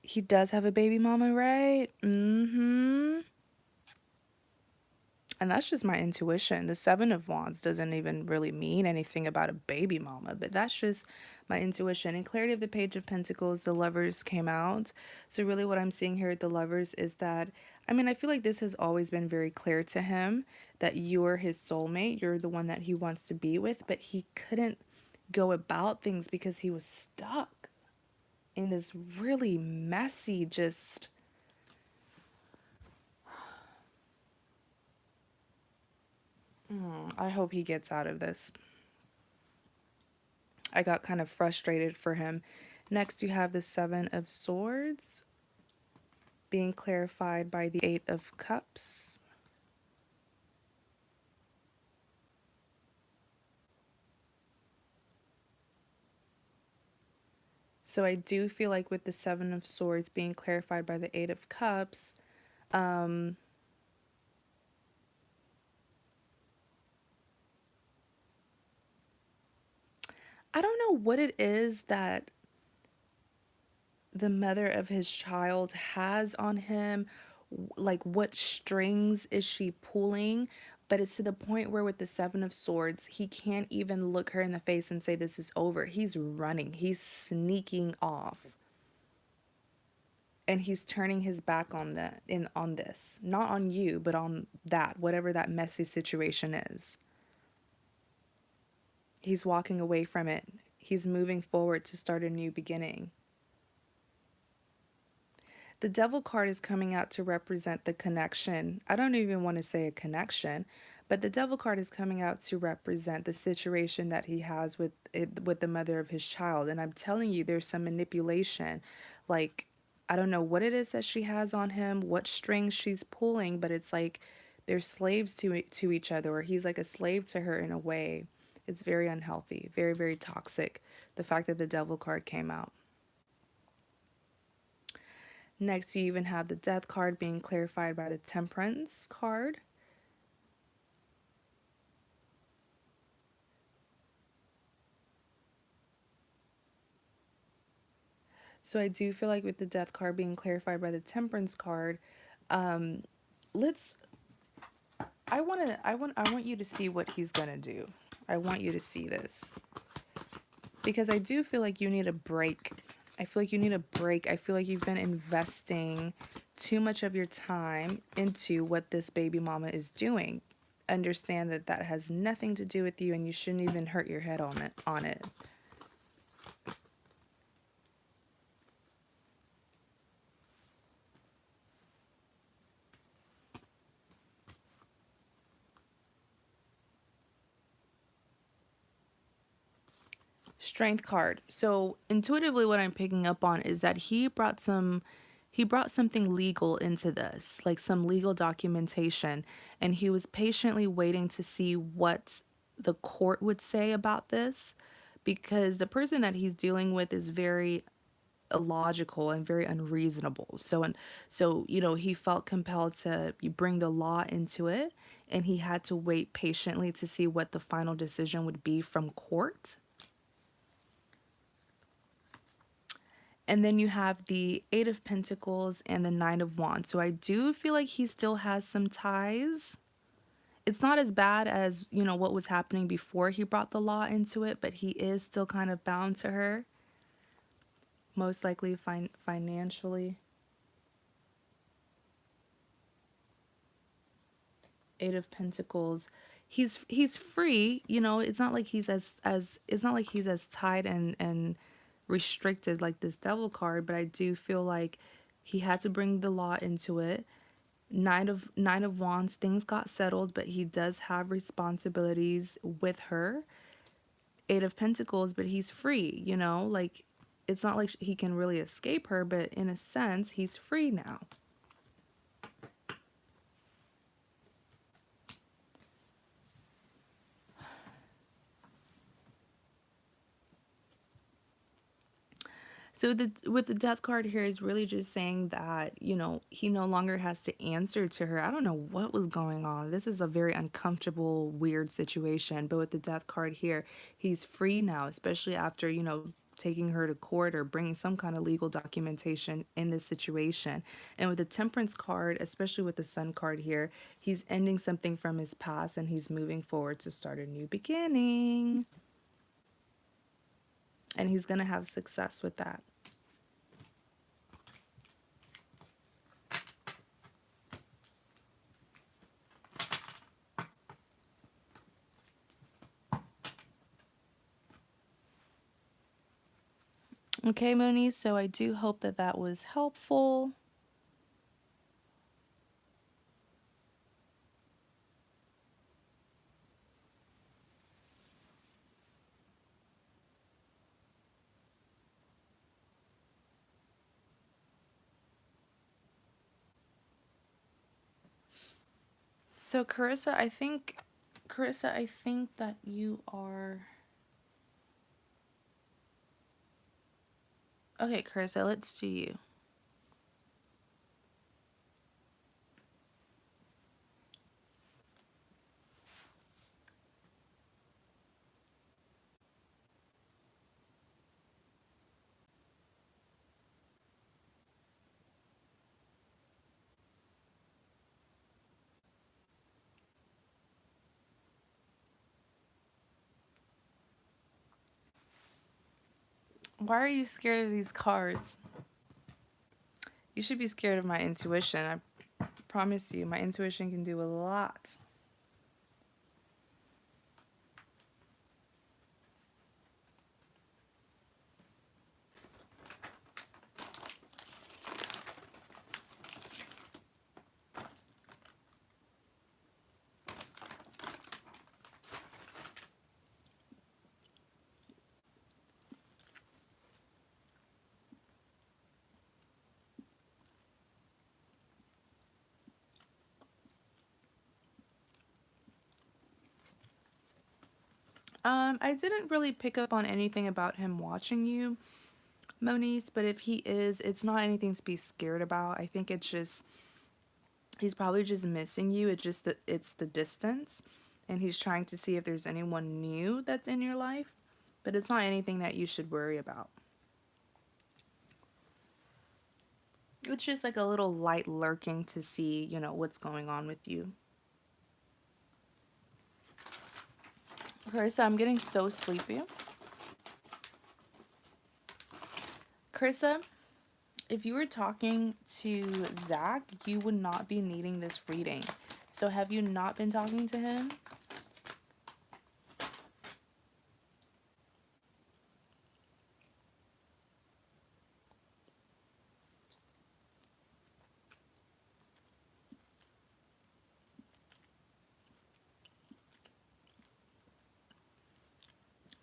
He does have a baby mama, right? Mm-hmm. And that's just my intuition. The Seven of Wands doesn't even really mean anything about a baby mama, but that's just my intuition. In clarity of the Page of Pentacles, the Lovers came out. So really what I'm seeing here at the Lovers is that, I feel like this has always been very clear to him that you're his soulmate. You're the one that he wants to be with, but he couldn't go about things because he was stuck in this really messy, just I hope he gets out of this. I got kind of frustrated for him. Next, you have the Seven of Swords being clarified by the Eight of Cups. So I do feel like with the Seven of Swords being clarified by the Eight of Cups, I don't know what it is that the mother of his child has on him, like what strings is she pulling, but it's to the point where with the Seven of Swords he can't even look her in the face and say this is over. He's running, he's sneaking off, and he's turning his back on on this, not on you but on that, whatever that messy situation is. He's walking away from it. He's moving forward to start a new beginning. The Devil card is coming out to represent the connection. I don't even want to say a connection, but the Devil card is coming out to represent the situation that he has with the mother of his child. And I'm telling you, there's some manipulation. Like, I don't know what it is that she has on him, what strings she's pulling, but it's like they're slaves to each other, or he's like a slave to her in a way. It's very unhealthy, very, very toxic. The fact that the Devil card came out. Next, you even have the Death card being clarified by the Temperance card. So I do feel like with the Death card being clarified by the Temperance card, let's I want you to see what he's gonna do. I want you to see this. Because I do feel like you need a break. I feel like you need a break. I feel like you've been investing too much of your time into what this baby mama is doing. Understand that that has nothing to do with you, and you shouldn't even hurt your head on it. Strength card. So intuitively what I'm picking up on is that he brought something legal into this, like some legal documentation, and he was patiently waiting to see what the court would say about this, because the person that he's dealing with is very illogical and very unreasonable. So he felt compelled to bring the law into it, and he had to wait patiently to see what the final decision would be from court. And then you have the Eight of Pentacles and the Nine of Wands. So I do feel like he still has some ties. It's not as bad as, what was happening before he brought the law into it, but he is still kind of bound to her, most likely financially. Eight of Pentacles. He's free, it's not like he's as tied and restricted like this Devil card, but I do feel like he had to bring the law into it. Nine of Wands, things got settled, but he does have responsibilities with her. Eight of Pentacles, but he's free, like it's not like he can really escape her, but in a sense, he's free now. So with the Death card here is really just saying that, he no longer has to answer to her. I don't know what was going on. This is a very uncomfortable, weird situation. But with the Death card here, he's free now, especially after, taking her to court or bringing some kind of legal documentation in this situation. And with the Temperance card, especially with the Sun card here, he's ending something from his past and he's moving forward to start a new beginning. And he's going to have success with that. Okay, Moniz, so I do hope that that was helpful. So Carissa, I think that you are... Okay, Carissa, let's do you. Why are you scared of these cards? You should be scared of my intuition. I promise you, my intuition can do a lot. I didn't really pick up on anything about him watching you, Moniz, but if he is, it's not anything to be scared about. I think it's just, he's probably just missing you. It's just that it's the distance, and he's trying to see if there's anyone new that's in your life, but it's not anything that you should worry about. It's just like a little light lurking to see, what's going on with you. Carissa, I'm getting so sleepy. Carissa, if you were talking to Zach, you would not be needing this reading. So have you not been talking to him?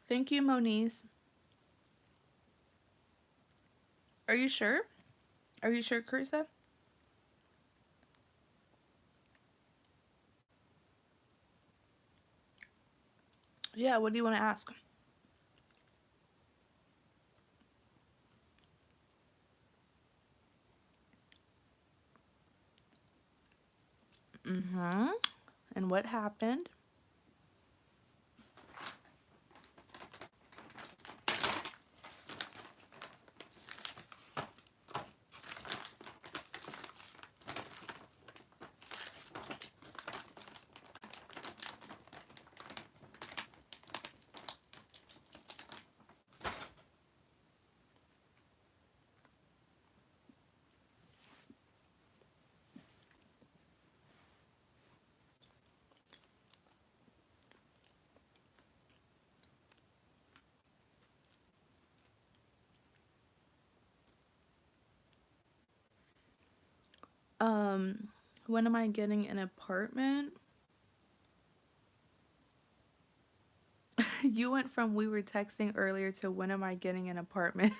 Thank you, Moniz. Are you sure? Are you sure, Carissa? Yeah, what do you want to ask? Mm-hmm. And what happened? Um, when am I getting an apartment? You went from we were texting earlier to when am I getting an apartment?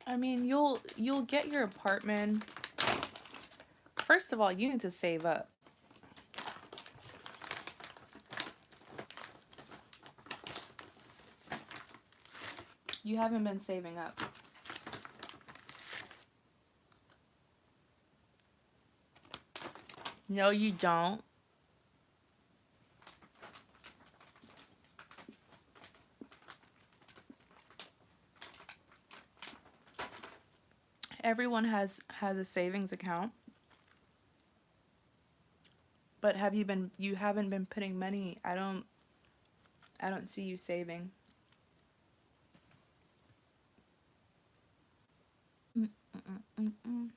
I mean, you'll get your apartment. First of all, you need to save up. You haven't been saving up. No, you don't. Everyone has a savings account. But you haven't been putting money. I don't see you saving. Mm, mm, mm, mm.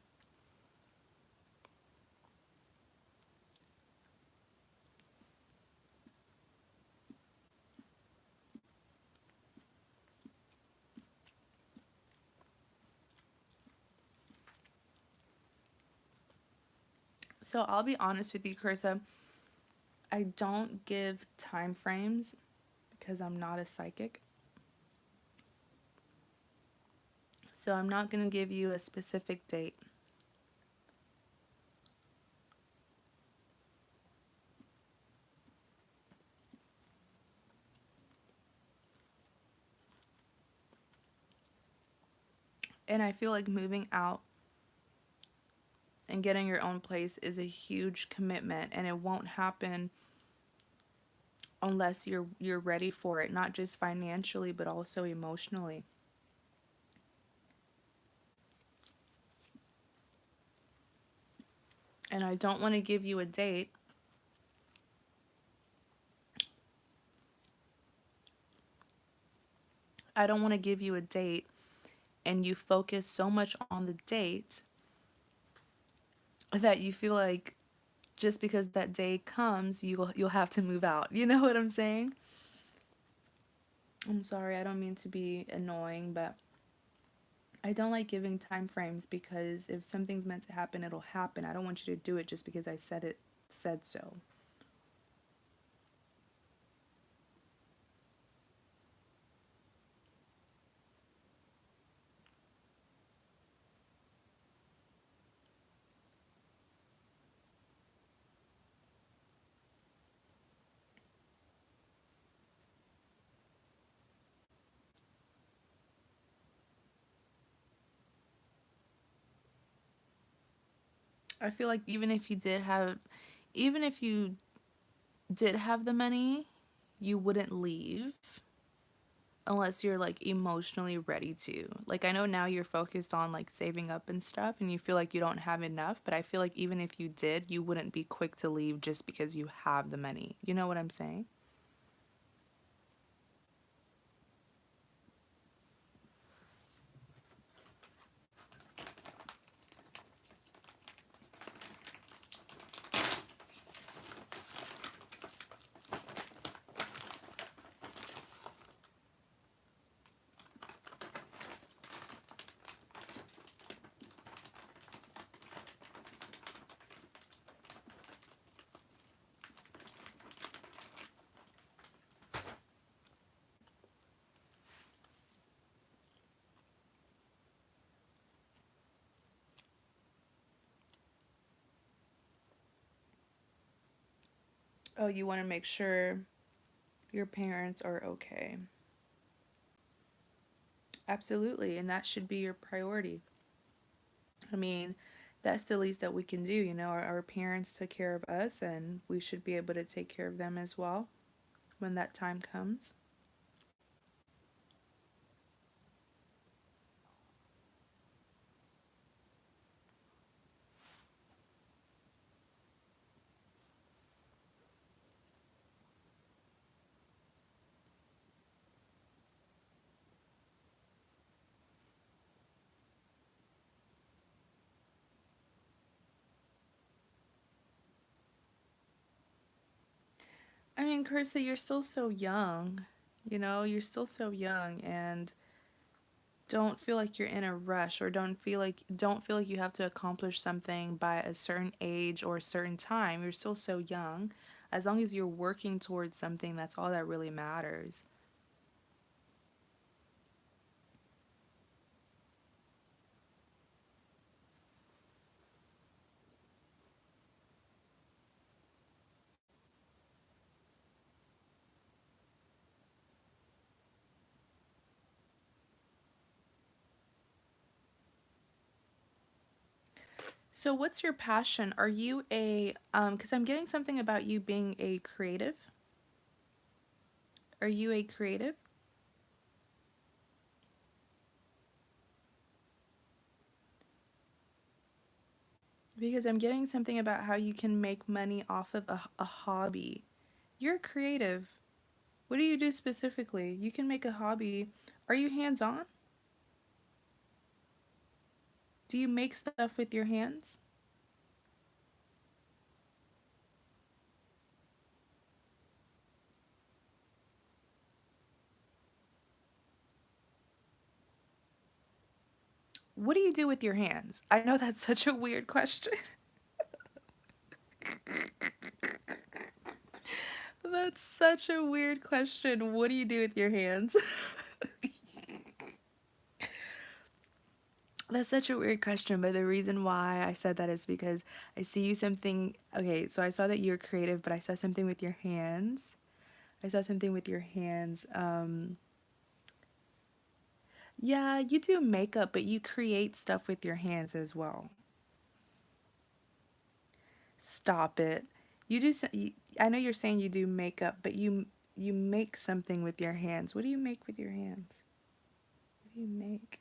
So I'll be honest with you, Carissa. I don't give time frames because I'm not a psychic. So I'm not going to give you a specific date. And I feel like moving out and getting your own place is a huge commitment, and it won't happen unless you're ready for it, not just financially but also emotionally. And I don't want to give you a date. I don't want to give you a date and you focus so much on the date that you feel like just because that day comes, you'll have to move out. You know what I'm saying? I'm sorry, I don't mean to be annoying, but I don't like giving time frames because if something's meant to happen, it'll happen. I don't want you to do it just because I said so. I feel like even if you did have the money, you wouldn't leave unless you're like emotionally ready to. Like I know now you're focused on like saving up and stuff and you feel like you don't have enough, but I feel like even if you did, you wouldn't be quick to leave just because you have the money. You know what I'm saying? Oh, you want to make sure your parents are okay. Absolutely, and that should be your priority. I mean, that's the least that we can do. Our parents took care of us, and we should be able to take care of them as well when that time comes. I mean, Carissa, you're still so young. You're still so young, and don't feel like you're in a rush, or don't feel like you have to accomplish something by a certain age or a certain time. You're still so young. As long as you're working towards something, that's all that really matters. So what's your passion? Are you a cuz I'm getting something about you being a creative? Are you a creative? Because I'm getting something about how you can make money off of a hobby. You're creative. What do you do specifically? You can make a hobby. Are you hands-on? Do you make stuff with your hands? What do you do with your hands? I know that's such a weird question. That's such a weird question. What do you do with your hands? That's such a weird question, but the reason why I said that is because I see you something. Okay, so I saw that you're creative, but I saw something with your hands. I saw something with your hands. Yeah, you do makeup, but you create stuff with your hands as well. Stop it. You do. I know you're saying you do makeup, but you make something with your hands. What do you make with your hands? What do you make?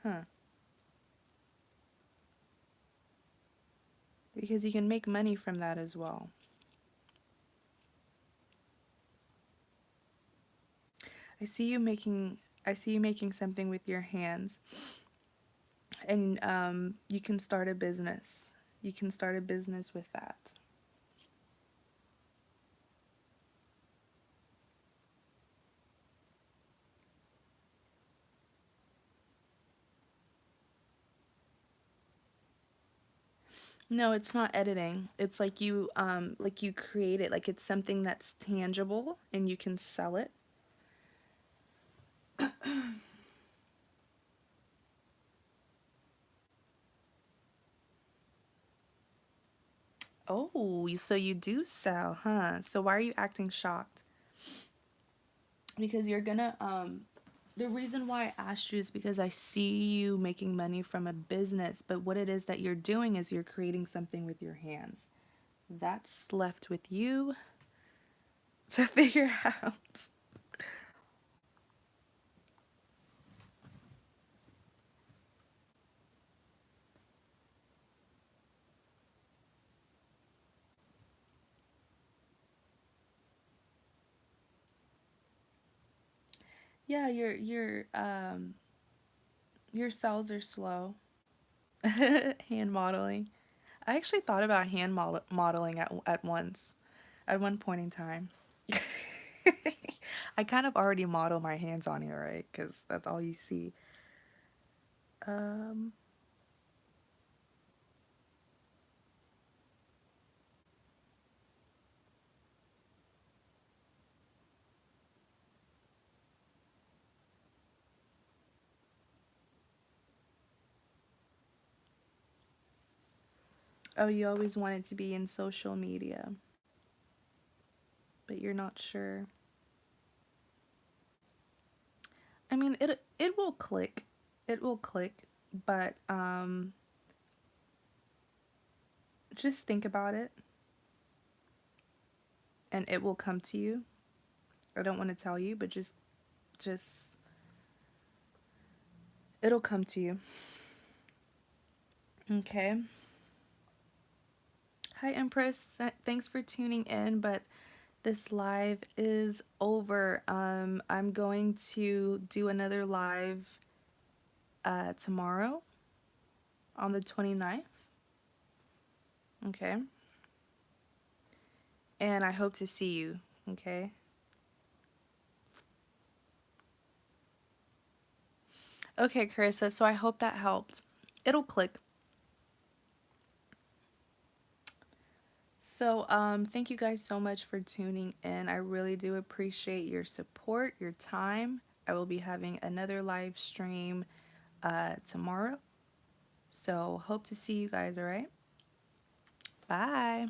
Huh? Because you can make money from that as well. I see you making. I see you making something with your hands, and you can start a business. You can start a business with that. No, it's not editing. It's like you create it, like it's something that's tangible and you can sell it. Oh, so you do sell, huh? So why are you acting shocked? Because you're gonna the reason why I asked you is because I see you making money from a business, but what it is that you're doing is you're creating something with your hands. That's left with you to figure out. Yeah, your cells are slow. Hand modeling. I actually thought about modeling at one point in time. I kind of already model my hands on here, right? Because that's all you see. Um, Oh, you always wanted to be in social media, but you're not sure. I mean, it will click. It will click, but just think about it and it will come to you. I don't want to tell you, but just it'll come to you. Okay. Hi Empress. Thanks for tuning in, but this live is over. I'm going to do another live tomorrow on the 29th. Okay. And I hope to see you. Okay. Okay, Carissa. So I hope that helped. It'll click. So, thank you guys so much for tuning in. I really do appreciate your support, your time. I will be having another live stream tomorrow. So, hope to see you guys, all right? Bye.